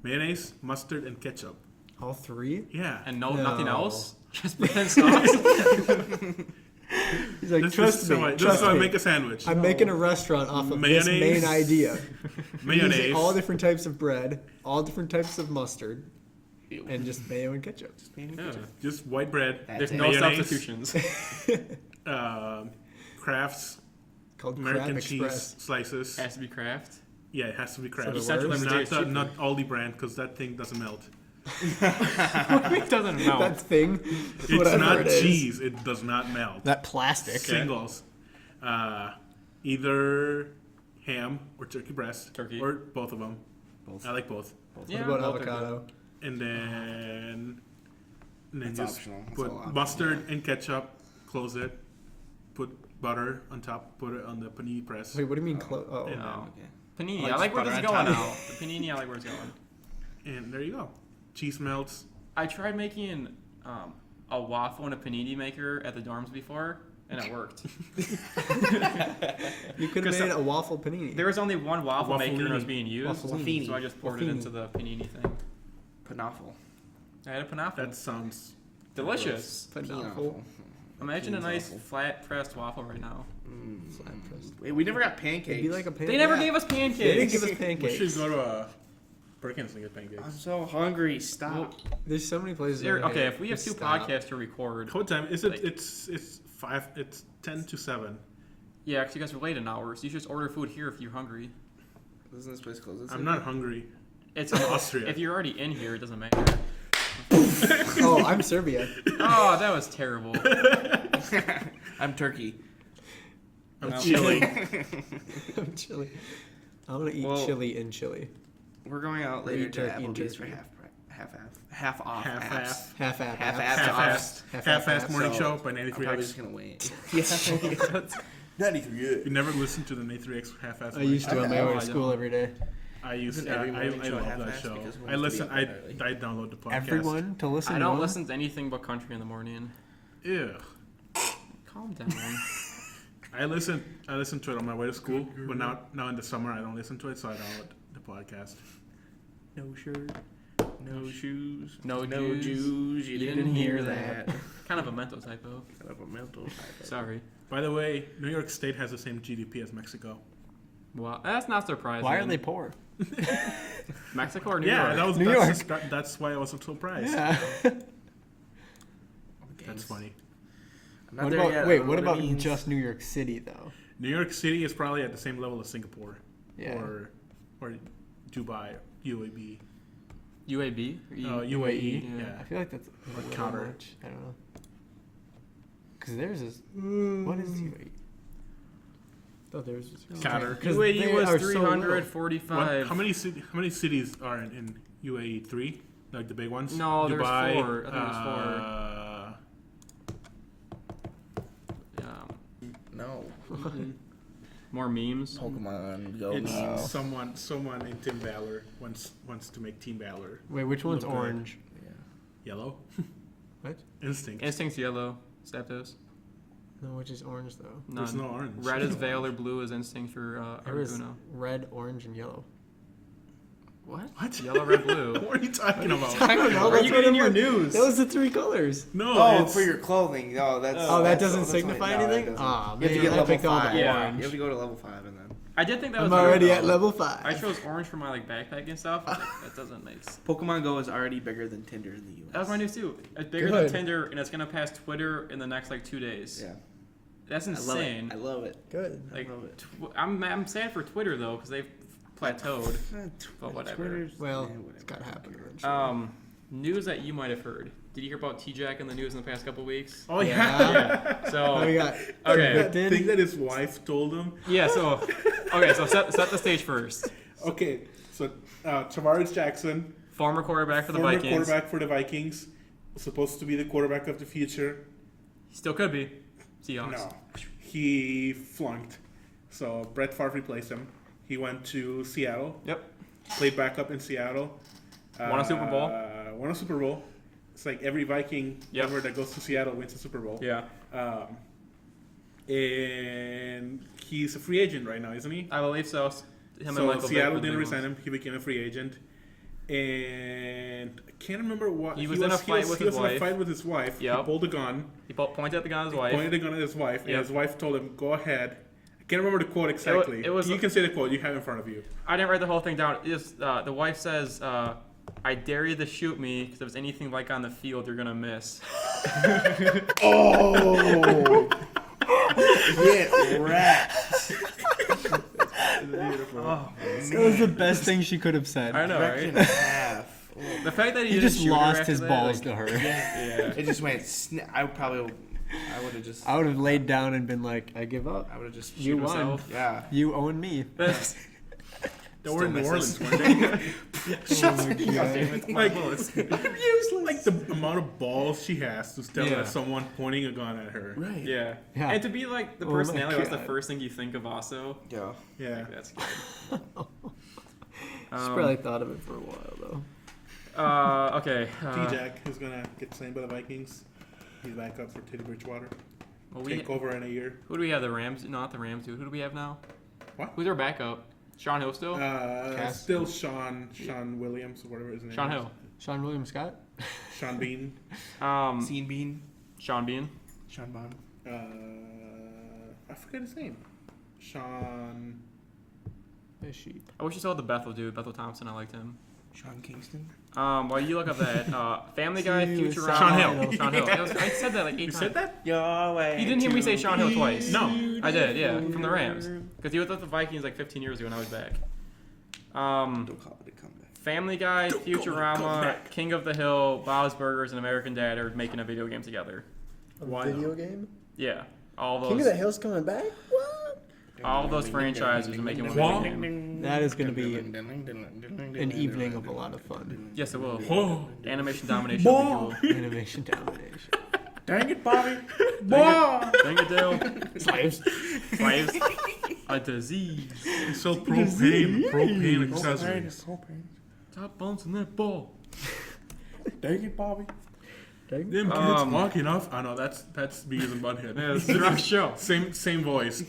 mayonnaise, mustard, and ketchup. All three? Yeah. And no, No. nothing else. Just bread and sauce. He's like, This trust is me, how I, this trust is how I me. make a sandwich. I'm making a restaurant off of this Mayonnaise. main idea. We're using Mayonnaise. all different types of bread, all different types of mustard, Ew. and just mayo and ketchup. Yeah. Just white bread. That's There's it. no Mayonnaise. substitutions. Kraft's Called American Crab cheese Express. slices. Has to be Kraft. Yeah, it has to be So Kraft. the Central worst? Limited is cheaper. Not Aldi brand because that thing doesn't melt. It doesn't melt. That thing, It's whatever not it is. cheese. It does not melt. That plastic. Singles. Either ham or turkey breast. Turkey. Or both of them. Both. I like both. What Yeah, about both are avocado? And then That's just optional. That's put all optional, mustard and ketchup. Close it. Put butter on top. Put it on the panini press. Wait, what do you mean? Oh, Yeah. No. Okay. Panini. Like I like where this is butter going on now. top. The panini, I like where it's going. And there you go. Cheese melts. I tried making a waffle in a panini maker at the dorms before, and it worked. You could have Because made a waffle panini. There was only one waffle maker and it was Waffleini. being used, Waffleini. so I just poured it Waffleini. into the panini thing. Panafel. I had a panafel. That sounds Delicious. Waffle. Imagine a Pean's nice awful. flat pressed waffle right now. Flat pressed. Wait, we never got pancakes. It'd be like a pancake. They never gave us They didn't pancakes. give us We pancakes. should go to Perkins and get pancakes. I'm so hungry. Stop. There's so many places. There- around okay, here. if we have Just two stop. podcasts to record, What time is it? Like- It's 5. It's 10 to 7. yeah, because you guys are late an hour, so you should just order food here if you're hungry. Doesn't this place close? I'm not hungry. It's I'm Austria. If you're already in here, it doesn't matter. Oh, I'm Serbia. Oh, that was terrible. I'm Turkey. I'm No. chilly. I'm chili. I'm gonna eat Well, chili in Chile. We're going out We later eat to turkey in Applebee's for Turkey. half off. Half-ass. Half-ass. Half-ass. Half-ass morning So, show by I'm 93X. probably just gonna wait. Yeah. 93. You never listened to the 93X half-ass I morning used to show? on my way I to school don't. every day. I used Isn't to. every I morning show love that half-ass show. because who I wants to listen. be up that I download the podcast. Everyone to listen. I don't to listen to anything but country in the morning. Ew. Calm down. I listen to it on my way to school, but now in the summer I don't listen to it, so I download the podcast. No shirt. No shoes. No No Jews. Jews. You didn't hear that. Kind of a mental typo. Kind of a mental type. Sorry. By the way, New York State has the same GDP as Mexico. Wow, that's not surprising. Why are they poor? Mexico or New Yeah, York? that was New that's, York. just- that's why I was so surprised. Yeah. That's funny. I'm not What there about yet. I wait? don't know What it about means. just New York City though? New York City is probably at the same level as Singapore, Yeah. or Dubai, UAB, UAB? Or UAE. Yeah. Yeah. I feel like that's a little Qatar. much. I don't know. Because theirs is what is UAE? Oh, theirs is Qatar. Because UAE they was are so low. 345. How many cities are in UAE? 3, like the big ones. No, there's Dubai, 4. I think there's 4. No. More memes. Pokemon Go. It's now. someone in Team Valor wants to make Team Valor Wait, which one's Look good. orange? yellow. What? Instinct. Instinct's yellow. Zapdos. No, which is orange though? There's no orange. Red is Valor, blue is Instinct for There is Articuno. red, orange, and yellow. What? What? Yellow, red, blue. What are you talking about? I don't know. Where are you getting your news? That was the 3 colors. No, Oh, it's for your clothing. No, that's. Oh, that that's- doesn't that's signify no, it anything? doesn't. Aw, You have to man, get I level picked all the 5. orange. You have to go to level 5 and then. I did think that was I'm already weird, at though. level 5. I chose orange for my like backpack and stuff. Like, that doesn't make sense. Pokemon Go is already bigger than Tinder in the U.S. That was my news too. It's bigger Good. than Tinder, and it's gonna pass Twitter in the next like 2 days. Yeah. That's I love insane. it. I love it. Good. Like, I love it. I'm sad for Twitter though, because they've plateaued. But whatever. Twitter's- Well, yeah, whatever. it's gotta happen eventually. News that you might have heard. Did you hear about T-Jack in the news in the past couple weeks? Oh yeah. Yeah. So What we got? okay. That Did- thing that his wife told him. Yeah. So okay. So set the stage first. Okay, so Tavares Jackson, Former quarterback for the former Vikings. quarterback for the Vikings, supposed to be the quarterback of the future. Still could be. Seahawks. No, he flunked. So Brett Favre replaced him. He went to Seattle, Yep. played backup in Seattle. Won a Super Bowl. Won a Super Bowl. It's like every Viking Yep. ever that goes to Seattle wins a Super Bowl. Yeah. And he's a free agent right now, isn't he? I believe so. Him and So Michael Vick Seattle were the didn't big resign ones. him. He became a free agent. And can't remember what. He was in a fight with he his was in a wife. fight with his wife. Yep. He pulled a gun. He pointed at the gun at his wife. Pointed a gun at his wife, and Yep. his wife told him, "Go ahead." I can't remember the quote exactly. it was- You can say the quote. You have it in front of you. I didn't write the whole thing down. It just, the wife says, "I dare you to shoot me, because if it's anything like on the field, you're gonna miss." Oh. Get wrecked. Oh, That was the best thing she could have said. I know, Wrecked right? in half. Oh. The fact that he, He didn't just shoot her lost after his that, balls like, to her. Yeah. It just went. I would have just. I would have laid down and been like, I give up. I would have just. You shoot won. myself. Yeah. You own me. They were in New misses. Orleans, weren't they? Oh my God. like the amount of balls she has to stare Yeah. at someone pointing a gun at her. Right. Yeah. Yeah. And to be like the Oh my personality, that's the God. first thing you think of also. Yeah. Yeah. Like, that's good. She's probably thought of it for a while though. Okay. T-Jack is gonna get signed by the Vikings. He's back up for Teddy Bridgewater. Well, Take over in a year. who do we have? The Rams? Not the Rams, dude. Who do we have now? What? Who's our backup? Sean Hill still? Cass. Still Sean Williams or whatever his name Sean is. Hill. Sean William Scott. Sean Bean. Scene Bean. Sean Bean. Sean Bond. I forget his name. Sean. Fishy. I wish you saw the Bethel dude, Bethel Thompson. I liked him. Sean Kingston. While you look up that, Family Guy, See you, Futurama. Sean Hill. Sean Hill. I said that like 8 You times. said that? Your way. You didn't hear me say Sean Hill twice. No. I did, yeah, from the Rams. Because he was with the Vikings like 15 years ago when I was back. Don't call it a comeback. Family Guy, Don't call it a Futurama, comeback. King of the Hill, Bob's Burgers, and American Dad are making a video game together. Why not? game? Yeah, all King of the those, Hill's coming back? What? all those franchises are making one Wow. video game. That is gonna be an evening of a lot of fun. Yes, it will. Oh. Animation domination will be cool. Animation domination. Dang it, Bobby. Dang it, Dale. Slaves. Slaves. A disease. They sell propane accessories. Stop bouncing that ball. Dang it, Bobby. Dang. Them kids walking off. I know that's Beavis and Butthead. Yeah, it's a rough show. Same voice.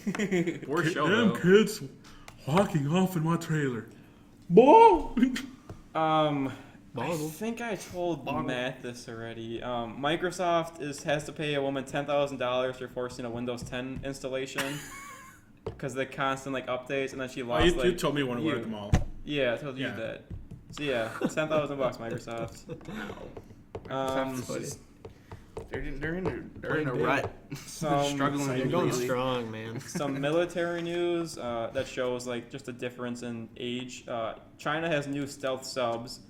Worst show, Them though. kids walking off in my trailer. I think I told Matt this already. Microsoft has to pay a woman $10,000 for forcing a Windows 10 installation because of the constant updates, and then she Oh, lost you told me when we were at the mall. Yeah, I told you Yeah. that. So yeah, $10,000 Microsoft. They're in a rut. Struggling You're to going really- strong, man. Some military news that shows just a difference in age. China has new stealth subs,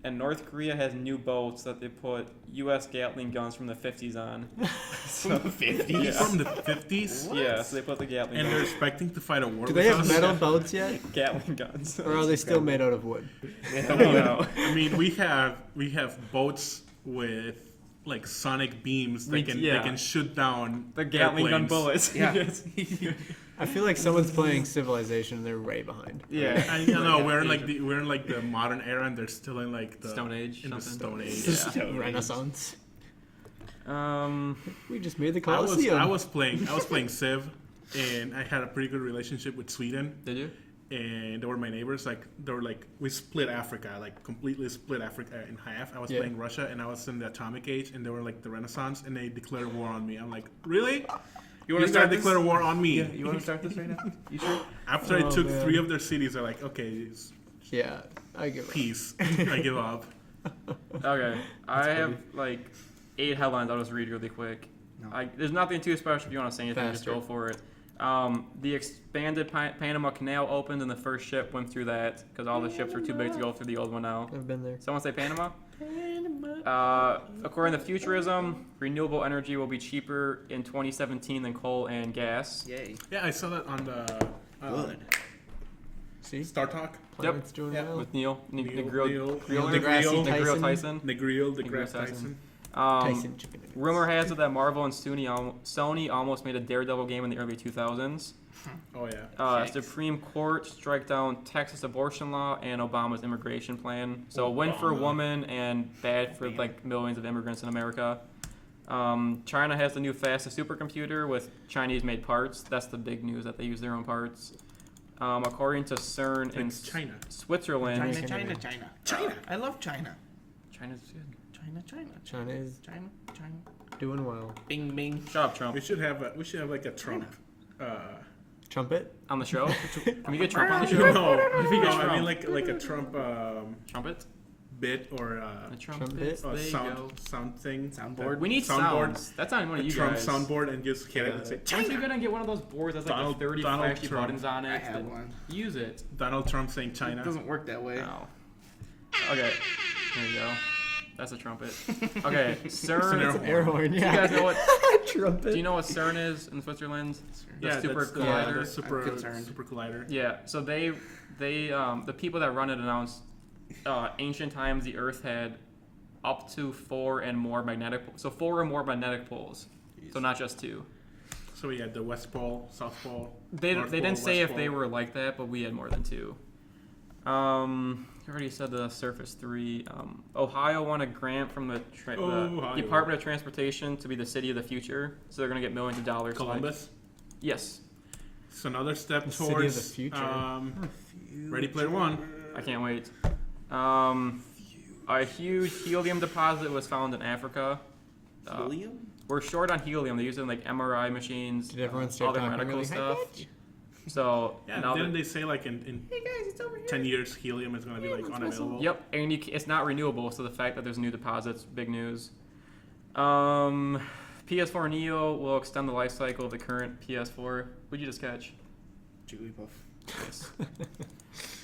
and North Korea has new boats that they put U.S. Gatling guns from the 50s on. From the 50s. Yeah. From the 50s? Yeah, so they put the Gatling And they're guns. expecting to fight a war Do with they have us? metal boats yet? Gatling guns. Or are they still made out of wood? No. I mean, we have boats with sonic beams that they can shoot down The Gatling gun airplanes. bullets. Yeah. Yes. I feel like someone's playing Civilization and they're way behind. Yeah. I know we're in the modern era and they're still in the Stone Age. in the something. Stone Age. Yeah. Renaissance. Um. We just made the I Colosseum. was playing Civ, and I had a pretty good relationship with Sweden, Did you? and they were my neighbors. We split Africa, completely split Africa in half. I was Yeah. playing Russia, and I was in the Atomic Age, and they were the Renaissance, and they declared war on me. I'm like, really? You want to start this? declare war on me? Yeah, you want to start this right now? You sure? After I Oh, took man. 3 of their cities, they're like, okay, it's Yeah, I give up. peace. I give up. Okay. I have 8 headlines. I'll just read really quick. No. There's nothing too special. If you want to say anything, just Faster. go for it. The expanded Panama Canal opened, and the first ship went through that because all the ships were too big to go through the old one now. I've been there. Someone say Panama? According to Futurism, renewable energy will be cheaper in 2017 than coal and gas. Yay. Yeah, I saw that on the Good. See? Star Talk. Planet's doing Yeah, well. With Neil Neil Negril deGrasse Negril Tyson. Tyson. Negril Negril deGrasse Tyson. Tyson. Tyson chicken nuggets. Rumor has it that Marvel and Sony almost made a Daredevil game in the early 2000s. Oh yeah. Yikes. Supreme Court strike down Texas abortion law and Obama's immigration plan. So win for Obama. women and bad for millions of immigrants in America. China has the new fastest supercomputer with Chinese-made parts. That's the big news, that they use their own parts. According to CERN in China. Switzerland, China. I love China. China's good. China is China. doing well. Bing, bing. Shut up, Trump. We should have like a Trump. Trumpet? On the show? Can we get Trump on the show? No, If we get I mean Trump. like a Trump Trumpet? bit or The Trumpet? trumpet. There you go. sound thing. Soundboard. We need Soundboard. sounds. That's not one of A you Trump guys. soundboard and just hit it and say Aren't you China. gonna get one of those boards that's like Donald- 30 Donald flashy Trump. buttons on it? I have that- one. Use it. Donald Trump saying It China. doesn't work that way. No. Okay. There you go. That's a trumpet. Okay. It's an CERN. air It's an air horn, Do you yeah. guys know what? Trumpet. Do you know what CERN is in Switzerland? The Yeah, super that's the, collider. the super I'm concerned. super collider. Yeah. So they the people that run it announced ancient times the Earth had up to 4 or more magnetic poles. So not just 2. So we had the West Pole, South Pole. They North didn't Pole, say West if they Pole. were like that, but we had more than 2. You already said the Surface 3. Ohio won a grant from the Ohio. Department of Transportation to be the city of the future. So they're gonna get millions of dollars. Columbus. Yes, It's another step The city of towards the future. Ready Player One. I can't wait. A huge helium deposit was found in Africa. Helium? We're short on helium. They use it in like MRI machines, Did everyone start other talking medical really high stuff. pitch? So Yeah, now didn't that, they say like in 10 years helium is going to be like unavailable? yep, and it's not renewable. So the fact that there's new deposits, big news. PS4 Neo will extend the life cycle of the current PS4. What'd you just catch? Jigglypuff. Yes.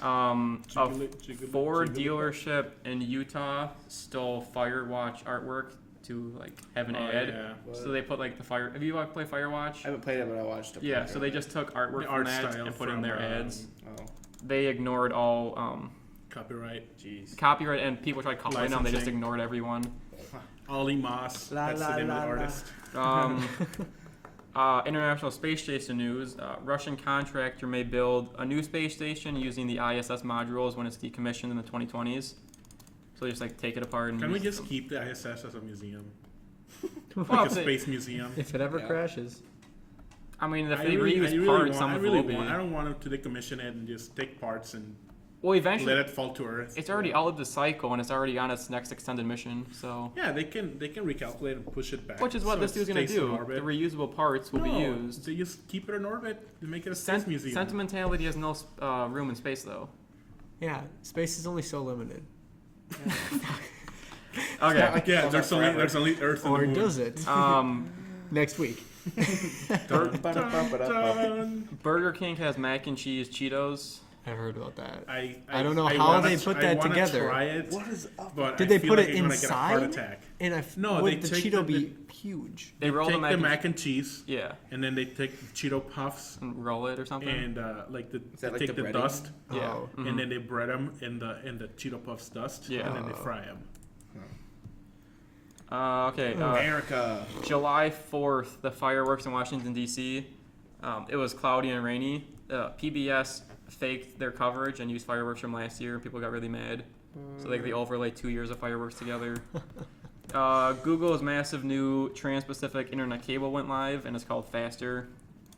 A Jiggly- Ford jiggly- dealership in Utah stole Firewatch artwork to like have an ad. Yeah. So they put like the fire. Have you play Firewatch? I haven't played it, but I watched it. Yeah. So they just took artwork The from art that style and put in from, their ads. Oh, They ignored all Copyright. jeez. copyright, and people tried calling them. They just Licensing. ignored everyone. Ollie Moss. La, That's la, the name la, of the la. artist. International Space Station news. Russian contractor may build a new space station using the ISS modules when it's decommissioned in the 2020s. So they just like take it apart and Can we use just them. keep the ISS as a museum? Well, Like a if they- space museum? If it ever Yeah. crashes. I mean, if I they really reuse parts, some I of it really will be. want. I don't want them to decommission it and just take parts and Well, eventually, let it fall to Earth. it's already outlived the cycle and it's already on its next extended mission. So, Yeah, they can recalculate and push it back. which is what so this it dude's gonna stays in do. The orbit. reusable parts will be No, used. They just keep it in orbit and make it a space museum. Sentimentality has no room in space, though. Yeah, space is only so limited. Okay. Yeah, there's only Earth and Or the moon. does it? Next week. Dun, dun, dun. Burger King has mac and cheese Cheetos. I've heard about that. I don't know I how wanna they tr- put I that wanna together. Try it, What is up? but Did I they feel put like it I'm gonna get a heart inside? attack. And No, would they the take Cheeto the- be huge? They roll Take the mac, the and mac and cheese, yeah, and then they take Cheeto puffs and roll it or something. and like the that they like take the the breading? dust, yeah. Oh. Mhm. and then they bread them in the Cheeto puffs dust, Yeah. and then they Oh. fry them. Okay. America. July 4th, the fireworks in Washington D.C. It was cloudy and rainy. PBS faked their coverage and used fireworks from last year, and people got really mad. So they overlaid 2 years of fireworks together. Google's massive new Trans-Pacific internet cable went live, and it's called Faster.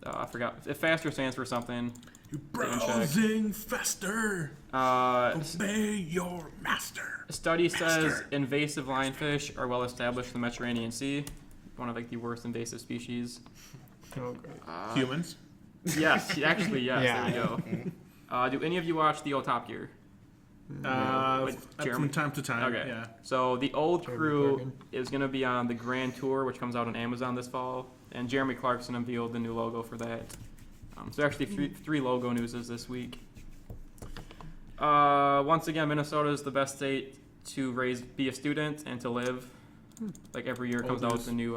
I forgot. Faster stands for something. You Didn't check. browsing faster, obey your master. A study says Master. invasive lionfish are well established in the Mediterranean Sea, one of like the worst invasive species. Oh, great. Humans. Yes, actually, yes. Yeah. There you go. Do any of you watch the old Top Gear? With From Jeremy? time to time. Okay. Yeah. So the old Jeremy crew Clarkson. is going to be on the Grand Tour, which comes out on Amazon this fall, and Jeremy Clarkson unveiled the new logo for that. So actually, three logo newses this week. Once again, Minnesota is the best state to be a student and to live. Like every year, it comes out with a new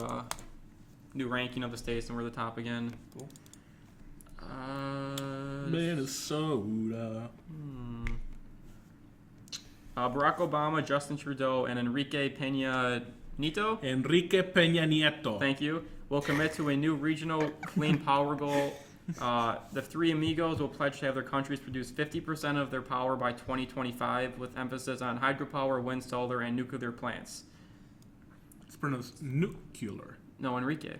ranking of the states, and we're the top again. Cool. Minnesota. Barack Obama, Justin Trudeau, and Enrique Peña Nieto. Enrique Peña Nieto. Thank you. Will commit to a new regional clean power goal. The three amigos will pledge to have their countries produce 50% of their power by 2025, with emphasis on hydropower, wind, solar, and nuclear plants. It's pronounced nuclear. No, Enrique.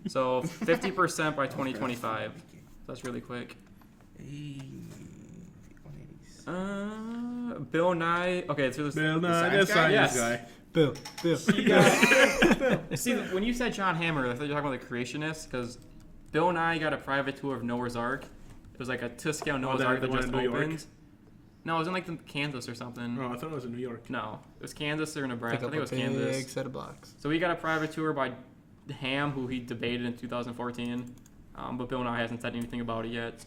So 50% by 2025. That's really quick. Hey, 186. Bill Nye. Okay, so this. Bill Nye, science the guy? science Yes. guy. Bill. He got, see, when you said John Hammer, I thought you were talking about the creationist, because Bill Nye got a private tour of Noah's Ark. It was like a to-scale Noah's that- Ark the that one just in New York? opened. No, it was in like Kansas or something. Oh, I thought it was in New York. No, it was Kansas or Nebraska. Pick I up think it a was big Kansas. set of blocks. So he got a private tour by Ham, who he debated in 2014. But Bill Nye hasn't said anything about it yet.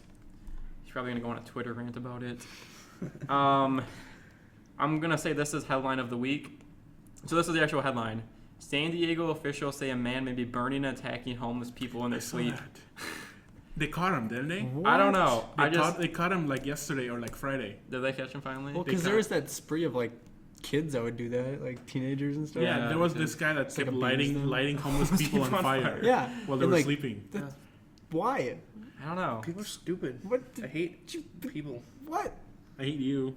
He's probably gonna go on a Twitter rant about it. I'm gonna say this is headline of the week. So this is the actual headline. San Diego officials say a man may be burning and attacking homeless people in their I saw sleep. that. They caught him, didn't they? I don't know. They caught him like yesterday or like Friday. Did they catch him finally? Well, They because there got- was that spree of like kids that would do that, like teenagers and stuff. Yeah, Yeah, there was they this guy that It's like kept abused them. lighting homeless people on fire. Yeah, While they and, were like, sleeping. Why? I don't know. People are stupid. What? I hate people. What? I hate you.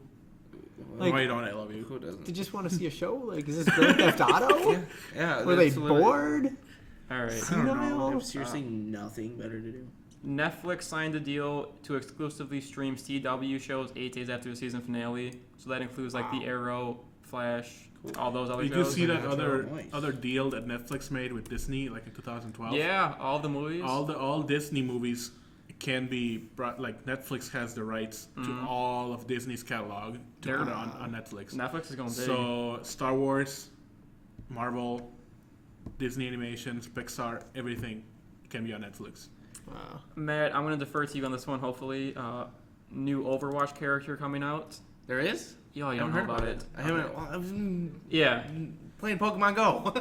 Like- no, I don't. I love you. Who doesn't? They just want to see a show? Like, is this Grand Theft Auto? Yeah. Were they that's literally- bored? All right. I don't know. They Senile? have seriously nothing better to do. Netflix signed a deal to exclusively stream CW shows 8 days after the season finale. So that includes like The Arrow, Flash, all those other Did you shows. see that That's other nice. other deal that Netflix made with Disney like in 2012? Yeah, all the movies. All Disney movies can be brought. Like Netflix has the rights to all of Disney's catalog to They're- put it on Netflix. Netflix is going big. So Star Wars, Marvel, Disney animations, Pixar, everything can be on Netflix. Wow. Matt, I'm going to defer to you on this one, hopefully. New Overwatch character coming out. There is? Yo, you I don't know haven't heard about it. I haven't. Well, I've Yeah. playing Pokemon Go.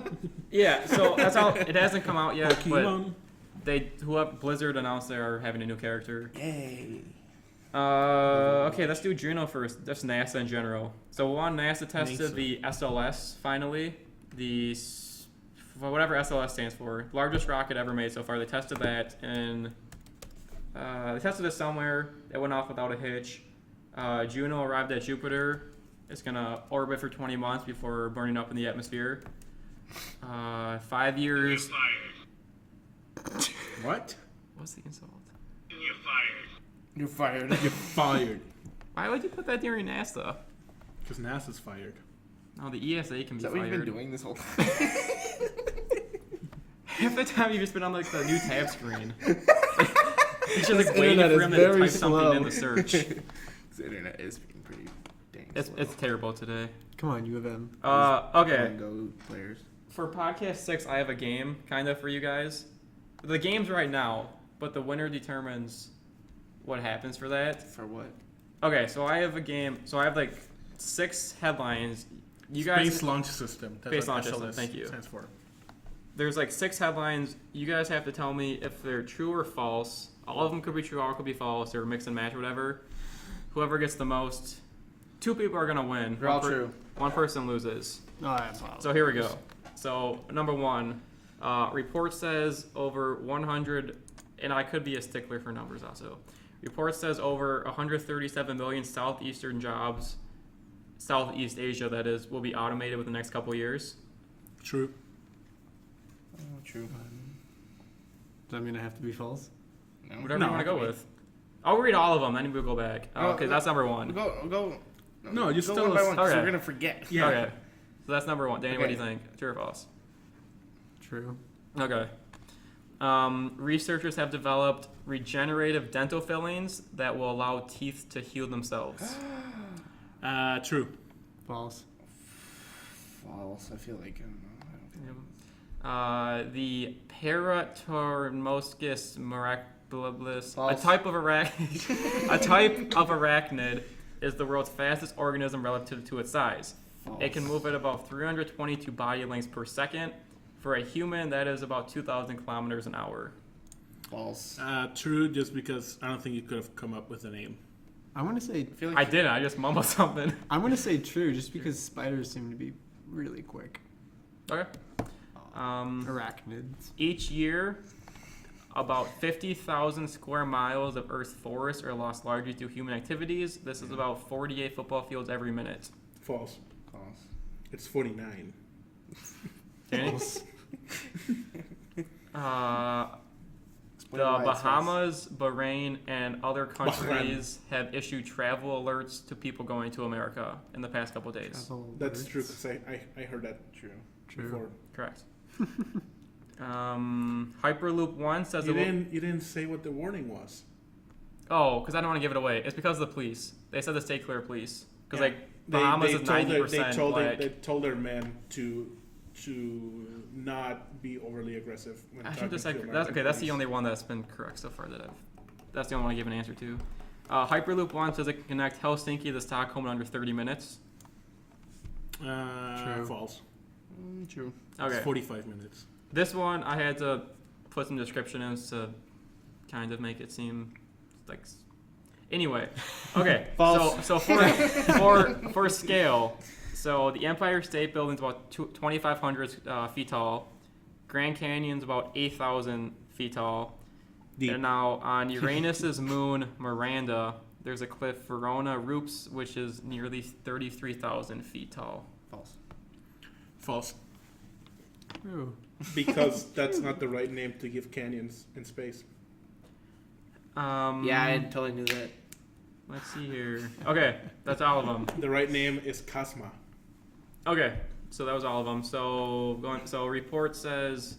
Yeah, so that's all. It hasn't come out yet, but Pokemon. Blizzard announced they are having a new character. Yay. Okay, let's do Juno first. Just NASA in general. So one, NASA tested the SLS finally. Whatever SLS stands for, largest rocket ever made so far. They tested that and they tested it somewhere. It went off without a hitch. Juno arrived at Jupiter. It's gonna orbit for 20 months before burning up in the atmosphere. 5 years. What? What's the insult? You're fired. You're fired. Why would you put that during NASA? Because NASA's fired. No, the ESA can Is be that what fired. you've been doing this whole time? Half the time you've just been on like the new tab screen. It's just like waiting internet for is him to very type slow. something in the search. The internet is being pretty dang It's slow. terrible today. Come on, U of M. Okay. Go players. For podcast 6, I have a game kind of for you guys. The game's right now, but the winner determines what happens for that. For what? Okay, so I have a game. So I have like 6 headlines. You guys, Space Launch System. That's Space what Launch System, SLS thank you. Stands for. there's like 6 headlines. You guys have to tell me if they're true or false. All of them could be true, all could be false, or mix and match, or whatever. Whoever gets the most, 2 people are gonna win. They're all true. One person loses. Oh, that's wild. So here we go. So number 1, report says over 100, and I could be a stickler for numbers also. Report says over 137 million southeastern jobs, Southeast Asia that is, will be automated within the next couple years. True. Oh, true. Does that mean I have to be false? No. Whatever No, you want to go I mean- with. I'll read all of them, then we'll go back. Oh, Okay, no. that's number 1. Go. No, just go tell one by us. one. 'cause Okay. We're gonna forget. Yeah. Okay. So that's number 1. Danny, what do you Okay. think? True or false? True. Okay. Researchers have developed regenerative dental fillings that will allow teeth to heal themselves. True. False. False. I feel like I don't know. I don't think The Paratormoscus mirabilis, False. a type of arachnid, is the world's fastest organism relative to its size. false. It can move at about 322 body lengths per second. For a human, that is about 2,000 kilometers an hour. False. True, just because I don't think you could have come up with a name. I'm gonna say I feel like I didn't. I just mumbled something. I'm gonna say true, just because spiders seem to be really quick. Okay. Arachnids. Each year, about 50,000 square miles of Earth's forests are lost largely due to human activities. This is about 48 football fields every minute. False. false. It's 49. Danny? Wonder The why it says- Bahamas, Bahrain, and other countries have issued travel alerts to people going to America in the past couple days. Travel That's alerts. true, because I heard that True. before. Correct. Hyperloop 1 says You it will... didn't say what the warning was. Oh, because I don't want to give it away. It's because of the police. They said the stay clear police. Because Yeah. like Bahamas is 90% They black. told their men to not be overly aggressive when I talking think that's to like American that's okay. That's the police. only one that's been correct so far that I've. That's the only one I give an answer to. Hyperloop 1 says it can connect Helsinki to Stockholm in under 30 minutes. True. False. True. Okay. It's 45 minutes. This one I had to put some description in to kind of make it seem like. Anyway, okay. False. So for scale, so the Empire State Building's about 2,500 feet tall. Grand Canyon's about 8,000 feet tall. Deep. And now on Uranus's moon Miranda, there's a cliff Verona Rupes, which is nearly 33,000 feet tall. False. False. True. Because that's not the right name to give canyons in space. Yeah, I totally knew that. Let's see here. Okay, that's all of them. The right name is Casma. Okay, so that was all of them. So report says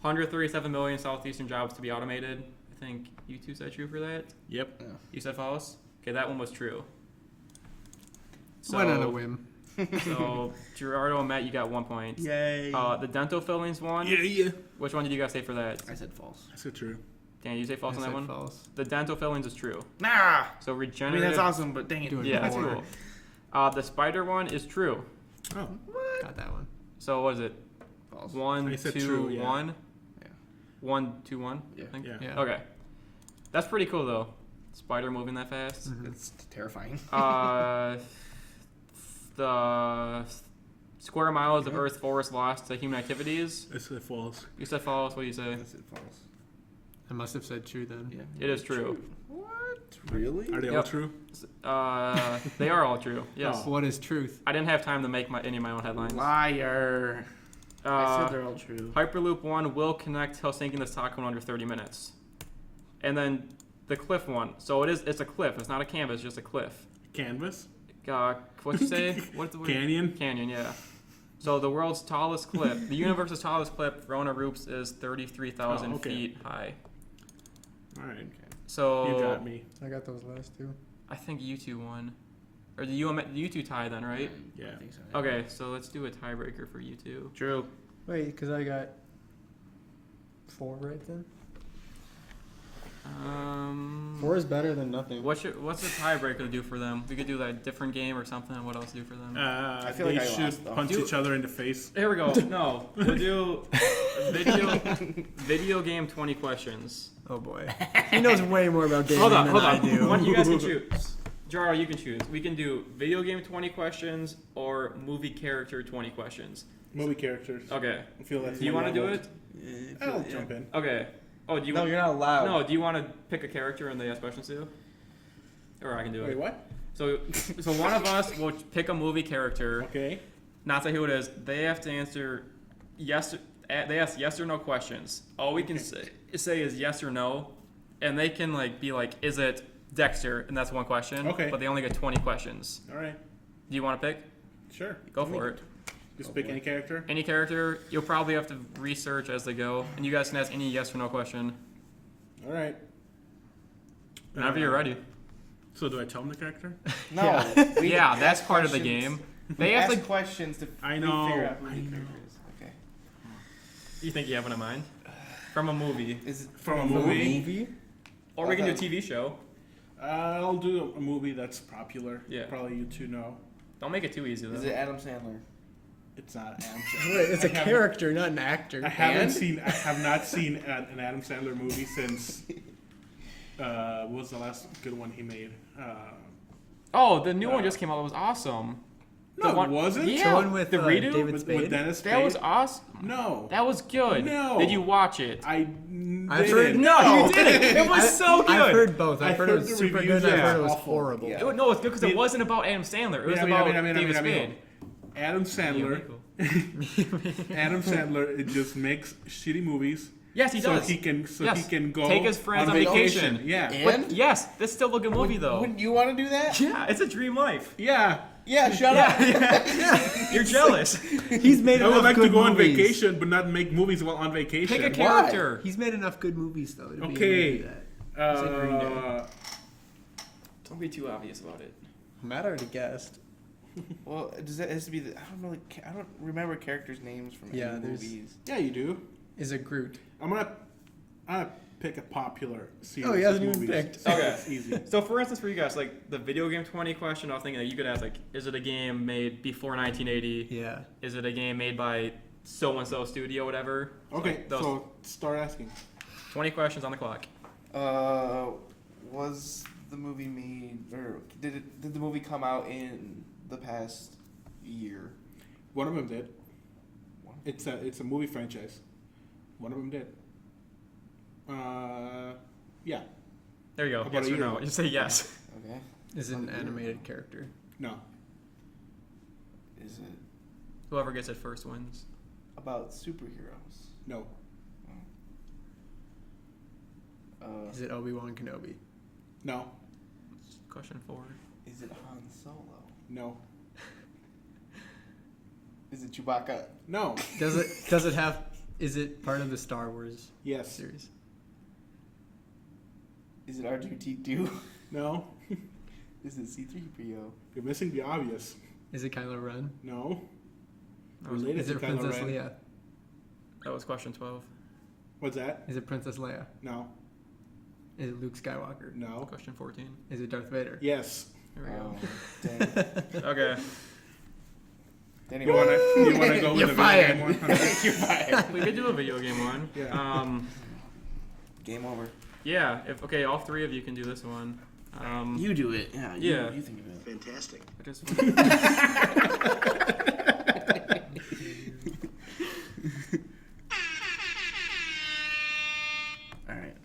137 million southeastern jobs to be automated. I think you two said true for that. Yep. You said false. Okay, that one was true. So, Went on a whim. So Gerardo and Matt, you got 1 point. Yay. The dental fillings one. Yeah. Which one did you guys say for that? I said false. That's true. Dan, you say false I on that said one? false. The dental fillings is true. Nah. So I mean, regenerative. that's awesome, but dang it. Doing Yeah, that's more. cool. The spider one is true. Oh. Got that one. So what is it? False. 1, I said 2, true, yeah. 1. Yeah. 1, 2, 1. Yeah. I think. Yeah. Yeah. Okay. That's pretty cool though. Spider moving that fast. Mhm. It's terrifying. The square miles of Earth's forest lost to human activities. I said false. You said false. What do you say? I said false. I must have said true then. Yeah. It is true. What? Really? Are they all Yep. true? They are all true. Yes. Oh. What is truth? I didn't have time to make any of my own headlines. Liar. I Uh, said they're all true. Hyperloop 1 will connect Helsinki to Stockholm in under 30 minutes. And then the cliff one. So it's a cliff. It's not a canvas, it's just a cliff. Canvas? What'd you say? What's the word? Canyon? Canyon, yeah. So the world's tallest cliff, the universe's tallest cliff, Verona Rupes, is 33,000 Oh, okay. feet high. Alright. So You got me. I got those last two. I think you two won. Or you two tie then, right? Yeah. I think so. Okay, so let's do a tiebreaker for you two. True. Wait, because I got 4 right then? 4 is better than nothing. What's the tiebreaker to do for them? We could do that different game or something. What else do for them? I feel They like I should lost, though. punch Do- each other in the face. Here we go. No, we'll do video game 20 questions. Oh boy. He knows way more about gaming Hold on, than hold I on. do. One, you guys can choose. Jarl, you can choose. We can do video game 20 questions or movie character 20 questions. Movie characters. Okay. I feel that's Do you my want to do level. it? I'll jump in. Okay. Oh, do you? No, want, you're not allowed. No, do you want to pick a character and they ask questions to? Or I can do Wait, it. what? So one of us will pick a movie character. Okay. Not say who it is. They have to answer yes. They ask yes or no questions. All we can say is yes or no, and they can be like, is it Dexter? And that's one question. Okay. But they only get 20 questions. All right. Do you want to pick? Sure. Go for it. Just pick any character. Any character. You'll probably have to research as they go, and you guys can ask any yes or no question All right. whenever you're ready. So do I tell them the character? No. Yeah. we Yeah, that's ask part of the questions- game. They have ask to. questions to I know, figure out who I the know. character is. Okay. You think you have one in mind? From a movie, Is it From a movie? Movie? or we can do a TV show. I'll do a movie that's popular. Yeah. Probably you two know. Don't make it too easy though. Is it Adam Sandler? It's not Adam Wait, Sandler. it's a I haven't- character, not an actor. I haven't And? seen. I have not seen an Adam Sandler movie since. What was the last good one he made? Oh, the new one just came out. It was awesome. No, The one- it wasn't. Yeah. The one with the redo David With Spade. Dennis Spade. That was awesome. No. That was good. No. Did you watch it? I I've heard- didn't. No, you didn't. It was so good. I've heard both. I've I've heard it heard was the super reviews, good and I've yeah. heard it was Awful. horrible. Yeah. No, it's good because it It- wasn't about Adam Sandler. It was I mean, about I mean, David I mean, Spade. Adam Sandler. Adam Sandler. It just makes shitty movies. Yes, he does. So Yes. he can go Take his friends on vacation. Yeah. And? But yes, that's still a good movie though. Wouldn't you want to do that? Yeah, it's a dream life. Yeah. Yeah, shut up. You're jealous. He's made I enough would like to good go on movies. vacation, but not make movies while on vacation. Pick a character. He's made enough good movies though. To be able to Okay. do that. It's like Green Day. Don't be too obvious about it. Matt already guessed. Well, does that has to be? I don't know. I don't remember characters' names from Yeah, any there's- movies. Yeah, you do. Is it Groot? I'm gonna pick a popular series. Oh, he hasn't of even movies. picked. So Okay. it's easy. So for instance, for you guys, like the video game 20 question, I was thinking that you could ask like, is it a game made before 1980? Yeah. Is it a game made by so and so studio, whatever? Okay, those- so start asking. 20 questions on the clock. Was the movie made, or did the movie come out in the past year? One of them did. It's a movie franchise. One of them did. Yeah. There you go. How about Yes a or year no? ago? You say yes. Okay. Is it an animated character? No. Is it Whoever gets it first wins. about superheroes? No. Is it Obi-Wan Kenobi? No. Question 4. Is it Han Solo? No. Is it Chewbacca? No. Does it have? Is it part of the Star Wars Yes. series? Is it R2-D2? No. Is it C-3PO? You're missing the obvious. Is it Kylo Ren? No. That was, Related Is to it Kylo Princess Ren. Leia? that was question 12. What's that? Is it Princess Leia? No. Is it Luke Skywalker? No. Question 14. Is it Darth Vader? Yes. There we go. Dang. Okay. Anyway. You wanna go with You're the fired. video game one? You're fired. We could do a video game one. Yeah. Game over. Yeah. If okay, all three of you can do this one. You do it. Yeah. Yeah. You think of it. Fantastic. I just All right.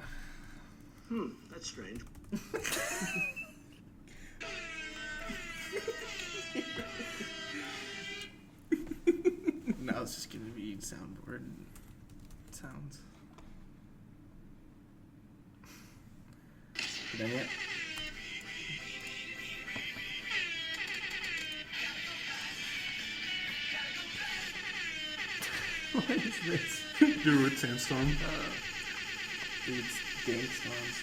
That's strange. No, it's just gonna be soundboard sounds. You done yet? What is this? The Root Sandstorm. Dude, it's dank songs.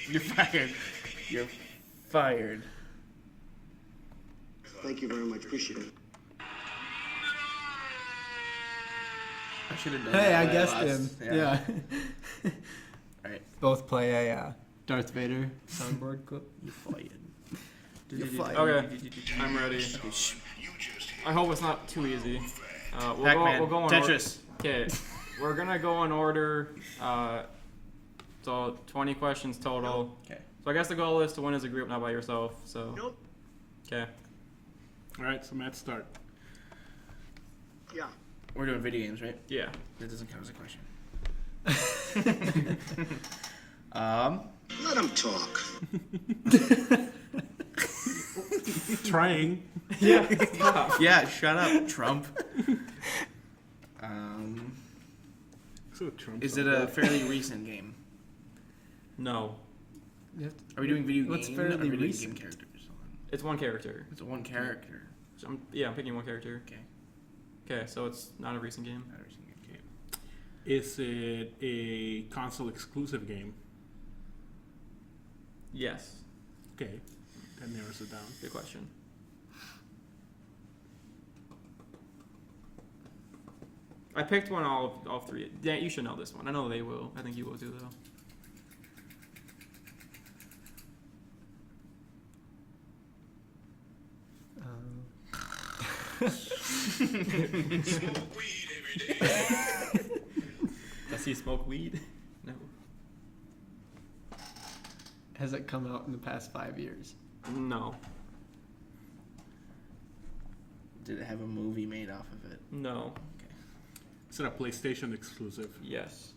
You're fired. You're fired. Thank you very much. Appreciate it. I should have done Hey, that I guessed last- him. Yeah. Alright. Both play a Darth Vader soundboard clip. You're fired. You're fired. Okay. I'm ready. I hope it's not too easy. We'll go in Tetris. Okay. We're gonna go in order. So 20 questions total. Okay. So I guess the goal is to win as a group, not by yourself. So. Nope. Okay. All right, so Matt, start. Yeah. We're doing video games, right? Yeah. That doesn't count as a question. Let him talk. Trying. Yeah, shut up, Trump. So Trump. Is it a fairly recent game? No. You have to- Are we doing video What's game fairly or video recent? game characters? It's one character. It's one character. So I'm picking one character. Okay. Okay, so it's not a recent game. Not a recent game. Okay. Is it a console exclusive game? Yes. Okay, that narrows it down. Good question. I picked one all three. Yeah, you should know this one. I know they will. I think you will too, though. Does he smoke weed? No. Has it come out in the past 5 years? No. Did it have a movie made off of it? No. Is it a PlayStation exclusive? Yes.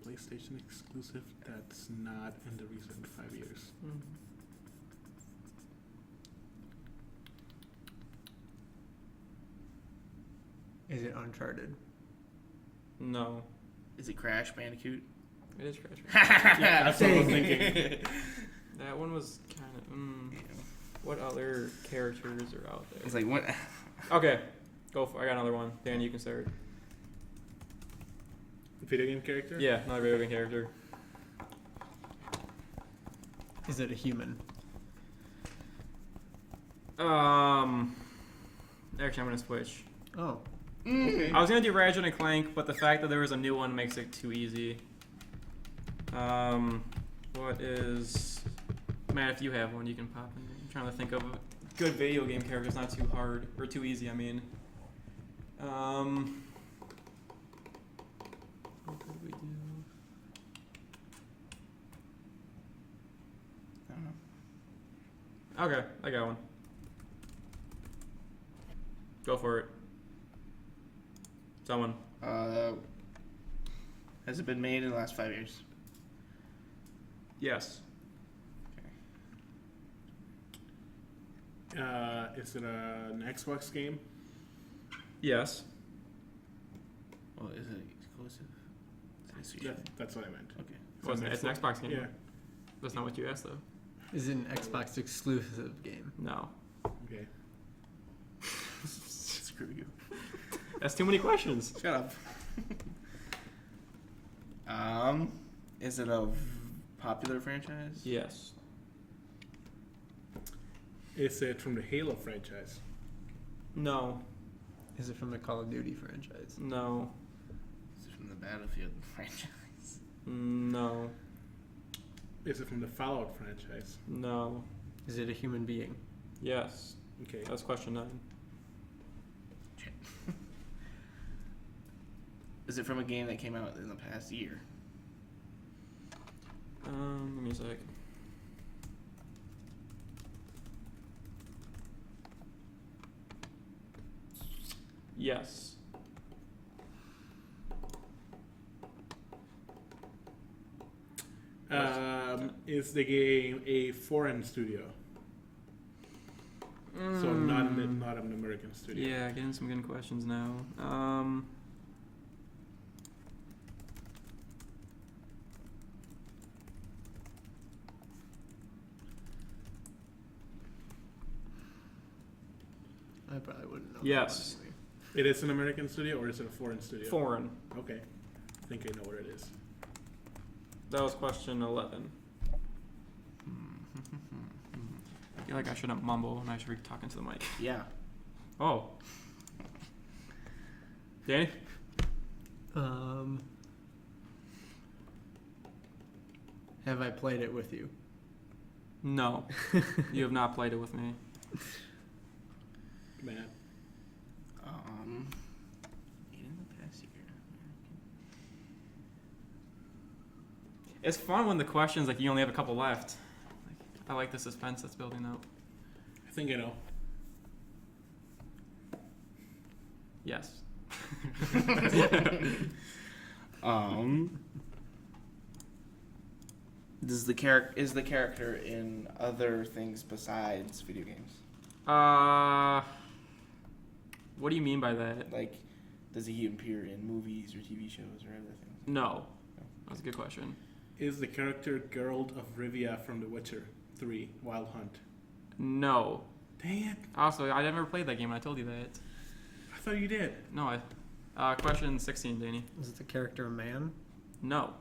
PlayStation exclusive that's not in the recent 5 years. Is it Uncharted? No. Is it Crash Bandicoot? It is Crash Bandicoot. Yeah, that's what I was thinking. That one was kind of. What other characters are out there? It's like what? Okay, go for. I got another one. Dan, you can start. Video game character? Yeah, another video game character. Is it a human? Actually, I'm gonna switch. Oh. Okay. I was gonna do Ratchet and Clank, but the fact that there was a new one makes it too easy. What is... Matt, if you have one, you can pop in. I'm trying to think of a good video game character. It's not too hard, or too easy, I mean. What could we do? I don't know. Okay, I got one. Go for it. Someone. Has it been made in the last 5 years? Yes. Is it an Xbox game? Yes. Well, is it exclusive? Is it That's what I meant. Okay. Well, it's an Xbox game. Yeah. That's not what you asked, though. Is it an Xbox exclusive game? No. Okay. Screw you. That's too many questions. Shut up. Is it a popular franchise? Yes. Is it from the Halo franchise? No. Is it from the Call of Duty franchise? No. Is it from the Battlefield franchise? No. Is it from the Fallout franchise? No. Is it a human being? Yes. Okay. That's question 9. Is it from a game that came out in the past year? Give me a sec. Yes. Is the game a foreign studio? So not an American studio. Yeah, getting some good questions now. I probably wouldn't know. Yes. It is an American studio, or is it a foreign studio? Foreign. Okay. I think I know what it is. That was question 11. I feel like I shouldn't mumble and I should be talking to the mic. Yeah. Oh. Danny? Have I played it with you? No. You have not played it with me. Matt. Made in the past year. It's fun when the questions, like, you only have a couple left. I like the suspense that's building up. I think I know. Yes. Is the character in other things besides video games? What do you mean by that? Like, does he appear in movies or TV shows or other things? No. That's a good question. Is the character Geralt of Rivia from The Witcher 3 Wild Hunt? No. Dang it. Also, I never played that game and I told you that. I thought you did. No, question 16, Danny. Is it the character a man? No.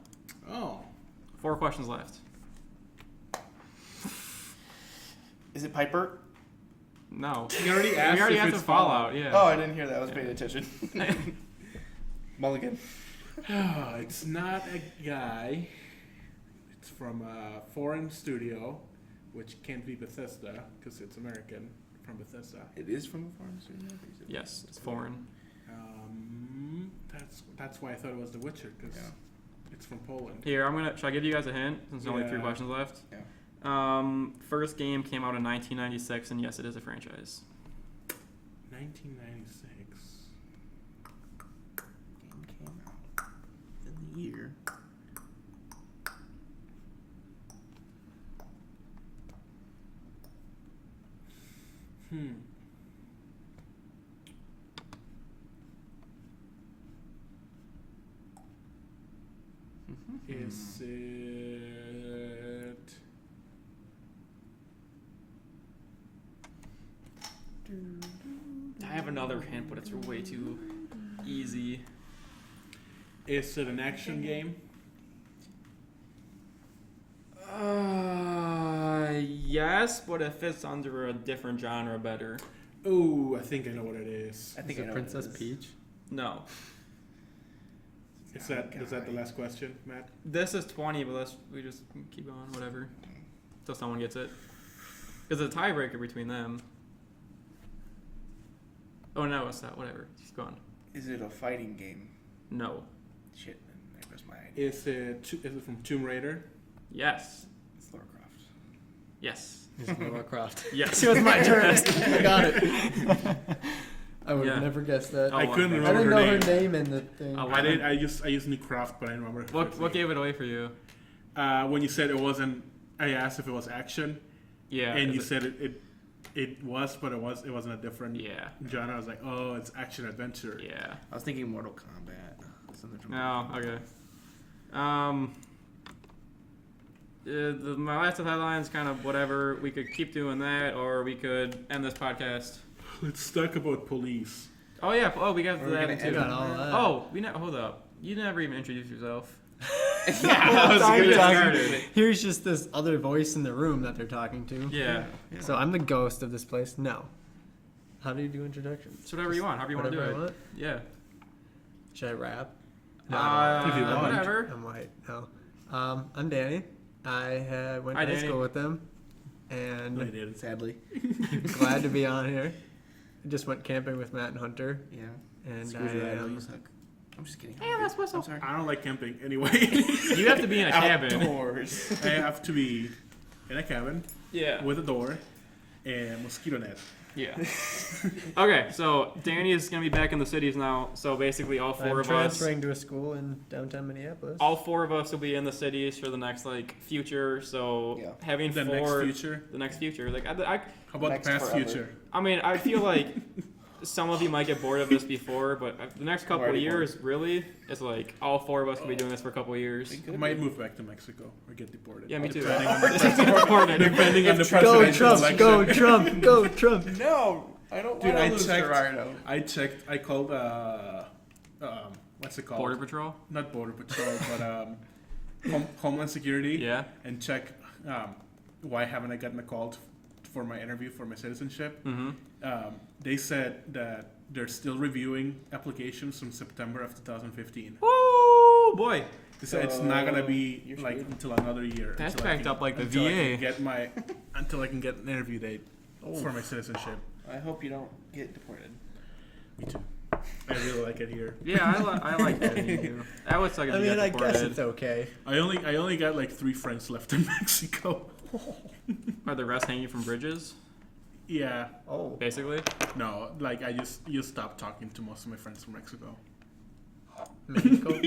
Oh. 4 questions left. Is it Piper? No. You already asked. We already if asked it's the Fallout, yeah. Oh, I didn't hear that. I was paying attention. Mulligan. Oh, it's not a guy. It's from a foreign studio, which can't be Bethesda because it's American from Bethesda. It is from a foreign studio? Yes, it's foreign. That's why I thought it was The Witcher because Yeah. it's from Poland. Here, should I give you guys a hint since there's only 3 Yeah. questions left? Yeah. First game came out in 1996, and yes, it is a franchise. 1996. Game came out in the year. Is it? I have another hint, but it's way too easy. Is it an action game? Yes, but it fits under a different genre better. Oh, I think I know what it is. I think Is I it know Princess what it is. Peach? No. Is that the last question, Matt? This is 20, but we just keep going, whatever. Till someone gets it. Because it's a tiebreaker between them. Oh, no, it's not. Whatever. She's gone. Is it a fighting game? No. Shit, there goes my idea. Is it from Tomb Raider? Yes. It's Lara Croft. Yes. It's Lara Croft. Yes. It was my turn. I got it. I would have Yeah. never guessed that. Oh, I couldn't okay. I remember didn't know her her name. name in the thing. Oh, I did. I used knew Croft, but I didn't remember. What gave it away for you? When you said it wasn't, I asked if it was action, Yeah. and is you it- said it was, but it wasn't a different Yeah. genre. I was like, oh, it's action adventure. Yeah. I was thinking Mortal Kombat. Something from No, okay. My last headline is kind of whatever. We could keep doing that, or we could end this podcast. Let's talk about police. Oh yeah. Oh, we got We're that gonna too. end got all that. Oh, hold up. You never even introduced yourself. Yeah, Time good talking. started. Here's just this other voice in the room that they're talking to. Yeah. So I'm the ghost of this place. No. How do you do introductions? It's whatever you want. However you want to do Whatever it. I want? Yeah. Should I rap? No, I don't. If you want. Whatever. I'm white. No. I'm Danny. I went Hi, to high Danny. school with them, I and did. Sadly. glad to be on here. I just went camping with Matt and Hunter, Yeah. and Screw Gerardo, I you suck. I'm just kidding. Yeah, that's what's I'm up. sorry. I don't like camping anyway. You have to be in a cabin. Outdoors. I have to be in a cabin Yeah. with a door and mosquito net. Yeah. Okay, so Danny is gonna be back in the cities now. So basically, all four I'm of us. transferring to a school in downtown Minneapolis. All four of us will be in the cities for the next future. So Yeah. having The next future. the next future. How about Next the past forever. future? I mean, I feel like some of you might get bored of this before, but the next couple of already years, really, it's like all four of us could be doing this for a couple of years. I might move back to Mexico or get deported. Yeah, me too. Depending on the, Depending on the Go presidential Trump! election. Go Trump! Go Trump! No, I don't Dude, want I to lose checked. Gerardo. I checked. I called. What's it called? Border Patrol. Not border patrol, but Homeland Security. Yeah. And check why haven't I gotten a call for my interview for my citizenship. Mm-hmm. They said that they're still reviewing applications from September of 2015. Woo, boy. They said it's not gonna be You're like screwed. until another year. That's until I backed up like the until I VA. can get my until I can get an interview date for my citizenship. I hope you don't get deported. Me too. I really like it here. Yeah, I like that. Too. I would suck if I you mean, got I guess deported. it's okay. I only got like 3 friends left in Mexico. Are the rest hanging from bridges, Yeah. Oh. basically? No, like I just stopped talking to most of my friends from Mexico. Mexico.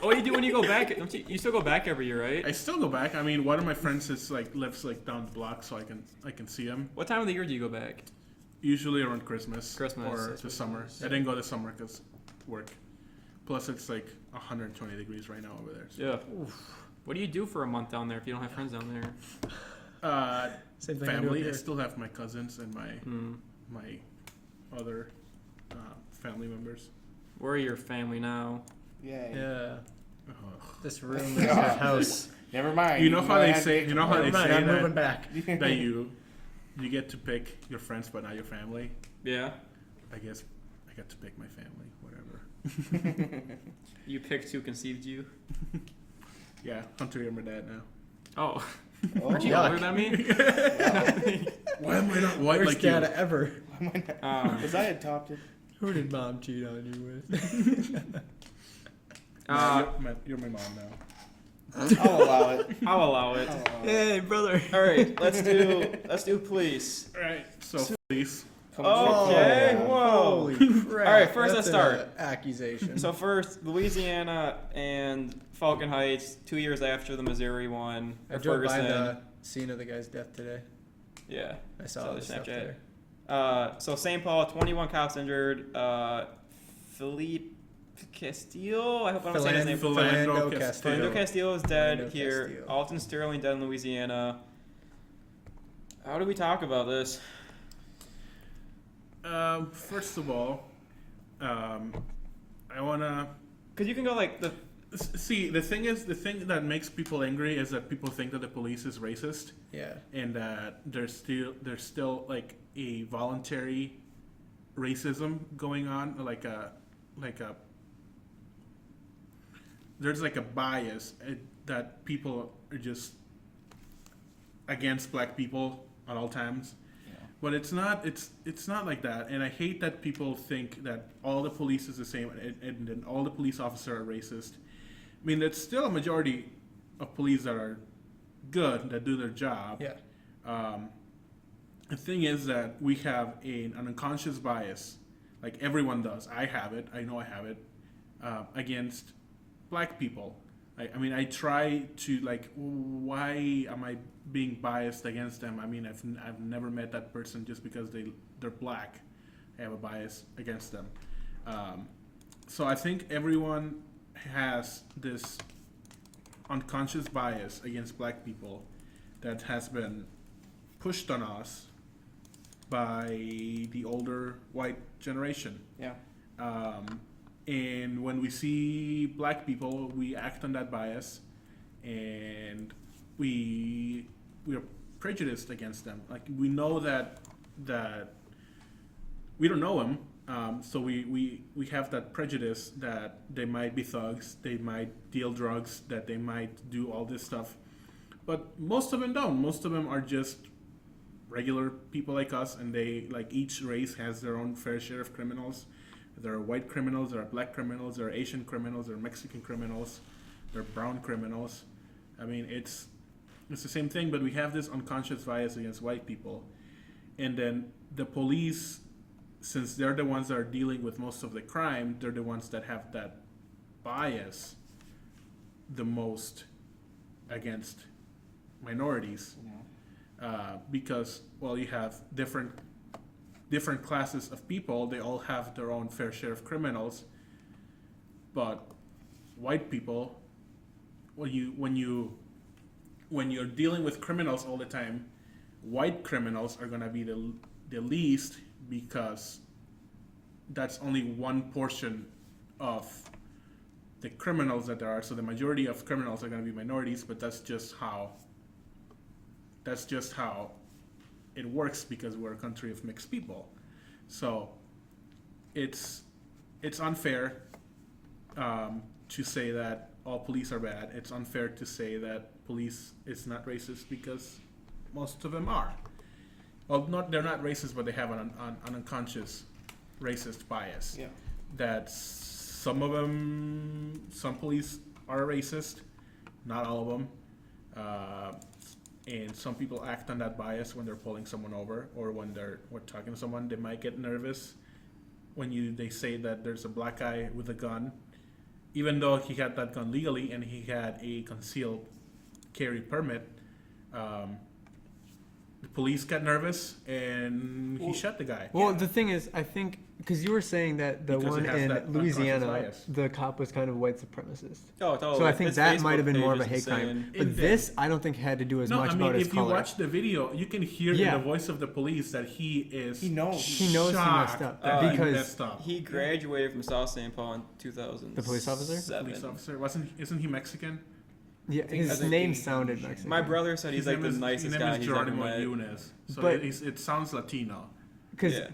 Oh, you do when you go back. Don't you still go back every year, right? I still go back. I mean, one of my friends is lives down the block, so I can see him. What time of the year do you go back? Usually around Christmas. Christmas, or that's the what it summer. is. I didn't go this summer because work. Plus, it's like 120 degrees right now over there. So. Yeah. What do you do for a month down there if you don't have friends down there? Same thing I do up Family. I here. still have my cousins and Hmm. my other family members. Where are your family now? Yeah. Yeah. Ugh. This room is your house. Never mind. You know how they had- say. You know how Never they mind, say I'm that, moving back. that you get to pick your friends, but not your family. Yeah. I guess I got to pick my family. Whatever. You picked who conceived you. Yeah, Hunter, you're my dad now. Oh. Oh, Aren't you yuck. older than me? Why am I not white Worst like you? dad ever. Was I adopted? Who did mom cheat on you with? You're my mom now. I'll allow it. I'll allow it. I'll allow it. Hey, brother. All right, let's do police. All right, so please. Come Oh. Okay, whoa. Holy crap. All right, first That's let's start. an accusation. So first, Louisiana and Falcon Heights, 2 years after the Missouri one. I Or drove by Ferguson. the scene of the guy's death today. Yeah. I Saw saw the the stuff Snapchat. there. So St. Paul, 21 cops injured. Philippe Castillo. I hope I'm not saying his name. Philando Castillo. Castillo. Philando Castillo is dead Philando here. Castillo. Alton Sterling dead in Louisiana. How do we talk about this? First of all, I wanna Because you can go like the. see. The thing that makes people angry is that people think that the police is racist, Yeah. and that there's still like a voluntary racism going on, like a there's like a bias that people are just against black people at all times. But it's not like that, and I hate that people think that all the police is the same and then all the police officers are racist. I mean, there's still a majority of police that are good, that do their job. Yeah. The thing is that we have an unconscious bias, like everyone does. I have it. I know I have it against black people. I mean, I try to like, why am I being biased against them? I mean, I've never met that person just because they're black. I have a bias against them. So I think everyone has this unconscious bias against black people that has been pushed on us by the older white generation. Yeah. And when we see black people, we act on that bias, and we're prejudiced against them. Like we know that we don't know them, so we have that prejudice that they might be thugs, they might deal drugs, that they might do all this stuff, but most of them don't. Most of them are just regular people like us, and they like each race has their own fair share of criminals. There are white criminals, there are black criminals, there are Asian criminals, there are Mexican criminals, there are brown criminals. I mean, it's the same thing, but we have this unconscious bias against white people. And then the police, since they're the ones that are dealing with most of the crime, they're the ones that have that bias the most against minorities. Because, well, you have different classes of people, they all have their own fair share of criminals, but white people, when you're dealing with criminals all the time, white criminals are going to be the least, because that's only one portion of the criminals that there are. So the majority of criminals are going to be minorities, but that's just how it works, because we're a country of mixed people. So it's unfair to say that all police are bad. It's unfair to say that police is not racist, because most of them are. Well, they're not racist, but they have an unconscious racist bias. Yeah. That some police are racist, not all of them. And some people act on that bias when they're pulling someone over, or when we're talking to someone. They might get nervous when they say that there's a black guy with a gun, even though he had that gun legally and he had a concealed carry permit. The police got nervous and he shot the guy. Well, the thing is, I think, because you were saying that the Because it one has in that unconscious Louisiana, bias. the cop was kind of white supremacist. Oh, totally. So I think His that might have Facebook been more of a page hate is crime. insane. But And this, I don't think had to do as No, much I mean, about his if you color. watch the video, you can hear in Yeah. the voice of the police that he knows. He knows he shocked messed up, that he because messed up. He graduated from South St. Paul in 2000. The police officer? Police officer isn't he Mexican? Yeah, his think name he- sounded Mexican. My brother said he's His like name the is- nicest his guy name is he's ever Gerardo met. Yunez. So But- it sounds Latino. Because Yeah.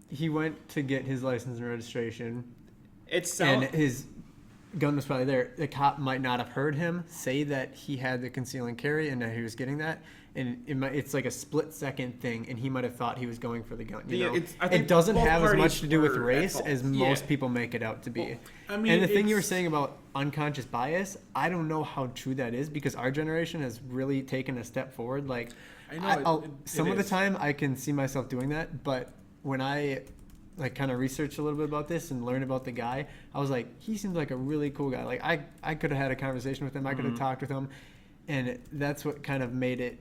he went to get his license and registration, It's and his gun was probably there. The cop might not have heard him say that he had the conceal and carry and that he was getting that. And it's like a split second thing, and he might have thought he was going for the gun. You Yeah, know? I think It doesn't both have as much parties to do with were at race fault. as Yeah. most people make it out to be. I mean, And the thing you were it's- saying about unconscious bias, I don't know how true that is, because our generation has really taken a step forward. Like, I know some it of the is. time I can see myself doing that, but when I like kind of researched a little bit about this and learned about the guy, I was like, he seems like a really cool guy. Like I could have had a conversation with him, I could have talked with him, and that's what kind of made it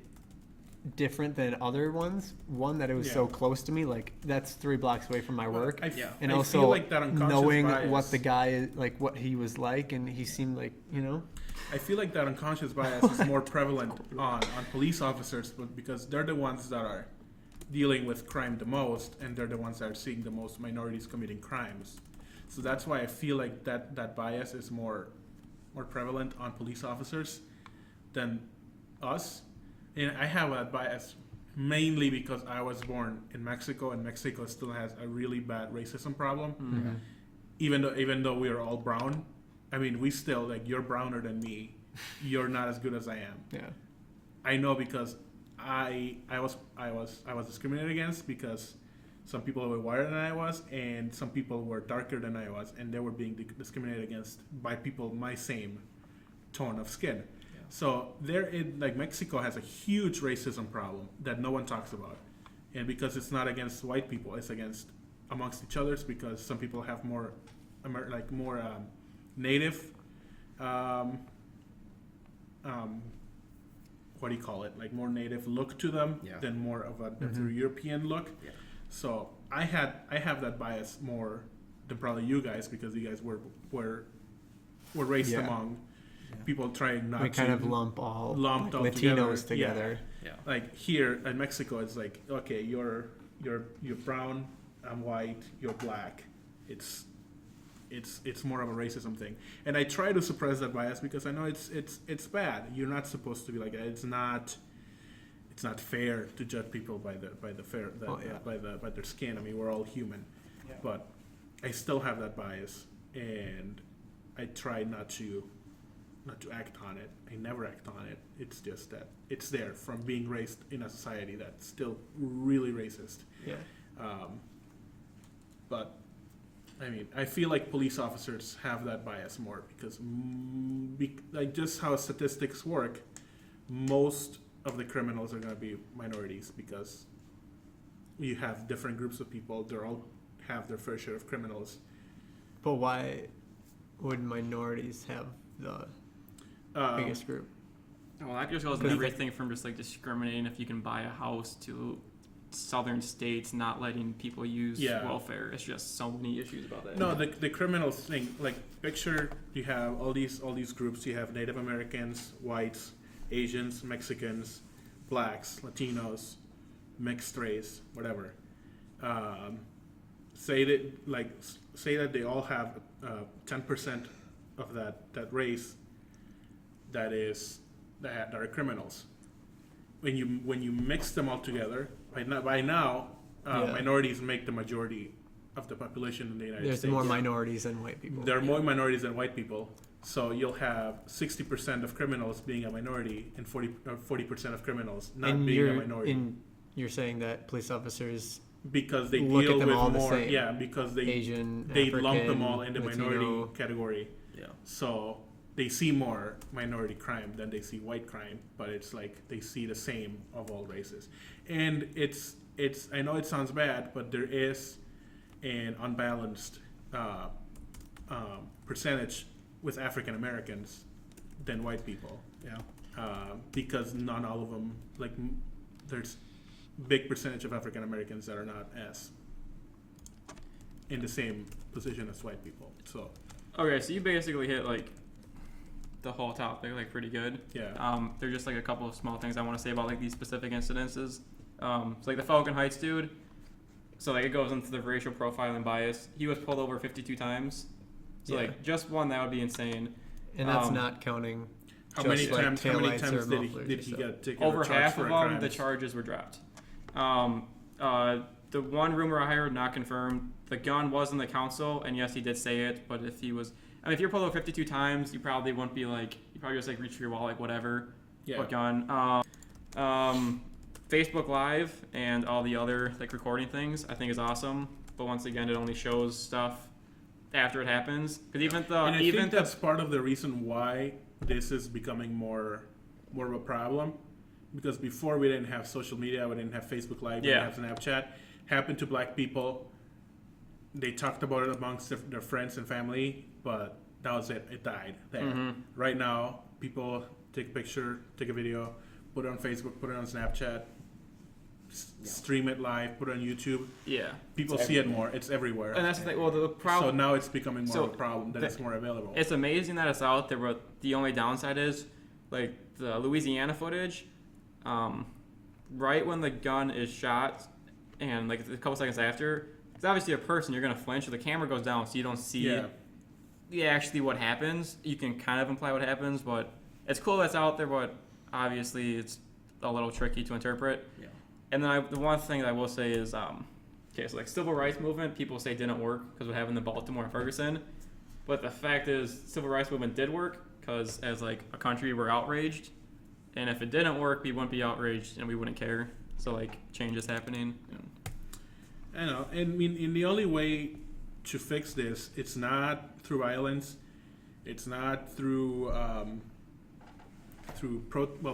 different than other ones. One, that it was so Yeah. close to me, like that's 3 blocks away from my work. Yeah. And I also feel like that unconscious knowing bias, what the guy, like what he was like, and he seemed like, I feel like that unconscious bias is more prevalent on police officers, but because they're the ones that are dealing with crime the most, and they're the ones that are seeing the most minorities committing crimes. So that's why I feel like that bias is more prevalent on police officers than us. And I have that bias mainly because I was born in Mexico, and Mexico still has a really bad racism problem. Even though we are all brown, I mean, we still, like, you're browner than me. You're not as good as I am. yeah. I know because I was discriminated against because some people were whiter than I was, and some people were darker than I was, and they were being discriminated against by people my same tone of skin. So like Mexico has a huge racism problem that no one talks about, and because it's not against white people, it's against amongst each others, because some people have more native what do you call it, like more native look to them than more of a European look. So I have that bias more than probably you guys, because you guys were raised Yeah. among people trying not We to kind of lumped all Latinos together. together. Like here in Mexico, it's like, okay, you're brown, I'm white, you're black. It's more of a racism thing, and I try to suppress that bias because I know it's bad. You're not supposed to be like that. It's not fair to judge people by their skin. I mean, we're all human, but I still have that bias, and I try not to act on it. I never act on it. It's just that it's there from being raised in a society that's still really racist. Yeah. But I mean, I feel like police officers have that bias more because, like, just how statistics work, most of the criminals are going to be minorities because you have different groups of people. They all have their fair share of criminals. But why would minorities have the biggest group? Well, that just goes into everything from just like discriminating if you can buy a house to southern states not letting people use welfare. It's just so many issues about that. No, the criminals thing, like, picture you have all these groups. You have Native Americans, whites, Asians, Mexicans, blacks, Latinos, mixed race, whatever. Say that they all have 10% of that race that are criminals. When you mix them all together, by now, minorities make the majority of the population in the United States. There's more minorities than white people. There are more minorities than white people. So you'll have 60% of criminals being a minority and 40% of criminals not and being a minority. You're saying that police officers Because they look deal at them with all the more, same. because Asian, they lump African, them all in the Latino. minority category. Yeah. So they see more minority crime than they see white crime, but it's like they see the same of all races. And it's I know it sounds bad, but there is an unbalanced percentage with African Americans than white people. Yeah. Because not all of them, like, there's big percentage of African Americans that are not as in the same position as white people. So Okay, so you basically hit like the whole topic like pretty good. yeah. There's just like a couple of small things I want to say about like these specific incidences. So like the Falcon Heights dude. So like it goes into the racial profiling bias. He was pulled over 52 times. So Yeah. like just one, that would be insane. And that's not counting How just many like times taillights or did mufflers he or stuff. get taken Over or charged half for of a them, crime? the charges were dropped. The one rumor I heard, not confirmed, the gun was in the council, and yes, he did say it, but if he was, I mean, if you're pulled over 52 times, you probably wouldn't be like, you probably just like reach for your wallet, like whatever, Yeah. what gun. Facebook Live and all the other like recording things, I think is awesome, but once again, it only shows stuff after it happens, because even And I think that's part of the reason why this is becoming more of a problem, because before we didn't have social media, we didn't have Facebook Live, we Yeah. didn't have Snapchat. Happened to black people, they talked about it amongst their friends and family, but that was it. It died there. Mhm. Right now, people take a picture, take a video, put it on Facebook, put it on Snapchat, stream it live, put it on YouTube. Yeah. People It's see it everywhere. more. It's everywhere. And that's the thing. Well, the So problem. now it's becoming more So of a problem that the- it's more available. It's amazing that it's out there, but the only downside is, like the Louisiana footage, right when the gun is shot, and like a couple seconds after, it's obviously a person. You're gonna flinch, so the camera goes down, so you don't see actually what happens. You can kind of imply what happens, but it's cool that's out there. But obviously, it's a little tricky to interpret. Yeah. And then the one thing that I will say is, okay, so like civil rights movement, people say didn't work because what happened in Baltimore and Ferguson. But the fact is, civil rights movement did work because as like a country, we're outraged. And if it didn't work, we wouldn't be outraged and we wouldn't care. So like change is happening. I know. And I mean, the only way to fix this, it's not through violence. It's not through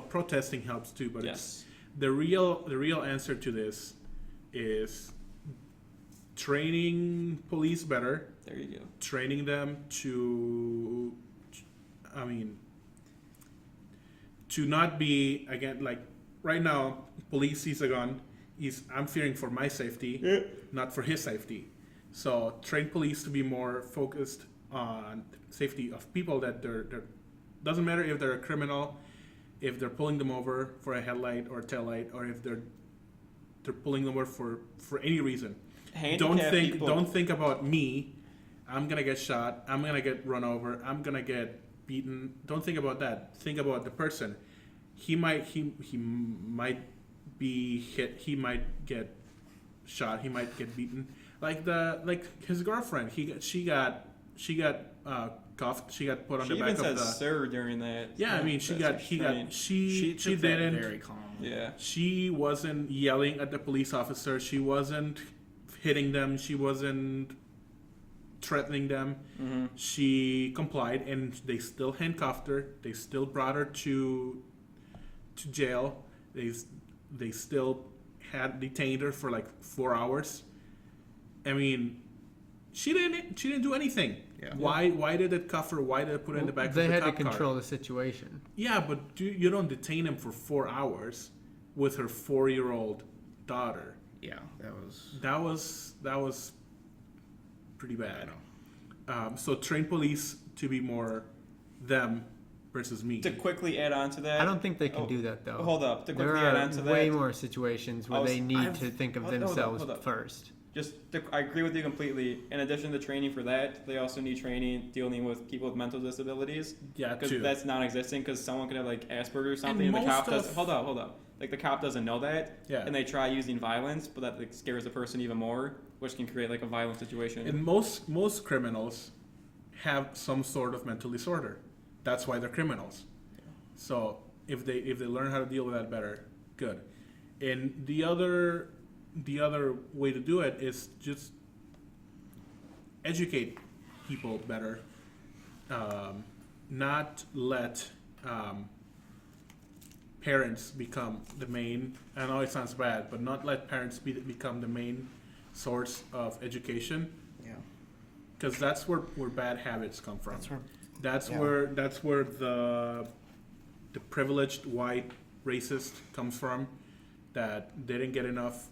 protesting helps too, but it's the real answer to this is training police better, There you go. training them to, to not be, again, like right now, police sees a gun, I'm fearing for my safety, not for his safety. So train police to be more focused on safety of people that they're doesn't matter if they're a criminal, if they're pulling them over for a headlight or a taillight, or if they're pulling them over for any reason. Don't think about me. I'm gonna get shot. I'm gonna get run over. I'm gonna get beaten. Don't think about that. Think about the person. He might be hit. He might get shot. He might get beaten. Like his girlfriend. She got cuffed. She got put on She the even back of said the. "sir" during that. Yeah, I mean, she Took that didn't. very calmly. Yeah. She wasn't yelling at the police officer. She wasn't hitting them. She wasn't threatening them. Mm-hmm. She complied, and they still handcuffed her. They still brought her to jail. They still had detained her for like 4 hours. I mean, she didn't do anything. Yeah. Why did it cuff her? Why did it put her in the back of the They had to cop car? control the situation. Yeah, but you don't detain him for 4 hours with her 4-year-old daughter. Yeah, that was. That was pretty bad. So train police to be more them versus me. To quickly add on to that, I don't think they can do that though. Hold up. To There quickly add are on to way that, more situations where I was- they need I've- to think of hold up, themselves hold up. first. I agree with you completely. In addition to training for that, they also need training dealing with people with mental disabilities. Yeah, Because too. that's non-existent. Because someone could have like Asperger's or something, and the most cop of- doesn't. Hold up. Like the cop doesn't know that, Yeah. and they try using violence, but that like, scares the person even more, which can create like a violent situation. And most criminals have some sort of mental disorder. That's why they're criminals. So if they learn how to deal with that better, good. And the other way to do it is just educate people better. Not let parents become the main. I know it sounds bad, but not let parents become the main source of education. Yeah. Because that's where bad habits come from. That's Yeah. where the privileged white racist comes from, that they didn't get enough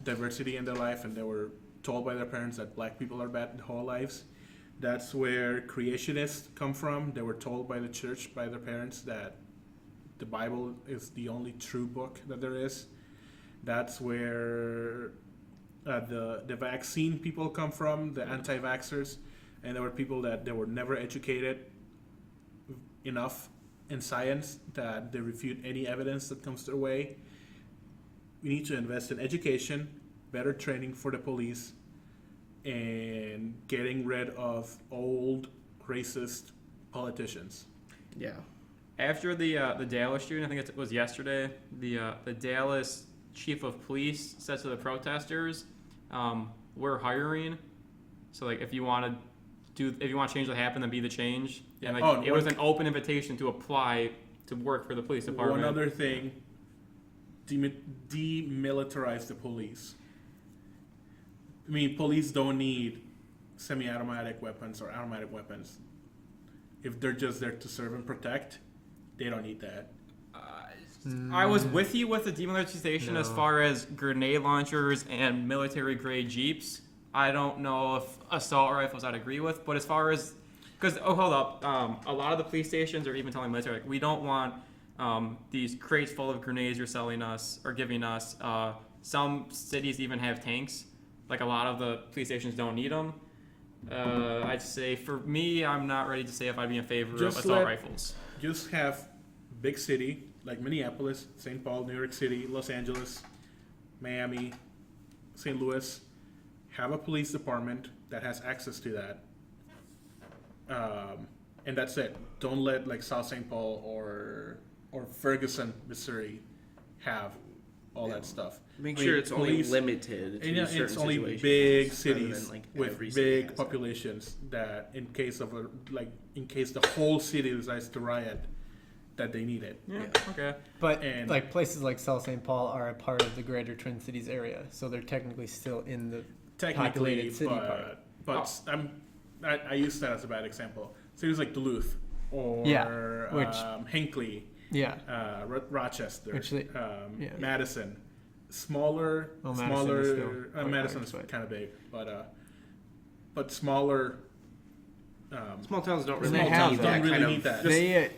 diversity in their life, and they were told by their parents that black people are bad their whole lives. That's where creationists come from. They were told by the church, by their parents, that the Bible is the only true book that there is. That's where the vaccine people come from, the anti-vaxxers, and there were people that they were never educated enough in science that they refute any evidence that comes their way. We need to invest in education, better training for the police, and getting rid of old racist politicians. Yeah. After the Dallas shooting, I think it was yesterday, the Dallas chief of police said to the protesters, "We're hiring, so like if you want to change what happened, then be the change." And like it was an open invitation to apply to work for the police department. One other thing, demilitarize the police. I mean, police don't need semi-automatic weapons or automatic weapons. If they're just there to serve and protect, they don't need that. I was with you with the demilitarization as No. far as grenade launchers and military grade jeeps. I don't know if assault rifles I'd agree with, but as far as hold up, a lot of the police stations are even telling military like we don't want these crates full of grenades you're selling us or giving us. Some cities even have tanks. Like a lot of the police stations don't need them. I'd say for me, I'm not ready to say if I'd be in favor Just of assault let- rifles. Just have big city like Minneapolis, St. Paul, New York City, Los Angeles, Miami, St. Louis. Have a police department that has access to that. And that's it. Don't let like South St. Paul or Ferguson, Missouri, have all that stuff. Make I sure mean, it's only police- limited to And, yeah, certain it's only situations, big rather cities than, like, with every city big has that. populations that, in case of in case the whole city decides to riot, that they need it. Yeah. Okay. But And- like places like South St. Paul are a part of the greater Twin Cities area, so they're technically still in the Technically, populated city part. but I use that as a bad example. Cities like Duluth or Yeah, which- Hinckley, Yeah. Rochester, Which they- yeah. Madison, smaller, Well, Madison is still smaller. quite Madison's large, but- kind of big, but smaller. Small towns don't And really they have need that. that Don't really kind need of that. They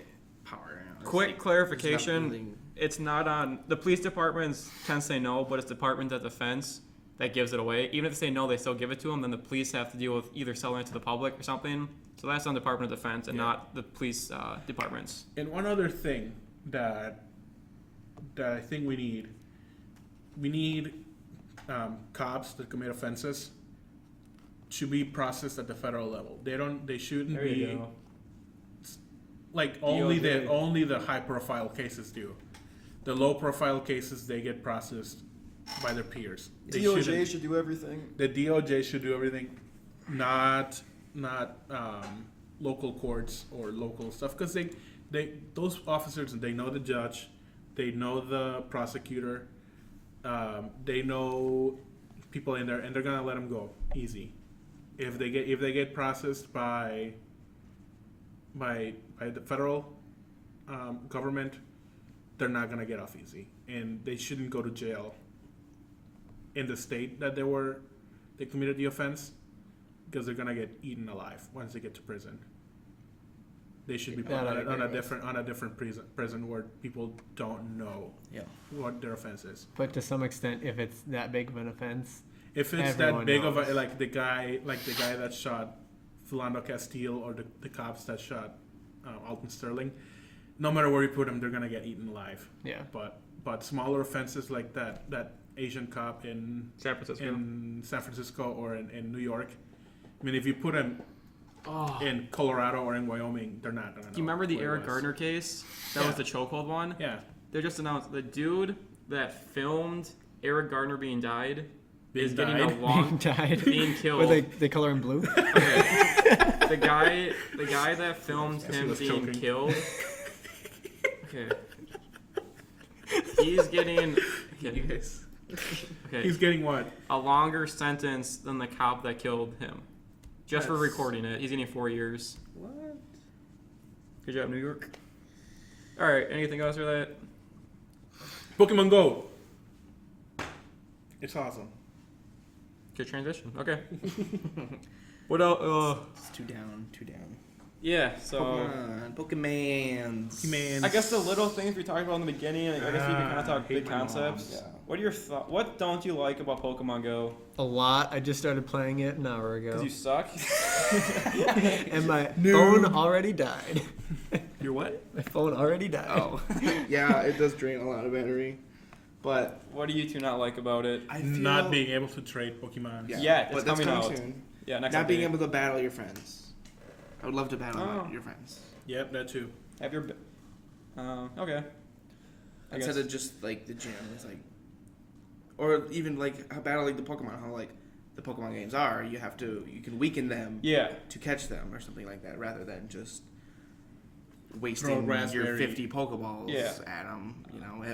power. You know, it's- Quick it's not clarification. really- It's not on the police departments can say no, but it's Department of Defense that gives it away. Even if they say no, they still give it to them. Then the police have to deal with either selling it to the public or something. So that's on Department of Defense and Yeah. not the police departments. And one other thing that I think we need cops that commit offenses to be processed at the federal level. They shouldn't There you be go. like DOJ. only the high profile cases do. The low profile cases they get processed by their peers. They shouldn't- should do everything. the DOJ should do everything, not local courts or local stuff, because those officers, they know the judge, they know the prosecutor, they know people in there, and they're gonna let them go easy. If they get processed by the federal government, they're not gonna get off easy, and they shouldn't go to jail in the state that they committed the offense, because they're gonna get eaten alive once they get to prison. They should be put That I on a agree with. different prison where people don't know Yeah. what their offense is. But to some extent, if it's that big of an offense, If it's Everyone that big of knows. a like the guy that shot Philando Castile or the cops that shot Alton Sterling, no matter where you put them, they're gonna get eaten alive. yeah. But smaller offenses like that Asian cop in San Francisco. or in New York, I mean, if you put them in Colorado or in Wyoming, they're not gonna know. Do you remember the where it Eric was. Gardner case? That was the chokehold one. Yeah, They just announced the dude that filmed Eric Gardner being died is getting died? a long Died. being killed. Were they color him blue? Okay. the guy that filmed Yes, he him was being choking. killed. Okay. He's getting okay. he's getting what? A longer sentence than the cop that killed him. Just for That's- recording it. He's getting 4 years. What? Good job, New York. Alright, anything else for that? Pokemon Go. It's awesome. Good transition. Okay. What else? It's two down. Yeah, so Pokemans. Pokemans. I guess the little things we talked about in the beginning, I guess we can kind of talk hate big my mom. concepts. Yeah. What are your thoughts? What don't you like about Pokemon Go? A lot. I just started playing it an hour Because ago, you suck. and my phone already died. Your what? My phone already died. Oh. Yeah, it does drain a lot of battery. But What do you two not like about it? I feel Not being able to trade Pokemon. Yeah, it's but that's coming out. soon. Yeah, next Not being update. able to battle your friends. I would love to battle Oh. your friends. Yep, that too. Have your. Okay. I Instead guess. of just like the gym, it's like, or even like how battling the Pokemon, how like the Pokemon games are. You can weaken them Yeah. to catch them or something like that, rather than just Throw wasting your raspberry. 50 Pokeballs Yeah. at them,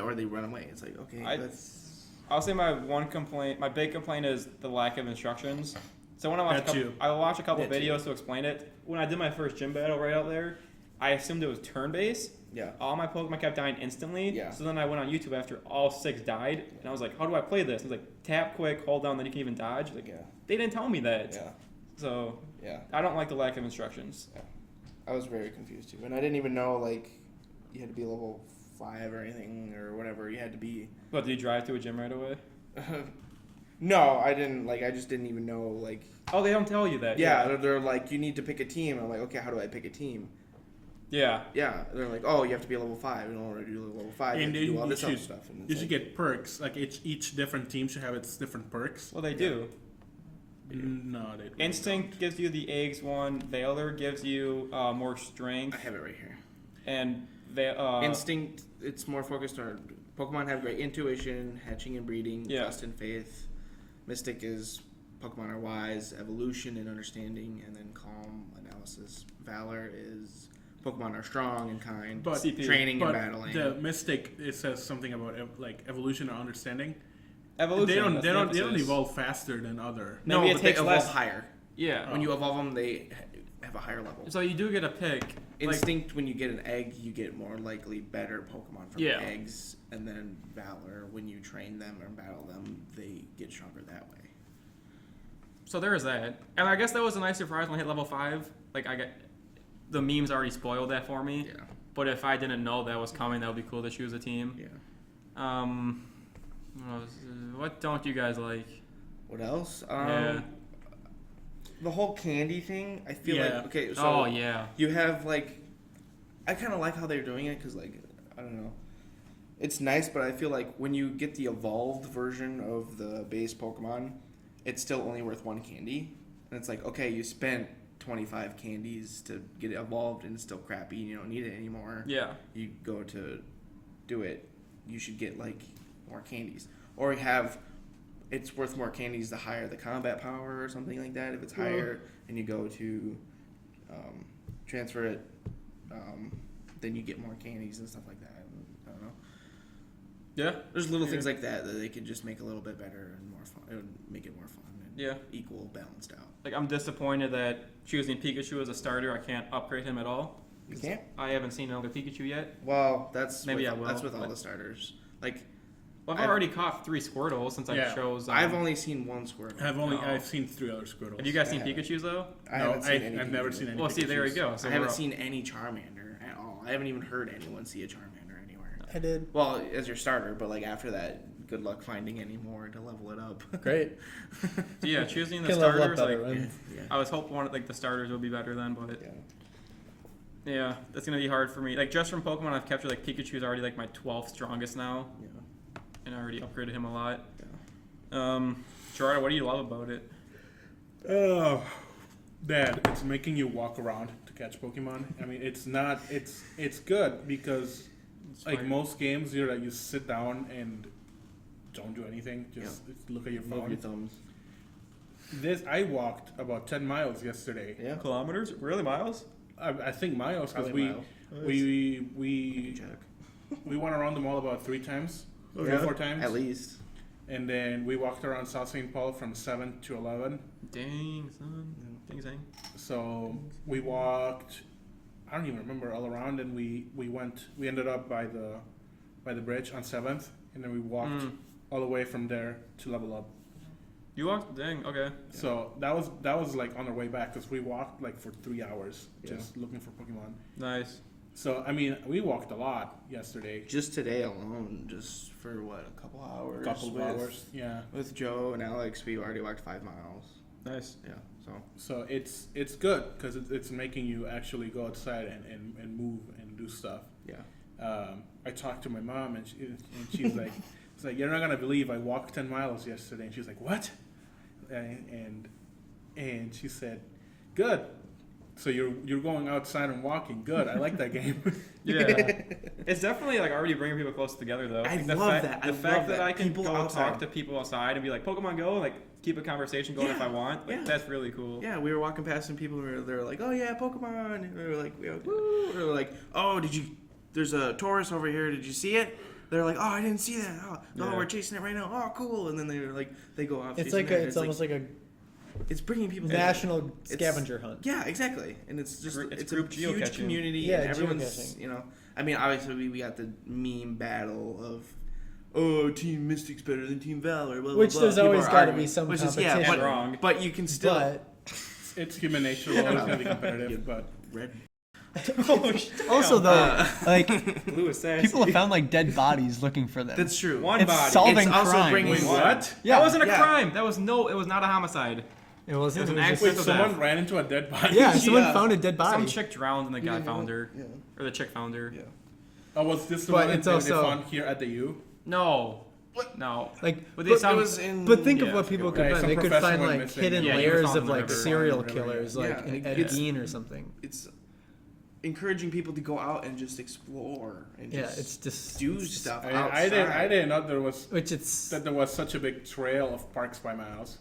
or they run away. It's like, okay, that's I'll say my big complaint is the lack of instructions. So when I watch That too. I watch a couple That too. videos to explain it. When I did my first gym battle right out there, I assumed it was turn-based. Yeah. All my Pokemon kept dying instantly. Yeah. So then I went on YouTube after all 6 died, and I was like, how do I play this? I was like, tap quick, hold down, then you can even dodge. Like, Yeah. they didn't tell me that. Yeah. So Yeah. I don't like the lack of instructions. I was very confused too, and I didn't even know like you had to be level 5 or anything or whatever. You had to be. But did you drive to a gym right away? No, I didn't. Like, I just didn't even know. Like, Oh, they don't tell you that. yeah, they're like, you need to pick a team. I'm like, okay, how do I pick a team? Yeah. Yeah, they're like, oh, you have to be level 5 in order to do level 5. You And have to do then all you this other should- stuff. And it's You should like, get perks. Like each different team should have its different perks. Well, they do. No, they don't. Instinct gives you the eggs one. Valor gives you more I strength. have it right here. And Instinct, it's more focused on Pokemon have great intuition, hatching and breeding, Yeah. trust and faith. Mystic is Pokemon are wise, evolution and understanding, and then calm, analysis. Valor is Pokemon are strong and kind, But- CP. training But and battling. the Mystic, it says something about like evolution or understanding. evolution. They don't that's they the don't they don't emphasis. evolve faster than other. no, Maybe it but they takes evolve less- higher. Yeah. When you evolve them, they have a higher level. So you do get a pick. Like, Instinct, when you get an egg, you get more likely better Pokemon from Yeah. eggs, and then Valor, when you train them or battle them, they get stronger that way. so there is that. And I guess that was a nice surprise when I hit level 5. Like, I got the memes already spoiled that for me. Yeah, But if I didn't know that was coming, that would be cool to choose a team. yeah. What don't you guys like? What else? Yeah. The whole candy thing. I feel Yeah. like okay. So Oh yeah. you have like, I kind of like how they're doing it because like I don't know, it's nice, but I feel like when you get the evolved version of the base Pokemon, it's still only worth 1 candy, and it's like okay, you spent 25 candies to get it evolved, and it's still crappy. You don't need it anymore. Yeah. You go to do it, you should get like more candies, or have it's worth more candies the higher the combat power or something like that. If it's higher and you go to transfer it, then you get more candies and stuff like that. I don't know. Yeah. There's little things like that that they could just make a little bit better and more fun. It would make it more fun and Yeah. equal, balanced out. Like, I'm disappointed that choosing Pikachu as a starter, I can't upgrade him at all. You can't. I haven't seen another Pikachu yet. Well, that's Maybe with, I will, That's with all but- the starters. Like Well, I've I've- already caught 3 Squirtles since I Yeah. chose. I've only seen 1 Squirtle. I've No. seen 3 other Squirtles. Have you guys seen I haven't. Pikachu's though? I No, haven't seen any I've never Pikachu. seen any. Well, see, there you Pikachus. go. So I haven't we're- seen any Charmander at all. I haven't even heard anyone see a Charmander anywhere. I did. Well, as your starter, but like after that, good luck finding any more to level it up. Great. Yeah, choosing the Can level up starters. better, Like, right? Yeah. I was hoping like the starters would be better then, but Yeah. yeah, that's gonna be hard for me. Like just from Pokemon, I've captured like Pikachu's already like my 12th strongest now, Yeah. and I already upgraded him a lot. Yeah. Gerardo, what do you love about it? Oh, Dad, it's making you walk around to catch Pokemon. I mean, it's not. It's good because like fine. most games, you're like you sit down and don't do anything. Just look at your Move phone. your thumbs. This I walked about 10 miles yesterday. Yeah. Kilometers? Really, miles? I think miles because Probably we miles. we Check. we went around the mall about 3 times, Yeah. 4 times, At least. and then we walked around South St. Paul from 7 to 11. Dang, son. Dang, dang. So we walked. I don't even remember all around, and we ended up by the bridge on 7th, and then we walked all the way from there to Level Up. You walked? Dang, okay. So that was like on our way back because we walked like for 3 hours just looking for Pokemon. Nice. So I mean, we walked a lot yesterday. Just today alone, just for what, a couple hours? A couple of with, hours, yeah. With Joe and Alex, we already walked 5 miles. Nice. Yeah. So. So it's good because it's making you actually go outside and move and do stuff. Yeah. I talked to my mom and she's like, it's like you're not gonna believe I walked 10 miles yesterday, and she's like, what? And she said, good. So you're going outside and walking. Good. I like that game. Yeah. It's definitely like already bringing people close together though. I Like, the love fact, that. The I fact love that that. I can People go outside. talk to people outside and be like, Pokemon Go, like keep a conversation going if I want. Like Yeah. that's really cool. Yeah, we were walking past some people who they were like, "Oh yeah, Pokemon," and we were like, "Woo!" Or like, "Oh, there's a Taurus over here. Did you see it?" They're like, "Oh, I didn't see that. Oh, no, Yeah. we're chasing it right now. Oh, cool!" And then they were like, they go off. It's chasing like it. it's almost like a it's bringing people together. National It's- scavenger hunt. Yeah, exactly. And it's just It's it's a group huge geocaching. community. Yeah, and everyone's geocaching. you know. I mean, obviously we got the meme battle of. Oh, Team Mystic's better than Team Valor. Blah, blah, Which blah. there's People always are got to arguing, be some which is competition. yeah, but, Wrong. but you can still But It's human nature. We're always gonna be competitive, but red. also though, like Blue assassin. people have found like dead bodies looking for them. That's true. One It's body. solving It's also crime. bringing wait, one. what? Yeah, That wasn't a Yeah. crime. It was not a homicide. it wasn't. It was an it was Wait, accident. someone death. ran into a dead body? yeah, someone Yeah. found a dead body. Some chick drowned and the guy didn't know found that? her. Yeah. Or the chick found her. Yeah. Oh, was this the But one it's that also- they found here at the U? No. What? No. Like, But but, they sound. It was in. but think Yeah, of what people could yeah, find. some They could professor find went like missing. hidden Yeah, he was layers found of in the like river. serial Whatever, killers, yeah. like Yeah, an Ed it's- Gein or something. It's encouraging people to go out and just explore and Yeah, just it's just do stuff I outside. didn't know there was which it's. that there was such a big trail of parks by my house.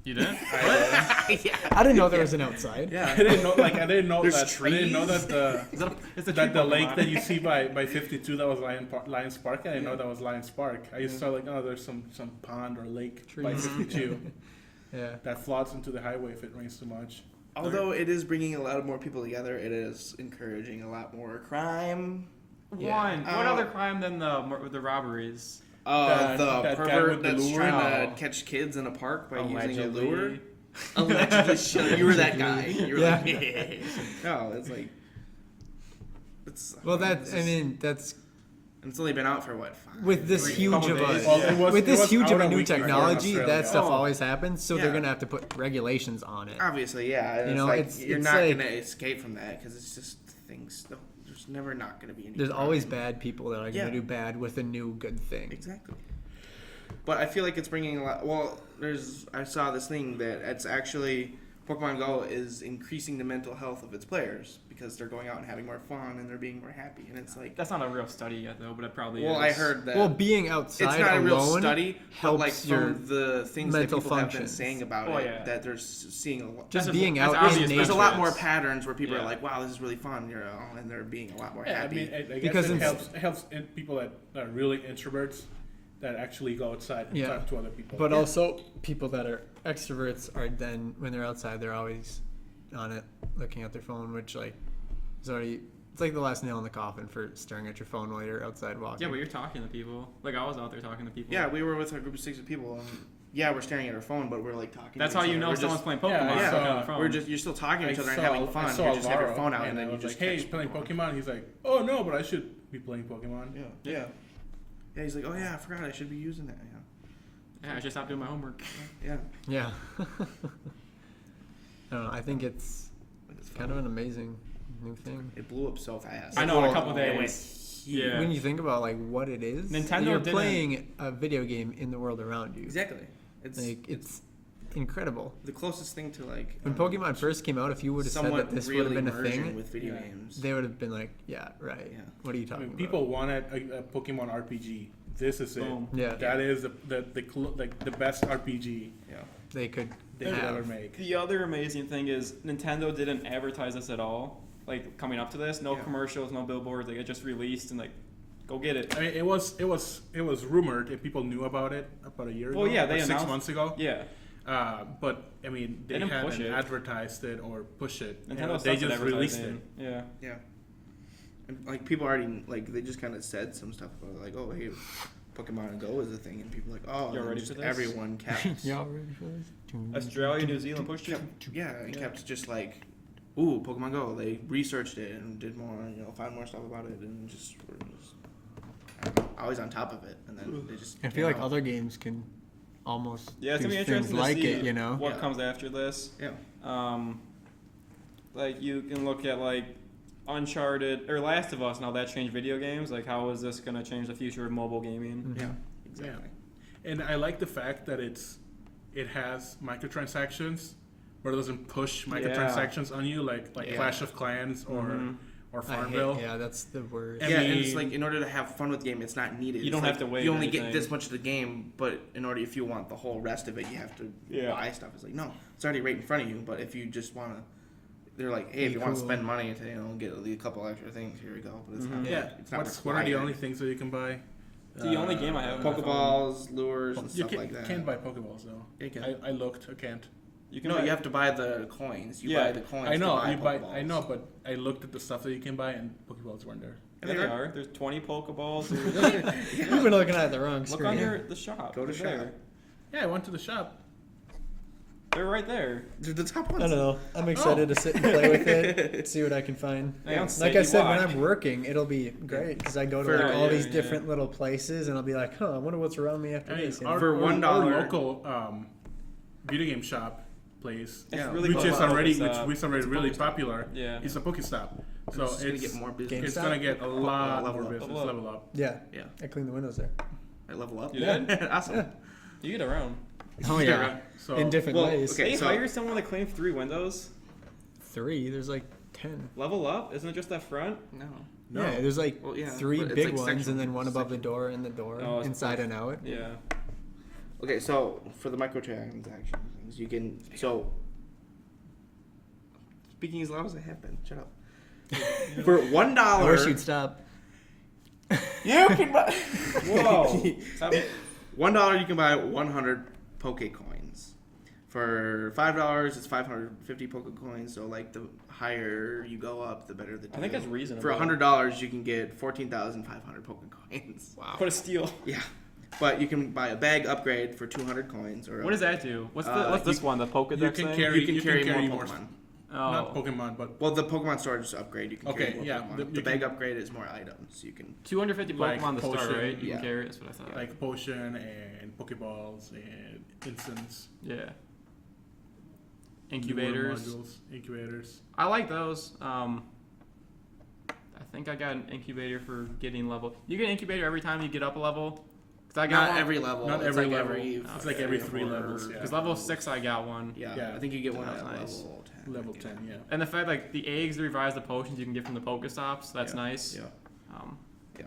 You didn't? I didn't know there was an outside. Yeah. I didn't know. Like I didn't know There's that. I didn't know trees. that Is that it's the that tree the lake Pokemon. that you see by 52 that was Lions Park. I didn't know that was Lions Park. I used to thought like, oh, there's some pond or lake by Trees. 52 Yeah. that floods into the highway if it rains too much. Although it is bringing a lot more people together, it is encouraging a lot more crime. Yeah. One. What other crime than the robberies? That The guy pervert with the that's lure? trying Oh. to catch kids in a park by using a Allegedly. lure. Allegedly, shut- you were that guy. You were Yeah. like, no, it's like, it's. Well, it's that's and it's only been out for what? 5 with this years? huge couple of days. a Well, it was- with it this was huge of out a a new week before in technology. Australia. That stuff Oh. always happens, so Yeah. they're gonna have to put regulations on it. Obviously, yeah. And You it's know, like, it's- you're it's not like- gonna escape from that because it's just things. There's never not gonna be any. There's crime. always bad people that are gonna Yeah. do bad with a new good thing. Exactly. But I feel like it's bringing a lot. Well, I saw this thing that it's actually Pokemon Go is increasing the mental health of its players because they're going out and having more fun and they're being more happy. And it's like, That's not a real study yet, though, but it probably well, is. I heard that. Well, being outside it's not a real alone study, but helps like your from the things that mental people have been functions. saying about Oh, it, yeah. that they're seeing a lot. just That's being that's out in obvious, nature. There's a lot more Yes. patterns where people Yeah. are like, "Wow, this is really fun," and they're being a lot more Yeah, I happy. mean, I guess Because it it's- helps people that are really introverts that actually go outside and Yeah. talk to other people. But also, people that are extroverts are then, when they're outside, they're always on it, looking at their phone, which like is already. It's like the last nail in the coffin for staring at your phone while you're outside walking. Yeah, but you're talking to people. Like, I was out there talking to people. Yeah, we were with a group of 6 people, and yeah, we're staring at our phone, but we're like talking. That's to how each you other. know We're someone's just, playing Pokemon. Yeah, Yeah, I on the phone. We're just you're still talking to I each other and saw- having I fun. saw You just have your Alvaro, phone out, and and then I you was just like, "Hey, catch playing Pokemon." Pokemon." He's like, "Oh no, but I should be playing Pokemon." Yeah. Yeah, he's like, "Oh yeah, I forgot I should be using that." Yeah, I should stop doing my homework. Yeah. Yeah. I don't know. I think it's kind of an amazing new thing. It blew up so fast. I know, in a Well, couple it days. went huge. Yeah. When you think about like what it is, Nintendo you're didn't- playing a video game in the world around you. Exactly. It's Like it's incredible. the closest thing to like When Pokemon first came out, if you would have said somewhat that this real would have been a immersion thing, with video Yeah. games. they would have been like, "Yeah, right. Yeah. What are you I talking mean, about?" people wanted a Pokemon RPG. This is it. Boom. Yeah. That is like the best RPG Yeah. they could they could ever have. make. The other amazing thing is Nintendo didn't advertise this at all. Like, coming up to this, no Yeah. commercials, no billboards. Like, it just released and like, go get it. I mean, it was rumored and people knew about it about a year ago. Well, yeah, or they 6 announced- months ago. Yeah. But I mean, They they didn't push hadn't it. advertised it or push it. Nintendo They sucks at just released it. advertising. Yeah. Yeah. And like people already like they just kind of said some stuff about it, like, oh hey, Pokemon Go is a thing, and people are like, oh, You're and then ready just for this? everyone kept Y'all ready for this? Australia, New Zealand pushed it. yeah, and kept just like, ooh, Pokemon Go. They researched it and did more, found more stuff about it, and just were just I don't know, always on top of it. And then they just. I came feel like out. other games can almost Yeah, it's do gonna be things interesting to like see it, you know? what Yeah. comes after this. Yeah. Like, you can look at like Uncharted or Last of Us. Now that changed video games. Like, how is this gonna change the future of mobile gaming? Yeah. Exactly. And I like the fact that it has microtransactions, but it doesn't push microtransactions on you like Yeah. Clash of Clans or Mhm. or I Farmville. hate, yeah, that's the worst. I Yeah, and it's mean- like in order to have fun with the game, it's not needed. You It's don't like, have to wait You only or get anything. this much of the game, but in order, if you want the whole rest of it, you have to Yeah. buy stuff. It's like no, it's already right in front of you. But if you just want to, they're like, hey, if Be you want to cool. spend money to get a couple extra things, here we go. But it's not. Mhm. Yeah. It's not What are the required. only things that you can buy? The only game I have on my phone. Pokeballs, lures, and You stuff like that. can't buy Pokeballs though. Yeah, you can. I looked. I can't. You can No, buy, you have to buy the coins. You Yeah, buy the coins. I know, To buy you buy. Pokeballs. I know, but I looked at the stuff that you can buy, and Pokeballs weren't there. yeah, they are. There's 20 Pokeballs. You've been looking at the wrong Look screen. under the shop. Go to They're there. shop. Yeah, I went to the shop. They're right there. They're the top I ones. don't know. I'm excited to sit and play with it, see what I can find. They don't Like say I you said, when watch. I'm working, it'll be great because I go to For- like all yeah, these yeah. different little places, and I'll be like, "Huh, I wonder what's around me after I mean, this." our, For our- $1 our local video game shop place, It's Yeah. really which close is to already Pokestop. really popular. Yeah. It's a Pokestop, so It's gonna it's get more business. it's GameStop? gonna get a lot Level more up. business. Level up. Level up. Yeah, Yeah. I cleaned the windows there. I level up. You did? Awesome. You get around. Oh yeah, So in different Well, ways. okay. They so- hire someone to clean 3 windows. 3. There's like 10. Level up? Isn't it just that front? No. No. Yeah, there's like Well, yeah, 3 but it's big like ones, section- and then one above the section. door and the door, Oh, it's inside and out. Yeah. Okay, so for the microtransactions, you can speaking as loud as I have been. Shut up. For $1, I wish you'd stop. you can buy. Whoa. Stop. $1 you can buy 100 Poke coins. For $5, it's 550 Poke coins. So like the higher you go up, the better the deal. I think that's reasonable. For $100, you can get 14,500 Poke coins. Wow. What a steal. Yeah, but you can buy a bag upgrade for 200 coins. Or What does that do? What's Uh, this one? The Pokedex you can thing? carry- You can carry more more Pokemon. not Oh. Pokemon, but Well, the Pokemon storage upgrade, you can Okay, carry more yeah, Pokemon. the- The, you bag can- upgrade is more items. You can 250 Like Pokemon to start, potion, right? You yeah. can carry. That's what I thought. like potion and Pokeballs and instants, Yeah. newer Incubators. modules, incubators. I like those. I think I got an incubator for getting level. You get an incubator every time you get up a level. Cause I got not one. every level. Not it's every like level. Every, It's like every 3 levels. Yeah. Cause level 6 I got one. Yeah, Yeah. I think you get one That's at nice. level 10. Level 10, yeah. And the fact like the eggs, the revised the potions you can get from the Pokestops. That's Yeah. nice. Yeah, Um, yeah.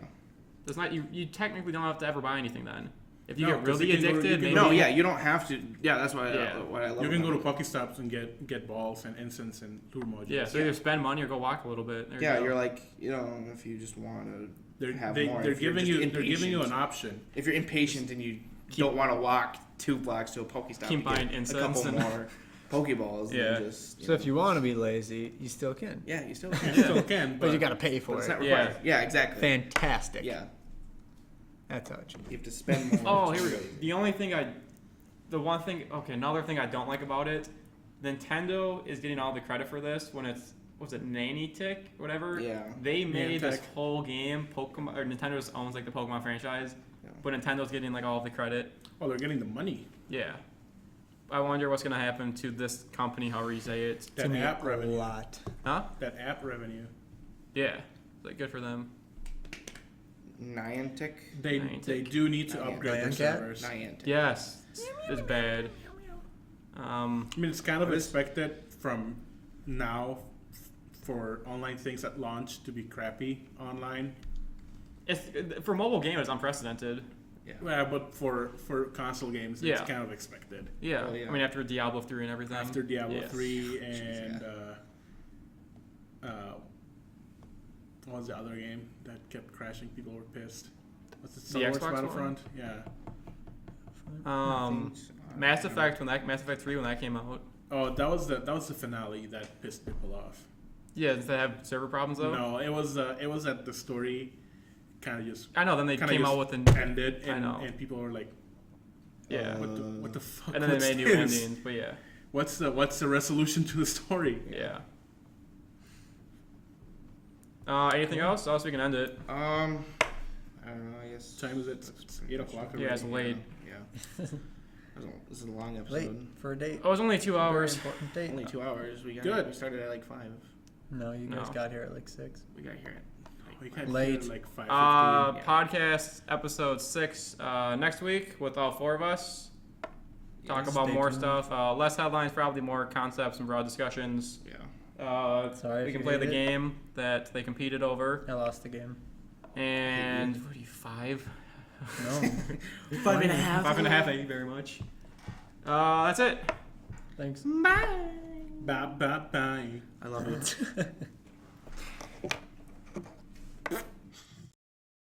It's not you technically don't have to ever buy anything then. If you No, get 'cause really you can go- addicted, you can maybe. No, yeah, you don't have to. Yeah, that's why. Yeah. What I love. You can go to about Pokestops and get balls and instants and lure modules. Yeah, so either spend money or go walk a little bit. There it. you Yeah, go. you're like if you just want to They're have they, more. they're if you're giving just you they're giving you an impatient. option. If you're impatient and you don't want to walk 2 blocks to a Pokestop, Keep to get buying a incense couple and- more Pokeballs. Yeah. Than just, So if you want to be lazy, you still can, yeah, you still You can. still can, but you got to pay But for it's it. not Yeah. required. Yeah, exactly. Fantastic. Yeah, That's how it should be. you have to spend more. Oh, here we go. Another thing I don't like about it, Nintendo is getting all the credit for this when it's, was it Nannytick, whatever? Yeah. They made this Niantic. whole game, Pokemon, or Nintendo just owns like the Pokemon franchise, Yeah. but Nintendo's getting like all of the credit. Oh, they're getting the money. Yeah. I wonder what's gonna happen to this company, however you say it. That To me, app a revenue. lot. Huh? That app revenue. Yeah. Like good for them. Niantic. They Niantic. do need to Niantic. upgrade their Niantic? servers. Niantic. Yes. It's bad. I mean, it's kind of But it's- expected from now for online things at launch to be crappy online. It's for mobile game. It's unprecedented. Yeah, but for console games, Yeah. it's kind of expected. Yeah. Oh, yeah. I mean, after Diablo 3 and everything. After Diablo Yeah. 3 and what was the other game that kept crashing? People were pissed. Was it The Star Wars Xbox one? Battlefront? Yeah. Mass Effect Mass Effect 3 when that came out. Oh, that was the finale that pissed people off. Yeah, did they have server problems though? No, it was that the story kind of just I know. Then they kinda came just out with an ended, I and, know. and people were like, yeah, what the fuck? and then they what's made new this? endings. But yeah, What's the resolution to the story? yeah. Anything else? Else we can end it. I don't know. I guess. What time is it? It's 8 o'clock already. Yeah, it's late. Yeah. This is a long episode. Late for a date. Oh, it was only 2 hours. Very important date. Only 2 hours. We Good. started at like 5. No, you guys No. got here at like 6. We got here We got Late. here like 5:15. Yeah. Podcast episode 6 next week with all 4 of us. Talk Yes, about stay more tuned. stuff. Less headlines, probably more concepts and broad discussions. Yeah. Sorry we if can you play the hate it. game that they competed over. I lost the game. And what are you, 5? No. 5.5. 5.5. Thank you very much. That's it. Thanks. Bye bye bye. I love it.